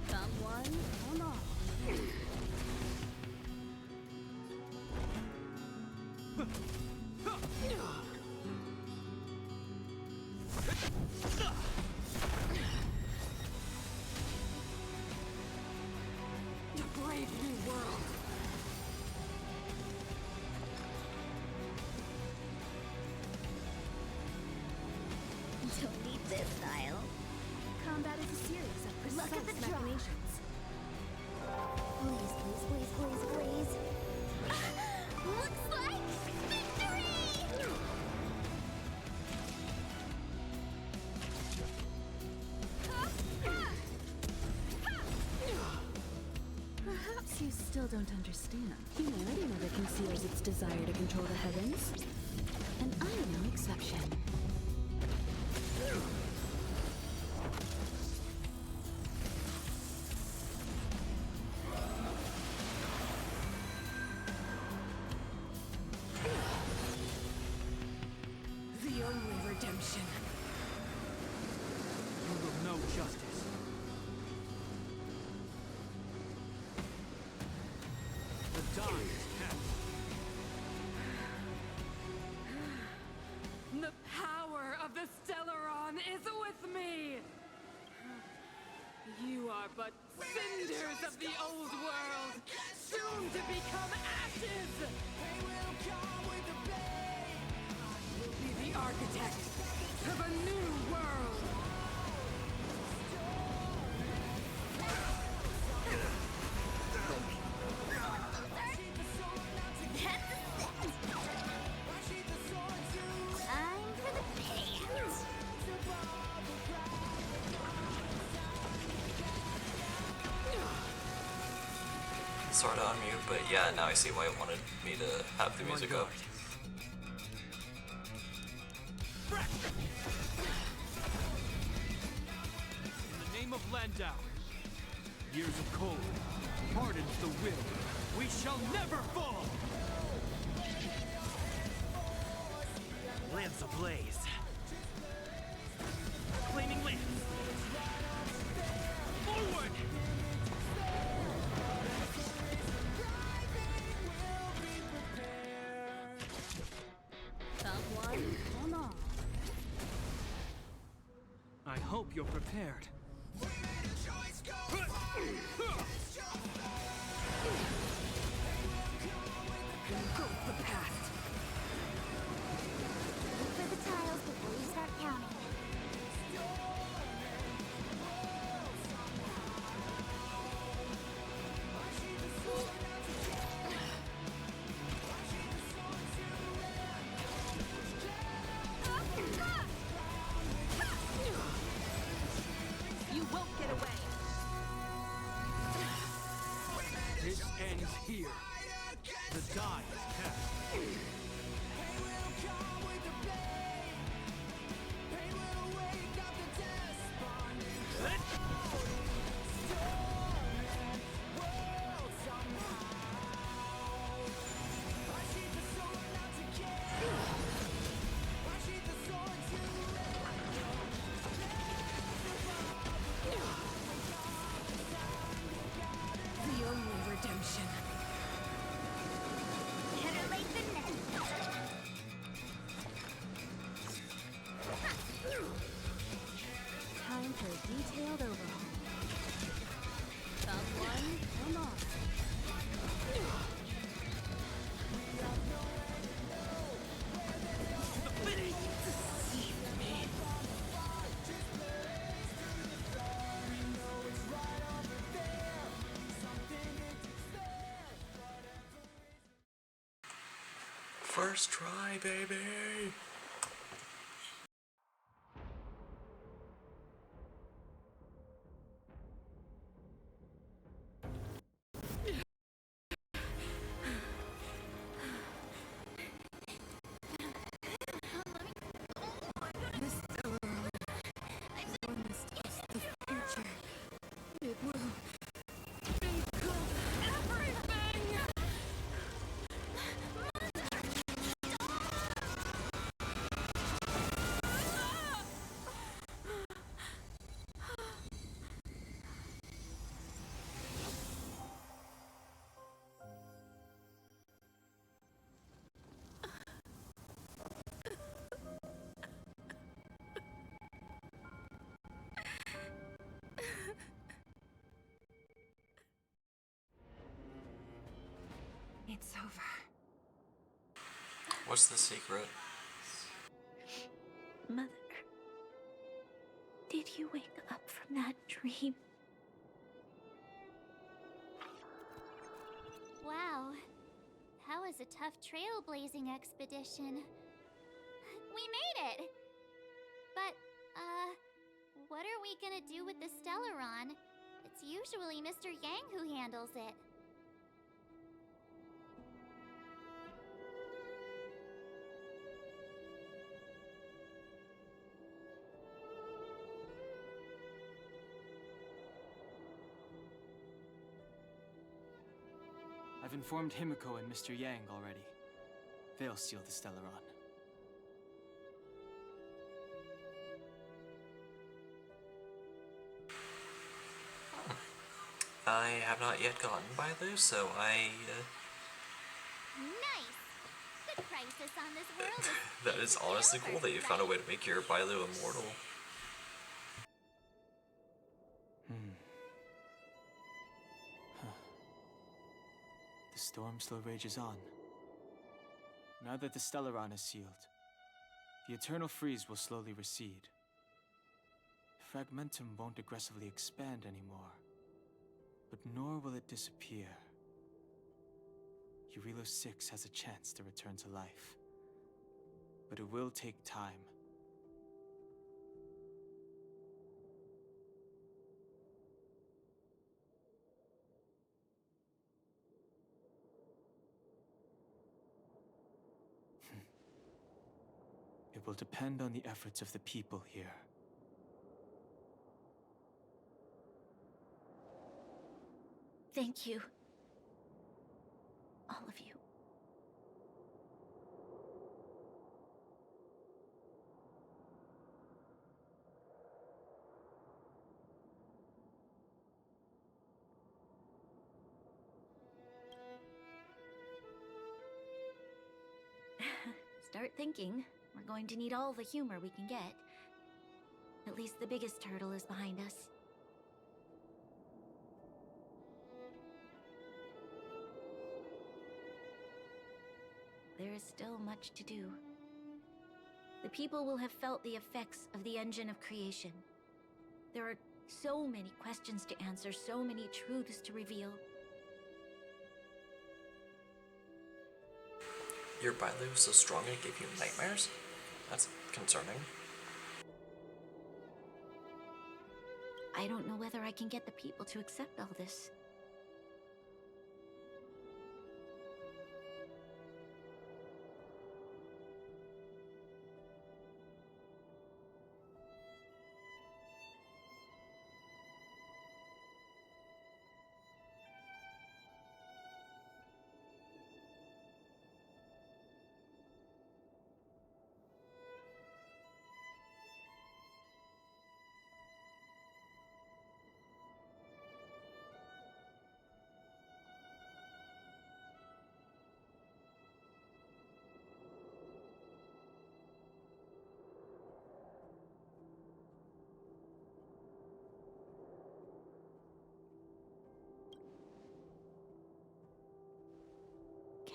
Someone, hold on. A brave new world. Don't need this style. Combat is a series of Look at precise the draw. machinations. Please, please, please, please, please. Looks like victory! Perhaps you still don't understand. Humanity never conceals its desire to control the heavens. And I am no exception. The only redemption. You will know justice. The die is cast. The power of the Stellaron is with me! You are but cinders of the old world, soon to become ashes! You'll be the architect of a new world! Time for the payout. Sort of unmute, but yeah, now I see why it wanted me to have the music up. In the name of Landau, years of cold hardens the will. We shall never fall! Lance ablaze. Flaming lance. Forward! Someone, hold on. I hope you're prepared. Go for the past. Look for the tiles before you start counting. You won't get away. This ends here. The die is cast. detailed overhaul. Someone, come on. First try, baby! It will become everything! It's over. What's the secret? Mother, did you wake up from that dream? Wow. That was a tough trailblazing expedition. We made it! But, what are we gonna do with the Stellaron? It's usually Mr. Yang who handles it. I've informed Himiko and Mr. Yang already. They'll seal the Stellaron. I have not yet gotten Bailu, so Nice! The crisis on this world is that is honestly cool that you found a way to make your Bailu immortal. The storm still rages on. Now that the Stellaron is sealed, the eternal freeze will slowly recede. Fragmentum won't aggressively expand anymore, but nor will it disappear. Eurilo 6 has a chance to return to life, but it will take time. It will depend on the efforts of the people here. Thank you. All of you. Start thinking. We're going to need all the humor we can get. At least the biggest hurdle is behind us. There is still much to do. The people will have felt the effects of the engine of creation. There are so many questions to answer, so many truths to reveal. Your Bailu is so strong it gave you nightmares? That's concerning. I don't know whether I can get the people to accept all this.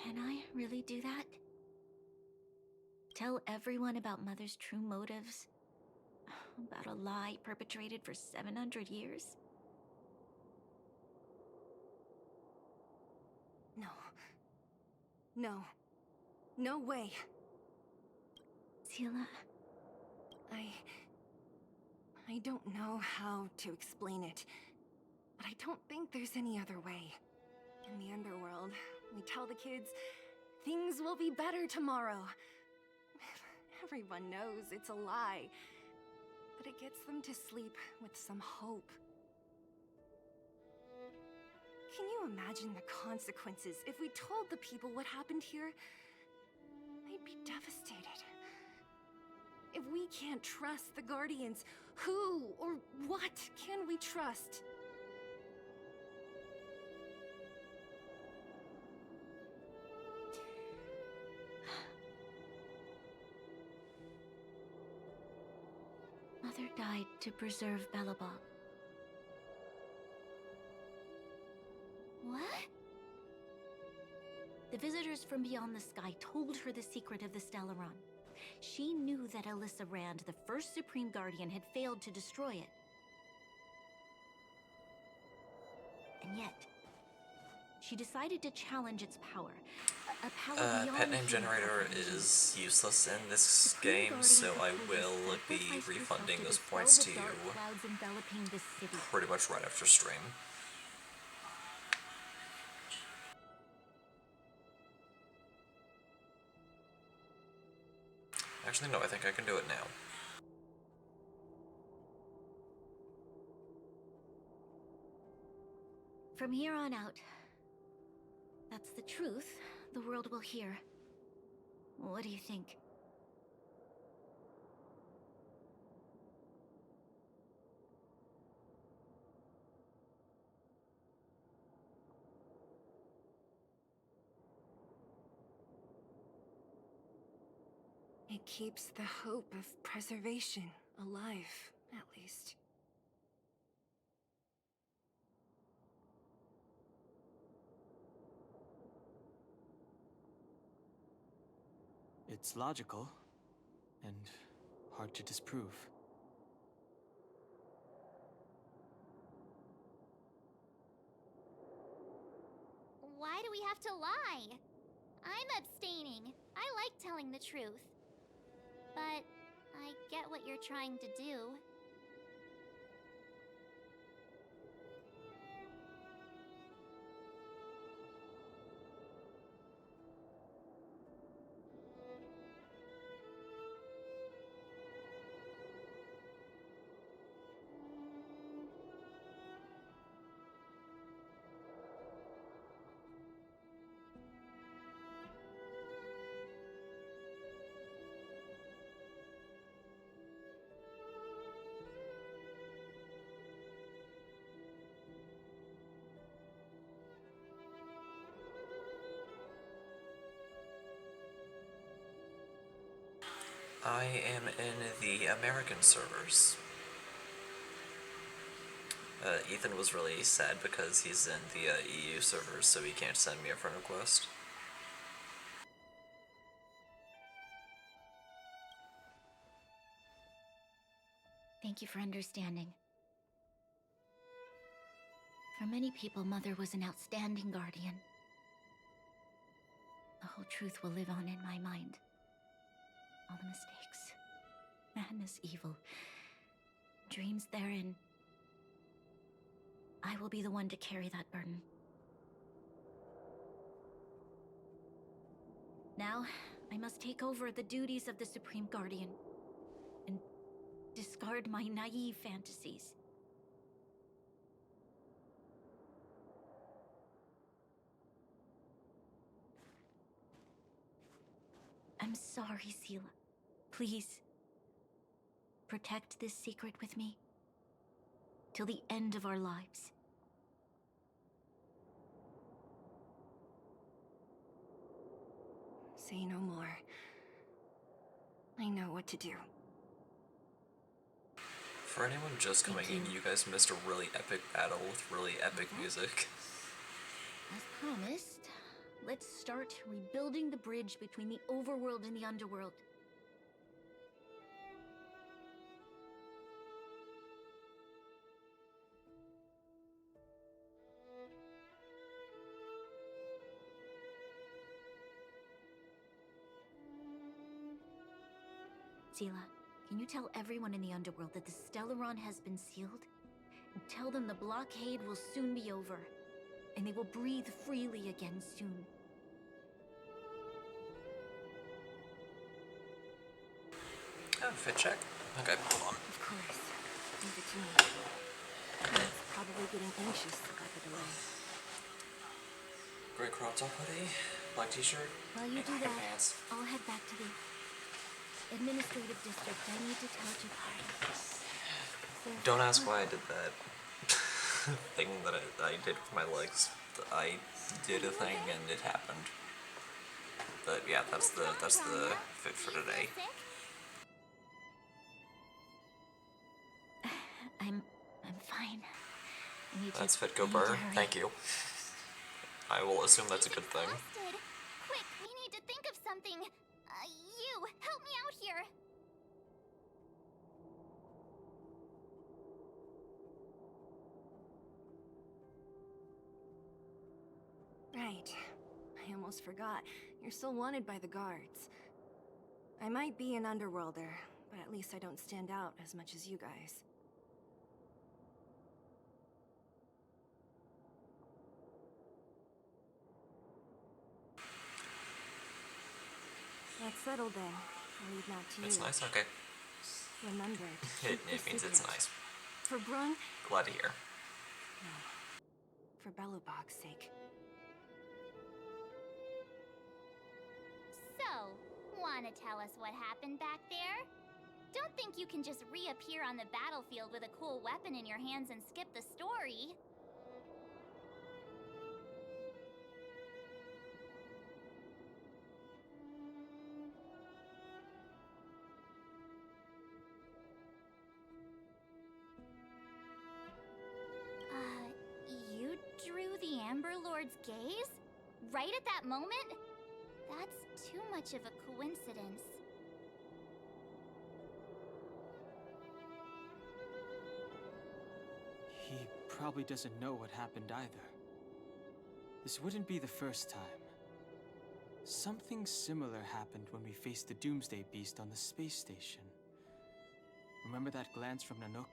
Can I really do that? Tell everyone about Mother's true motives? About a lie perpetrated for 700 years? No. No. No way. Sila... I don't know how to explain it, but I don't think there's any other way. In the underworld, we tell the kids, things will be better tomorrow. Everyone knows it's a lie, but it gets them to sleep with some hope. Can you imagine the consequences if we told the people what happened here? They'd be devastated. If we can't trust the Guardians, who or what can we trust? Mother died to preserve Belobog. What? The visitors from beyond the sky told her the secret of the Stellaron. She knew that Alyssa Rand, the first Supreme Guardian, had failed to destroy it. And yet, she decided to challenge its power. A power beyond Pet name human generator comprehension. is useless in this game, so I will be refunding those points to you Clouds enveloping this city. pretty much right after stream. Actually, no, I think I can do it now. From here on out, that's the truth the world will hear. What do you think? It keeps the hope of preservation alive, at least. It's logical, and hard to disprove. Why do we have to lie? I'm abstaining. I like telling the truth. But I get what you're trying to do. I am in the American servers. Ethan was really sad because he's in the EU servers, so he can't send me a friend request. Thank you for understanding. For many people, Mother was an outstanding guardian. The whole truth will live on in my mind. All the mistakes, madness, evil, dreams therein. I will be the one to carry that burden. Now, I must take over the duties of the Supreme Guardian and discard my naive fantasies. I'm sorry, Sila. Please, protect this secret with me till the end of our lives. Say no more. I know what to do. For anyone just coming in, you guys missed a really epic battle with really epic music. As promised, Let's start rebuilding the bridge between the overworld and the underworld. Zila, can you tell everyone in the underworld that the Stellaron has been sealed? And tell them the blockade will soon be over, and they will breathe freely again soon. Oh, fit check. Okay, hold on. Of course. Leave it to me. It's probably getting anxious about the delay. Gray crop top hoodie, black t-shirt, While you and do black that, pants. I'll head back to the administrative district. I need to tell Jakari. Don't ask why I did that thing that I did with my legs. I did a thing and it happened. But yeah, that's the fit for today. I'm fine. That's fit, go burr. Thank you. I will assume that's a good thing. Exhausted. Quick, we need to think of something. You, help me out here. Right. I almost forgot. You're still wanted by the guards. I might be an underworlder, but at least I don't stand out as much as you guys. That's settled then. I'll leave now to you. It's nice, okay. Remember, It means it's nice. For Brun? Glad to hear. No. For Belobog's sake. So, wanna tell us what happened back there? Don't think you can just reappear on the battlefield with a cool weapon in your hands and skip the story. You drew the Amber Lord's gaze? Right at that moment? That's too much of a coincidence. He probably doesn't know what happened either. This wouldn't be the first time. Something similar happened when we faced the Doomsday Beast on the space station. Remember that glance from Nanook?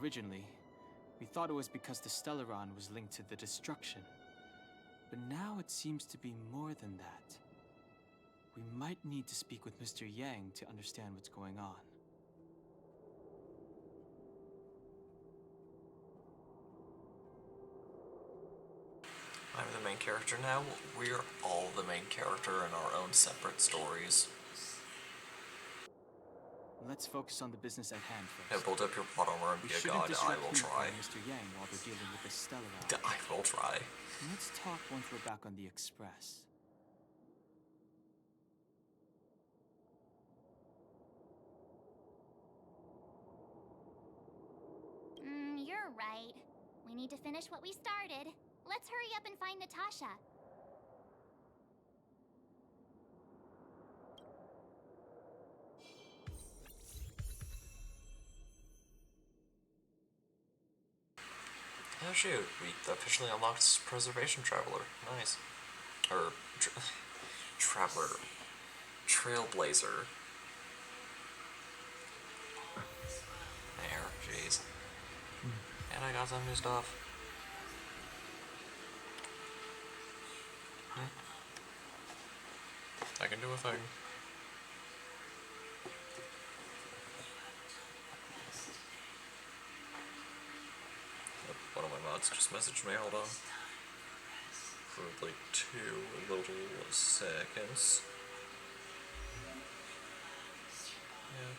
Originally, we thought it was because the Stellaron was linked to the destruction. But now it seems to be more than that. We might need to speak with Mr. Yang to understand what's going on. I'm the main character now. We're all the main character in our own separate stories. Let's focus on the business at hand first. Yeah, build up your plot armor and be a god. I will try. Mr. Yang while they're dealing with the Stellaron. I will try. Let's talk once we're back on the Express. You're right. We need to finish what we started. Let's hurry up and find Natasha. Oh shoot, we officially unlocked Preservation Traveler. Nice. Or, Traveler. Trailblazer. There, jeez. And I got some new stuff. I can do a thing. One of my mods just messaged me, hold on. For like 2 little seconds. Yep.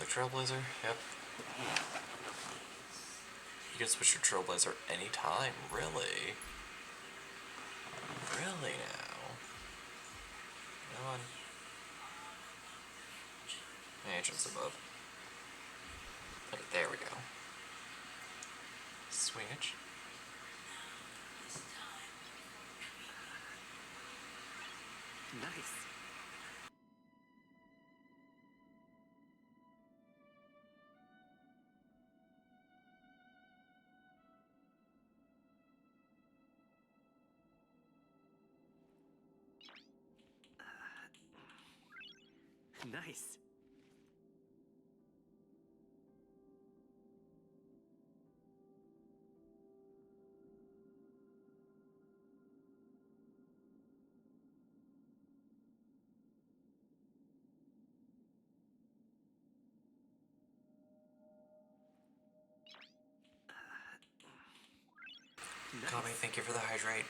Like Trailblazer? Yep. You can switch your Trailblazer anytime, really? Really now? Come on. Agents above. Okay, there we go. Switch. Nice. Nice. Kami, thank you for the hydrate.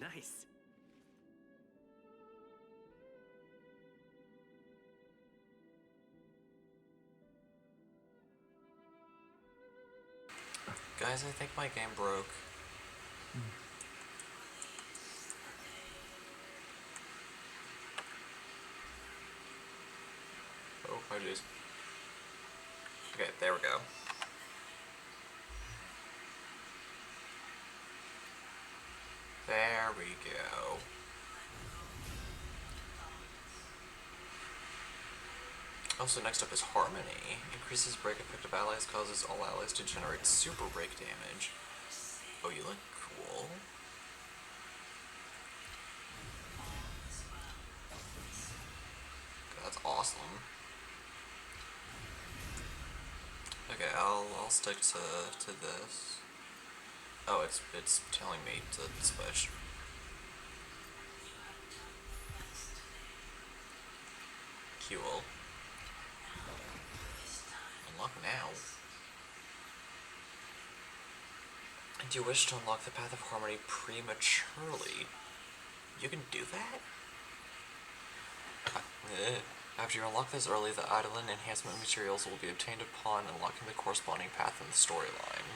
Nice. Guys, I think my game broke. Oh, my jeez. Okay, there we go. There we go. Also, next up is Harmony. Increases break effect of allies, causes all allies to generate super break damage. Oh, you look cool. That's awesome. Okay, I'll stick to this. Oh, it's telling me to switch. Cool. Unlock now. Do you wish to unlock the Path of Harmony prematurely? You can do that? After you unlock this early, the Eidolon enhancement materials will be obtained upon unlocking the corresponding path in the storyline.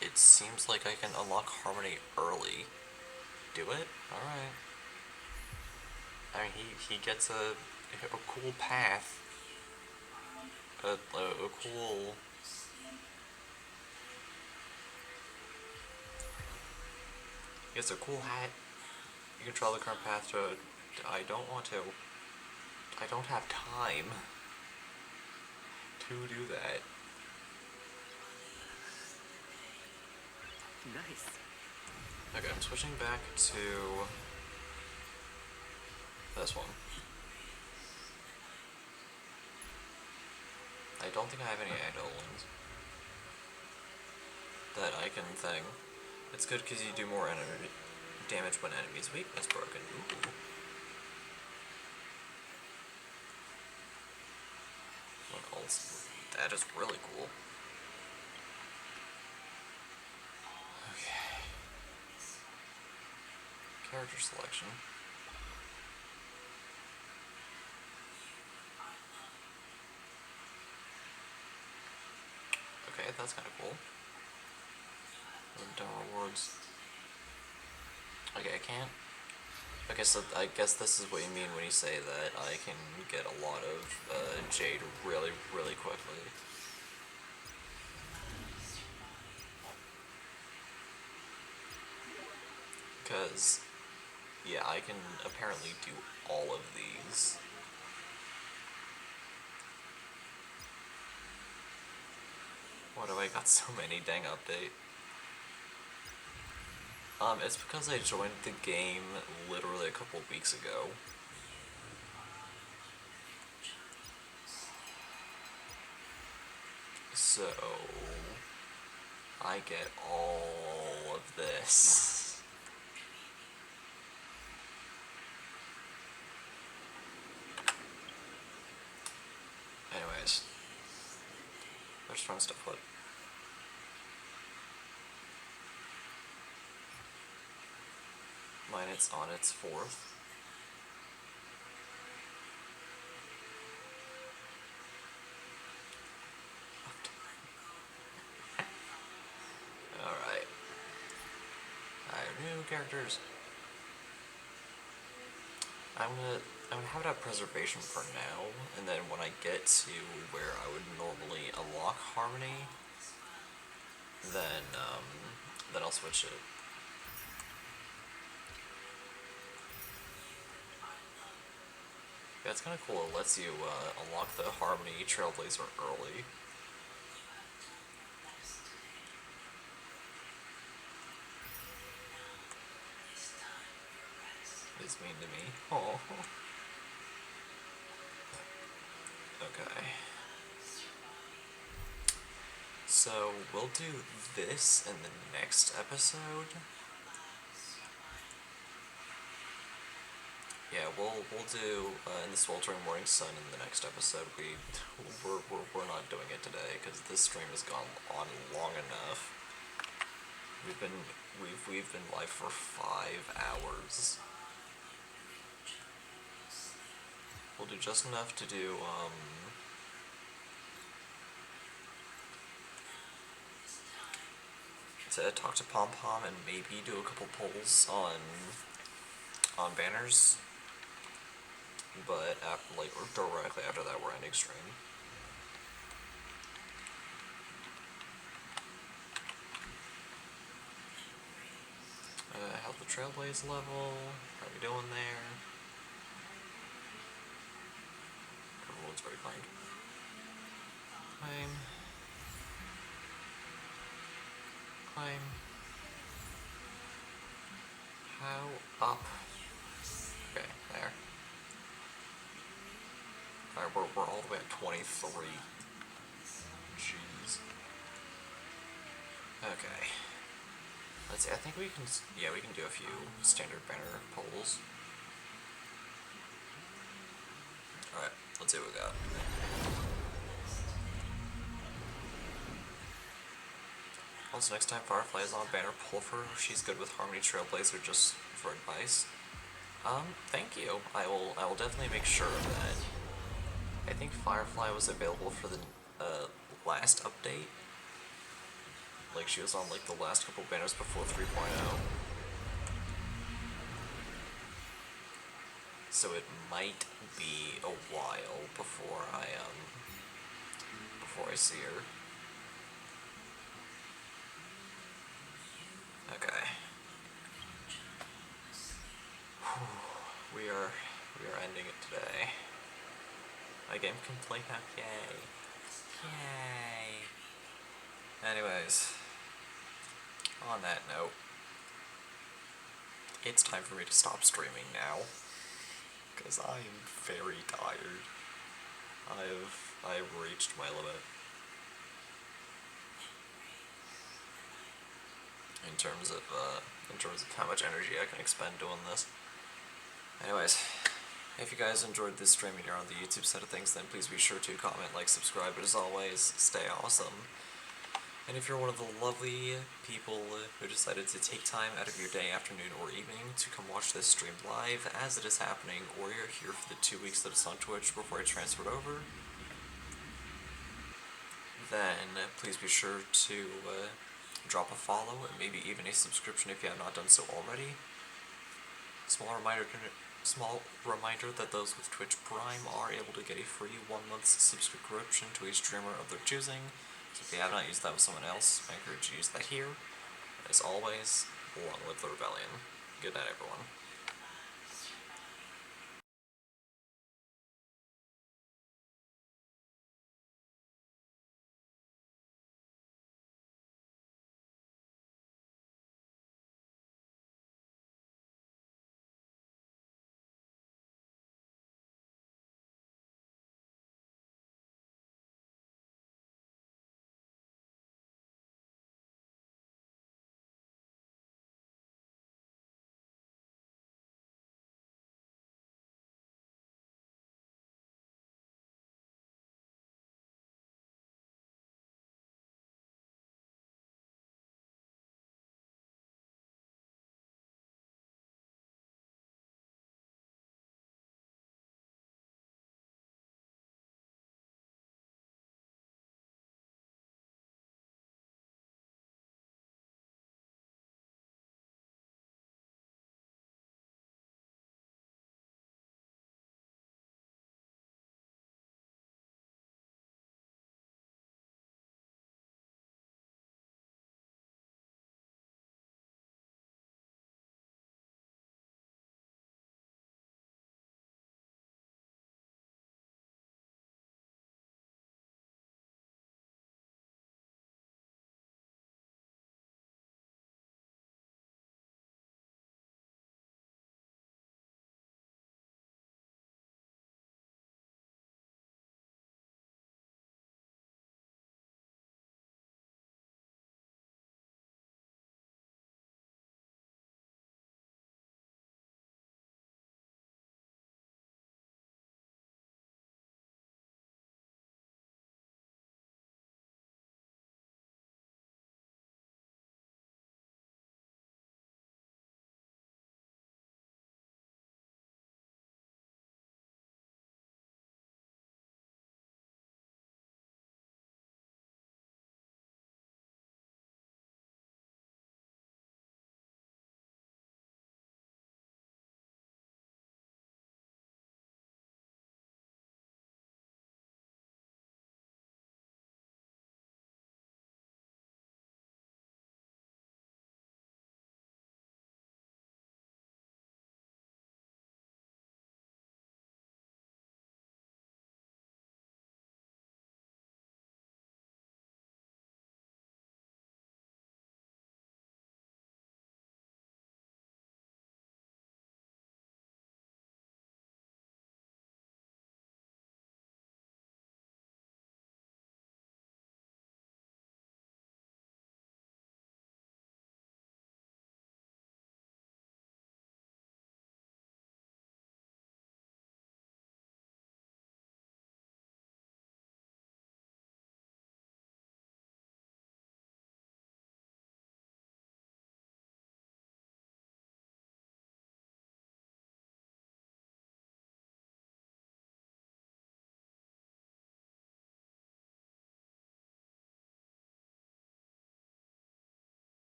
It seems like I can unlock Harmony early. Do it? Alright. I mean, he gets a cool path. A cool... He gets a cool hat. You control the current path to... I don't want to. I don't have time to do that. Nice. Okay, I'm switching back to this one. I don't think I have any Eidolons that I can thing. It's good because you do more enemy damage when enemy's weakness broken. Ooh. What else? That is really cool. Okay. Character selection. Okay, that's kind of cool. Done rewards. Okay, I can't. Okay, so I guess this is what you mean when you say that I can get a lot of Jade really, really quickly. Because yeah, I can apparently do all of these. Why do I got so many? Dang update. It's because I joined the game literally a couple weeks ago. So, I get all of this. Anyways, there's fun stuff with. Mine, it's on its 4th. Alright. New characters. I'm gonna have it at preservation for now, and then when I get to where I would normally unlock Harmony, then I'll switch it. Yeah, it's kind of cool. It lets you unlock the Harmony Trailblazer early. It's mean to me. Oh. Okay. So we'll do this in the next episode. Yeah, we'll do in the sweltering morning sun in the next episode. We're not doing it today because this stream has gone on long enough. We've been live for 5 hours. We'll do just enough to do to talk to Pom Pom and maybe do a couple polls on banners. But after, like, directly after that, we're ending stream. How's the Trailblaze level? How are we doing there? Everyone's very kind. Claim. Claim. How up? Okay, there. Alright, we're all the way at 23. Jeez. Okay. Let's see, I think we can, yeah, we can do a few standard banner polls. Alright, let's see what we got. Also, next time Firefly is on banner, pull for her. She's good with Harmony Trailblazer, just for advice. Thank you. I will definitely make sure of that. I think Firefly was available for the last update. Like, she was on like the last couple banners before 3.0. So it might be a while before I see her. Okay. We are ending it today. My game complete now, yay. Yay. Anyways, on that note, it's time for me to stop streaming now, because I am very tired. I have reached my limit. In terms of how much energy I can expend doing this. Anyways, if you guys enjoyed this stream and you're on the YouTube side of things, then please be sure to comment, like, subscribe, but as always, stay awesome. And if you're one of the lovely people who decided to take time out of your day, afternoon, or evening to come watch this stream live as it is happening, or you're here for the 2 weeks that it's on Twitch before I transferred over, then please be sure to drop a follow and maybe even a subscription if you have not done so already. Small reminder that those with Twitch Prime are able to get a free 1 month's subscription to a streamer of their choosing. So if you have not used that with someone else, I encourage you to use that here. As always, long live the rebellion. Good night, everyone.